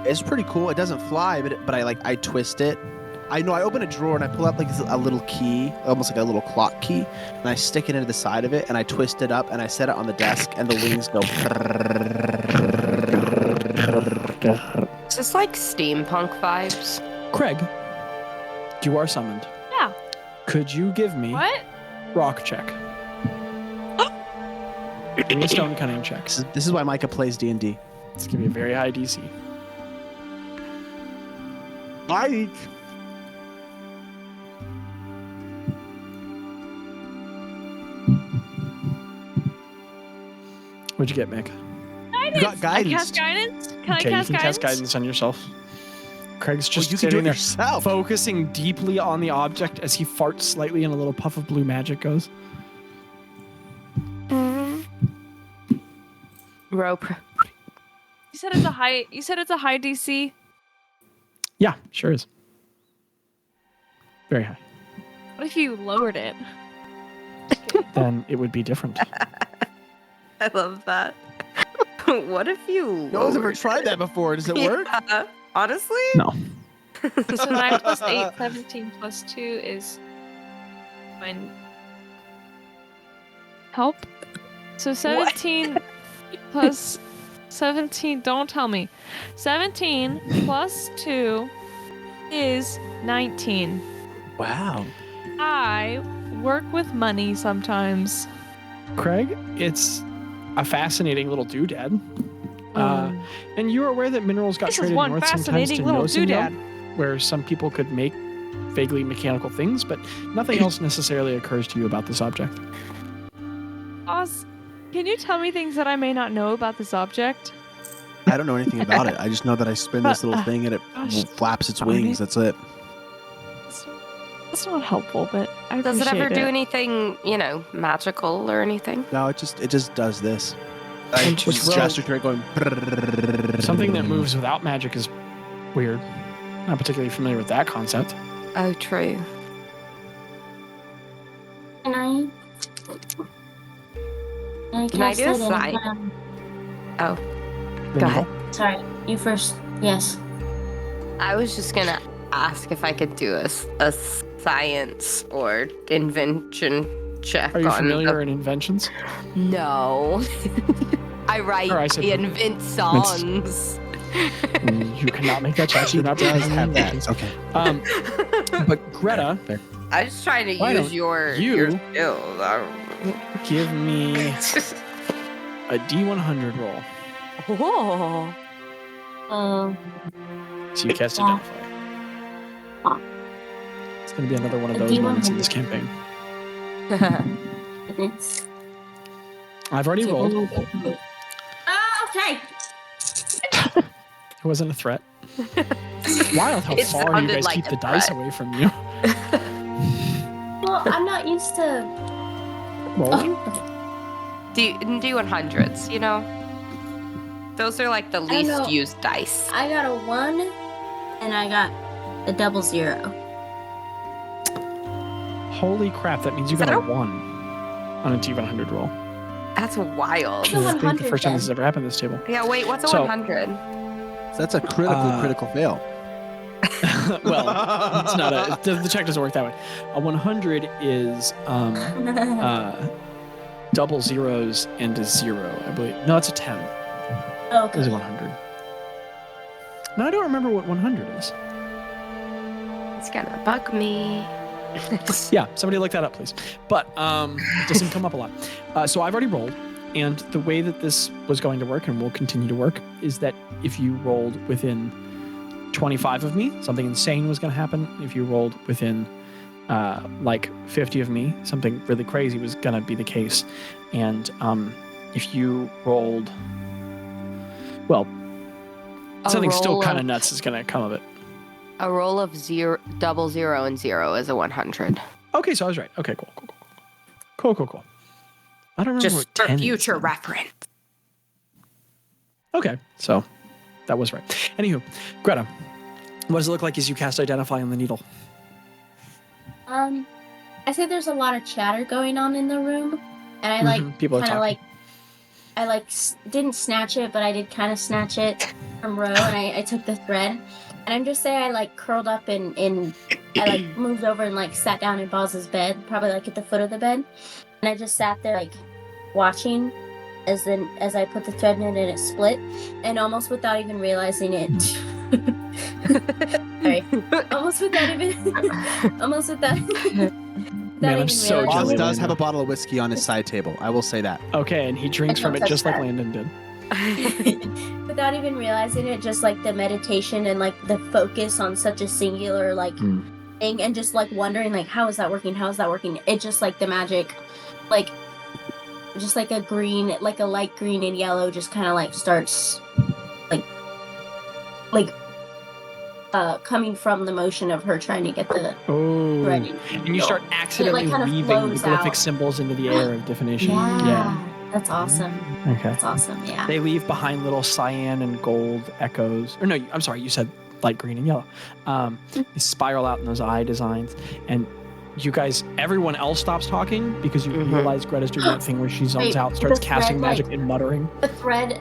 It's pretty cool. It doesn't fly, but I twist it. I open a drawer and I pull out like a little key, almost like a little clock key, and I stick it into the side of it, and I twist it up, and I set it on the desk, and the wings go. Is this like steampunk vibes? Craig, you are summoned. Yeah. Could you give me What? rock check? Give me a stone cunning check. This is why Micah plays D&D. It's gonna be a very high DC. Mike. What'd you get, Mick? Guidance. You got guidance. I cast guidance. Can I Okay, you cast can cast guidance? guidance on yourself. Craig's just you can do sitting it there, yourself. focusing deeply on the object as he farts slightly and a little puff of blue magic goes. Rope. You said it's a high. You said it's a high DC. Yeah, sure is. Very high. What if you lowered it? Then it would be different. I love that. What if you? No one's ever tried that before. Does it work? Yeah, honestly? No. So 9 plus 8, 17 plus 2 is when help. So 17 plus 17. Don't tell me. 17 plus 2 is 19. Wow. I work with money sometimes. Craig, it's a fascinating little doodad. And you're aware that minerals got This is traded one north sometimes fascinating to little Nosendale, doodad. where some people could make vaguely mechanical things, but nothing else necessarily occurs to you about this object. Oz, can you tell me things that I may not know about this object? I don't know anything about it. I just know that I spin this little thing and it Gosh, flaps its darn wings. it. That's it. That's not helpful, but I Does it appreciate ever do anything, magical or anything? No, it just does this. I Interesting. just gesture to it going. Something that moves without magic is weird. Not particularly familiar with that concept. Oh, true. Can I? Can I cast do a it in sign? Oh, Then go you ahead. roll. Sorry, you first. Yes. I was just gonna ask if I could do a science or invention check. Are you on familiar in inventions? No. I write, Or I said- invent songs. You cannot make that check. You're not does proficient in have that. inventions. Okay. But Greta, I was trying to Why use don't your you- skills. give me a D100 roll. Oh. So you cast Yeah. Identify. It's going to be another one of A those moments in D100. this campaign. It's. I've already rolled. Oh, okay. It wasn't a threat. Wild how It far you sounded guys like keep a the dice threat. away from you. Well, I'm not used to. Rolling? do 100s, Those are like the know. least used dice. I got a 1, and I got a 00. Holy crap, that means you got a 1 on a D100 roll. That's wild. It's a I think the 100 first time then. this has ever happened at this table. Yeah, wait, what's a So- 100? So that's a critical fail. Well, it's not the check doesn't work that way. A 100 is double zeros and a 0, I believe. No, it's a 10. It is a Okay. 100. No, I don't remember what 100 is. It's gonna bug me. Yeah, somebody look that up, please. But it doesn't come up a lot. So I've already rolled, and the way that this was going to work and will continue to work is that if you rolled within 25 of me, something insane was going to happen. If you rolled within 50 of me, something really crazy was going to be the case. And if you rolled, well, A something still roll kind of of- nuts is going to come of it. A roll of 0, 00, and 0 is a 100. Okay, so I was right. Okay, cool. I don't remember Just what for 10 is future then. reference. Okay, so that was right. Anywho, Greta, what does it look like as you cast Identify on the needle? I say there's a lot of chatter going on in the room, and I Mhm, people are kind of talking. didn't snatch it, but I did kind of snatch it from Ro, and I took the thread, and I'm just saying I curled up and I moved over and sat down in Bazz's bed, probably at the foot of the bed, and I just sat there watching as I put the thread in and it split, and almost without even realizing it. Sorry. Almost without Man, I'm even so realizing Boz jelly it. does right have now. a bottle of whiskey on his side table. I will say that. Okay, and he drinks I from don't it just touch like that. Landon did. Without even realizing it, just the meditation and the focus on such a singular thing, and just wondering how is that working, it just the magic, just a green, a light green and yellow just kind of starts like coming from the motion of her trying to get the thread in. And you start accidentally kind of weaving the flows glyphic out. symbols into the air of divination. That's awesome. Okay. That's awesome. Yeah. They leave behind little cyan and gold echoes. Or no, I'm sorry, you said light green and yellow. They spiral out in those eye designs. And you guys, everyone else stops talking because you realize Greta's doing that thing where she zones out, starts casting magic and muttering. The thread,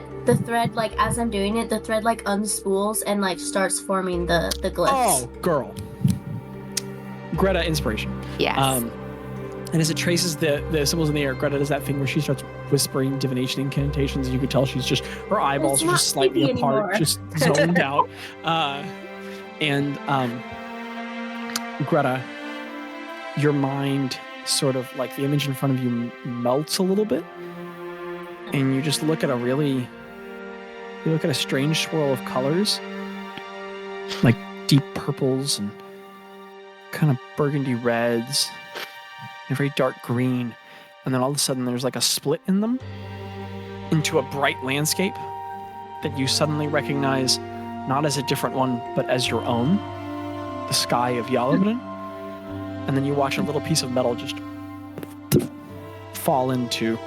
like as I'm doing it, the thread like unspools and like starts forming the glyphs. Oh, girl. Gretta, inspiration. Yes. And as it traces the symbols in the air, Gretta does that thing where she starts whispering divination incantations, and you can tell she's just, her eyeballs are just slightly apart, just zoned out. And Gretta, your mind sort of, like the image in front of you melts a little bit, and you just look at a strange swirl of colors, like deep purples and kind of burgundy reds and a very dark green. And then all of a sudden there's like a split in them into a bright landscape that you suddenly recognize not as a different one, but as your own, the sky of Yalabrin. And then you watch a little piece of metal just fall into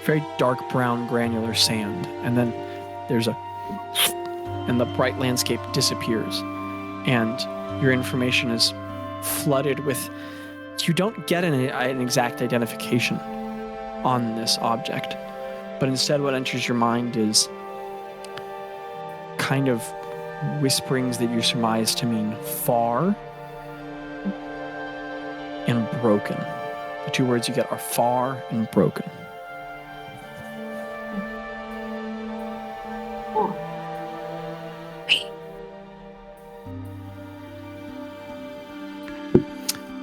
very dark brown granular sand. And then and the bright landscape disappears. And your information is flooded with, you don't get an exact identification on this object, but instead what enters your mind is kind of whisperings that you surmise to mean far and broken. The two words you get are far and broken.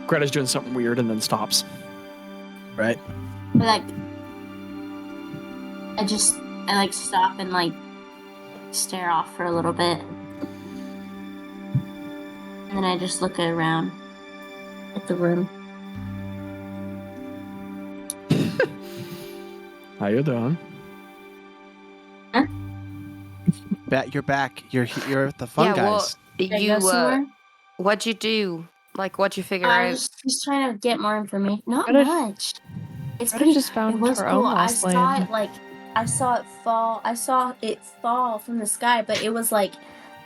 Greta's doing something weird and then stops. Right. Like, I like stop and like stare off for a little bit. And then I just look around at the room. How you doing? Huh? You're back. You're at the fun guys. Well, what'd you do? Like, what'd you figure I out? was just trying to get more information. Not Greta- much. It's Greta pretty. just found it was her cool. own I lost saw land. it like I saw it fall. I saw it fall from the sky, but it was like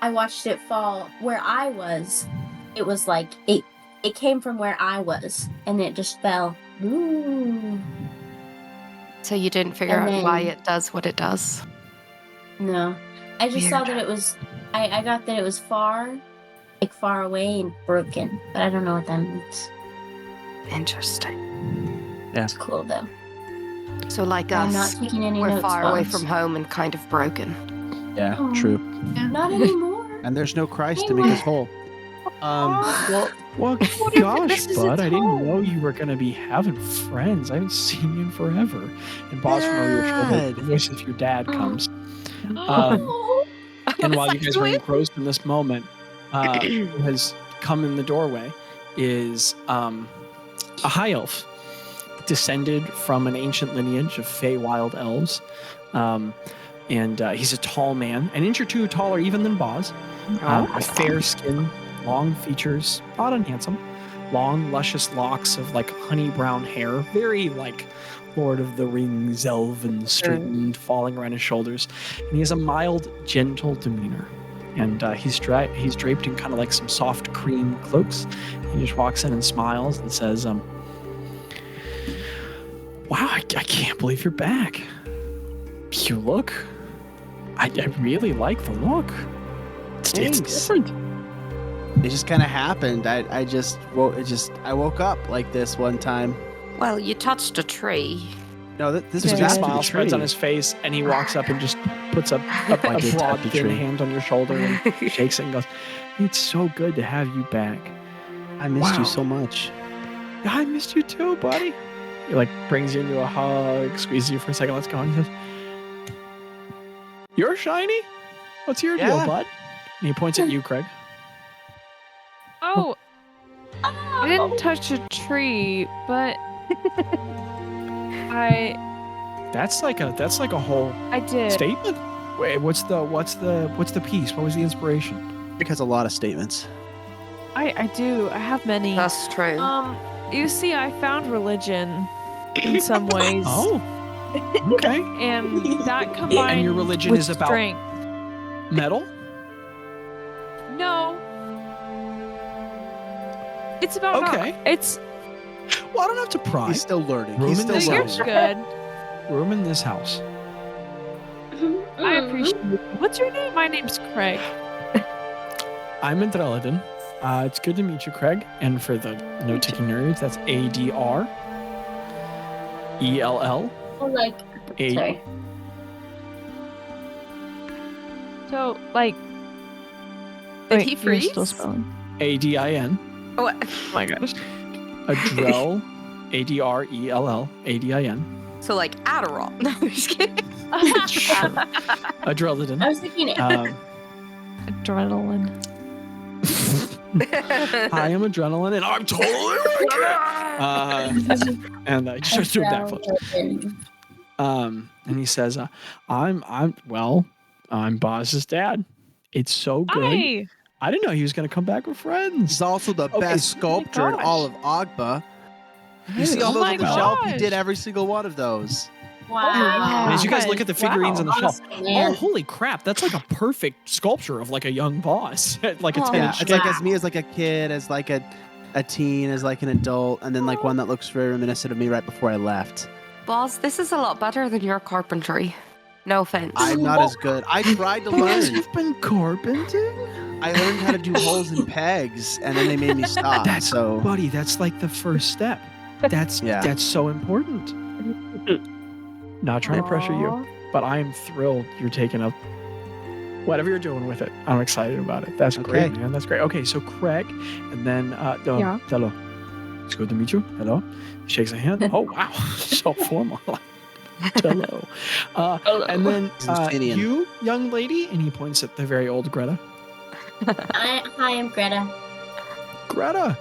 I watched it fall where I was. It was like it came from where I was, and it just fell. Ooh. So you didn't figure And out why then- it does what it does? No, I just saw Weird. that it was. I got that it was far, like far away and broken, but I don't know what that means. Interesting. It's cool though. So like I'm not us, taking any we're notes. far away Boss. from home and kind of broken. Yeah, Oh. true. Not anymore. And there's no Christ to make us whole. Well, gosh, this is bud, its I didn't home. know you were going to be having friends. I haven't seen you in forever. And Bazz from over your shoulder, Dad. the voice of your dad comes. Oh. And while you guys are engrossed in this moment, who has come in the doorway is a high elf, descended from an ancient lineage of Fey wild elves. And he's a tall man, an inch or two taller even than Bazz, with fair skin, long features, odd and handsome, long, luscious locks of like honey brown hair, very like Lord of the Rings, elven, straightened, falling around his shoulders. And he has a mild, gentle demeanor. And he's draped in kind of like some soft cream cloaks. He just walks in and smiles and says, wow, I can't believe you're back. You look, I really like the look. It's Thanks. different. It just kind of happened. I woke up like this one time. Well, you touched a tree. No, this Just was a after smile the spreads on tree. his face, and he walks up and just puts a I did broad, tap the thin tree. hand on your shoulder and shakes it and goes, "It's so good to have you back. I missed Wow. you so much. I missed you too, buddy." He like brings you into a hug, squeezes you for a second, let's go, and he says, "You're shiny? What's your deal, Yeah. bud?" And he points at you, Craig. Oh, I didn't touch a tree, but That's like a whole I did. statement. Wait, what's the piece? What was the inspiration? Rick has a lot of statements. I do. I have many. That's true. You see, I found religion in some ways. Oh, okay. And that combined And your religion with is about strength. metal? No. It's about Okay. It's Well, I don't have to pry. He's still learning. Room He's in still this you're house. learning. good. Room in this house. I appreciate it. What's your name? My name's Craig. I'm Adreladin. It's good to meet you, Craig. And for the note-taking nerds, that's ADRELL. Oh, like, A- sorry. So, like, Did he you're freeze? still spelling. ADIN. What? Oh my gosh. Adrell. ADRELL. ADIN. So like Adderall. No, I'm just kidding. Sure. Adreladin. I was thinking Adrenaline. Hi, I'm Adrenaline, and I'm totally wicked. And I just do that. And he says, I'm Bazz's dad. It's so good. Hi. I didn't know he was going to come back with friends. He's also the Okay. best sculptor in gosh. all of Agba. You see all Oh those my on the shelf? He gosh. did every single one of those. Wow. And as you guys look at the figurines on the shelf, Man. oh, holy crap, that's like a perfect sculpture of like a young boss. Like a Oh, 10 Yeah, inch it's like as me as like a kid, as like a teen, as like an adult, and then like one that looks very reminiscent of me right before I left. Boss, this is a lot better than your carpentry. No offense. I'm not as good. I tried to learn. You've been carpenting? I learned how to do holes and pegs, and then they made me stop. That's so buddy, that's like the first step. That's Yeah. that's so important. Not trying to pressure you, but I am thrilled you're taking up whatever you're doing with it. I'm excited about it. That's great, Okay. man. That's great. Okay, so Craig, and then Yeah. hello. It's good to meet you. Hello. Shakes a hand. Oh wow, so formal. Hello. And then He's Indian. you, young lady, and he points at the very old Greta. Hi, I'm Greta. Greta.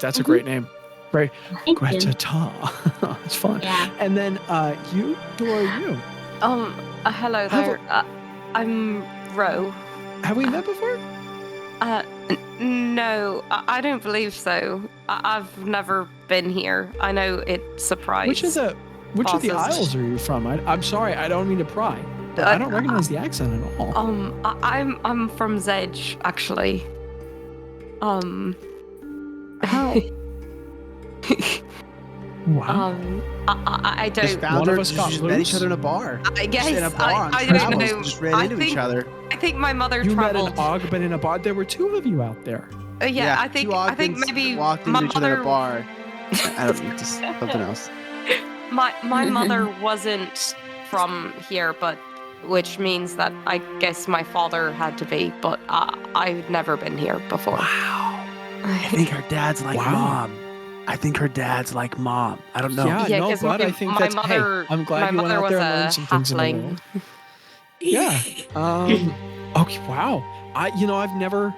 That's a great name. Right. Thank Greta you. Ta. It's fun. Yeah. And then you, who are you? Hello Have there. I'm Ro. Have we met before? No, I don't believe so. I've never been here. I know it surprised. Which of the Bosses. isles are you from? I'm sorry, I don't mean to pry, but I don't recognize the accent at all. I'm from Zedge, actually. How? Wow. I just don't. found One her. of us got Just met loose. each other in a bar. I guess Just in a bar on I don't travels, know. just ran I into think, each other. I think my mother You traveled. met an Og, but in a bar. There were two of you out there. Yeah, I think two Ogdens maybe walked my into each other in mother. a bar. I don't know, just something else. My mother wasn't from here, but which means that I guess my father had to be. But I've never been here before. Wow. I think her dad's like Wow. mom. I think her dad's like mom. I don't know. Yeah, no, 'cause but I think my that's. mother, hey, I'm glad my you went mother out was there and a learned some things in the halfling. world. Yeah. Okay. Wow. I've never.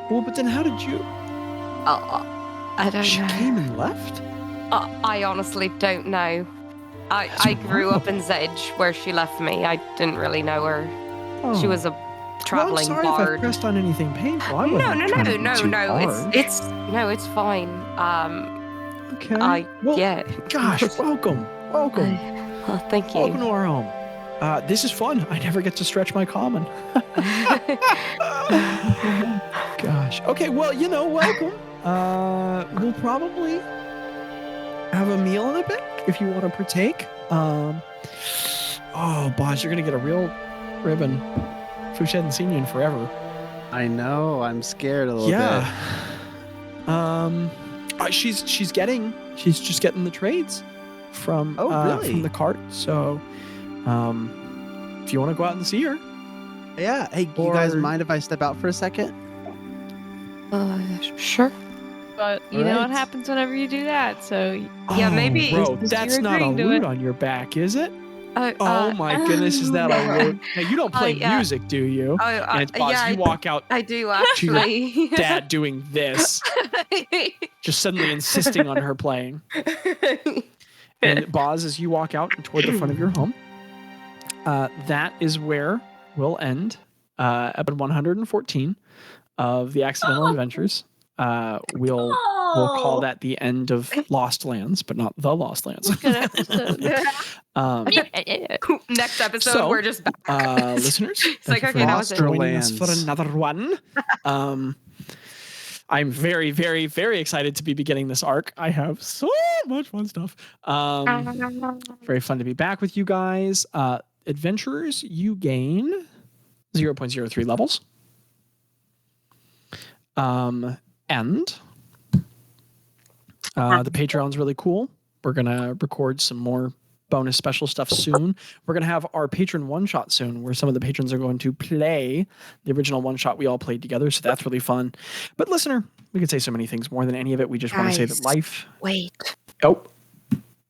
Well, but then how did you? I don't She know. came and left. I honestly don't know. I grew up in Zedge, where she left me. I didn't really know her. She Oh. was a Well, traveling I'm sorry if I bard. pressed on anything painful. I No, wasn't trying to be too no. harsh. It's fine. Okay. Well, Yeah. gosh, welcome. Welcome. Thank Welcome you. to our home. This is fun. I never get to stretch my common. Gosh. Okay, well, welcome. We'll probably have a meal in a bit if you want to partake. Oh, Bazz, you're going to get a real ribbon. Fush hadn't seen you in forever. I know. I'm scared a little Yeah. She's just getting the trades from Oh, really? from the cart. So, if you want to go out and see her, bit. Yeah. Hey, you guys Or- mind if I step out for a second? Sure. But you know what Alright. happens whenever you do that. So Yeah, Oh, maybe- bro, Because that's you're not a agreeing to loot it. on your back, is it? Oh my goodness, is that a loot? Hey, you don't play yeah. music, do you? And it's Bazz, yeah, you walk out, I do actually. dad doing this, just suddenly insisting on her playing. And Bazz, as you walk out toward the front of your home, that is where we'll end episode 114 of the Accidental Adventures. We'll call that the end of Lost Lands, but not the Lost Lands. Good episode. Next episode, we're just back. Listeners, It's like, thank you okay, for that was it. joining us for another one. I'm very, very, very excited to be beginning this arc. I have so much fun stuff. Very fun to be back with you guys. Adventurers, you gain 0.03 levels. And the Patreon's really cool. We're going to record some more bonus special stuff soon. We're going to have our patron one-shot soon, where some of the patrons are going to play the original one-shot we all played together, so that's really fun. But listener, we could say so many things more than any of it. We just want to say that life... Wait. Oh,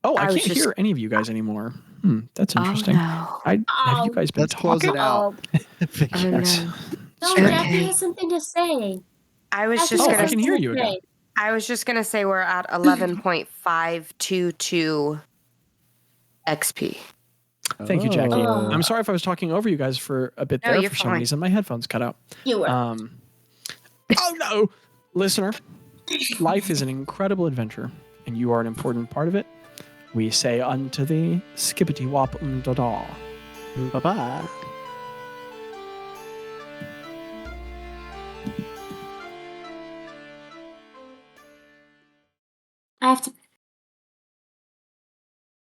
I can't hear any of you guys anymore. That's interesting. Oh, no. Have you guys been Let's talking? close it out. No, Jackie has something to say. I was Jackie just Oh, has gonna I can hear you something to again. say. I was just gonna say we're at 11.522 XP. Thank you, Jackie. Oh. I'm sorry if I was talking over you guys for a bit No, there you're for some fine. reason. My headphones cut out. You were. Oh no, listener, life is an incredible adventure, and you are an important part of it. We say unto thee, skippity wop da da. Bye-bye. I have to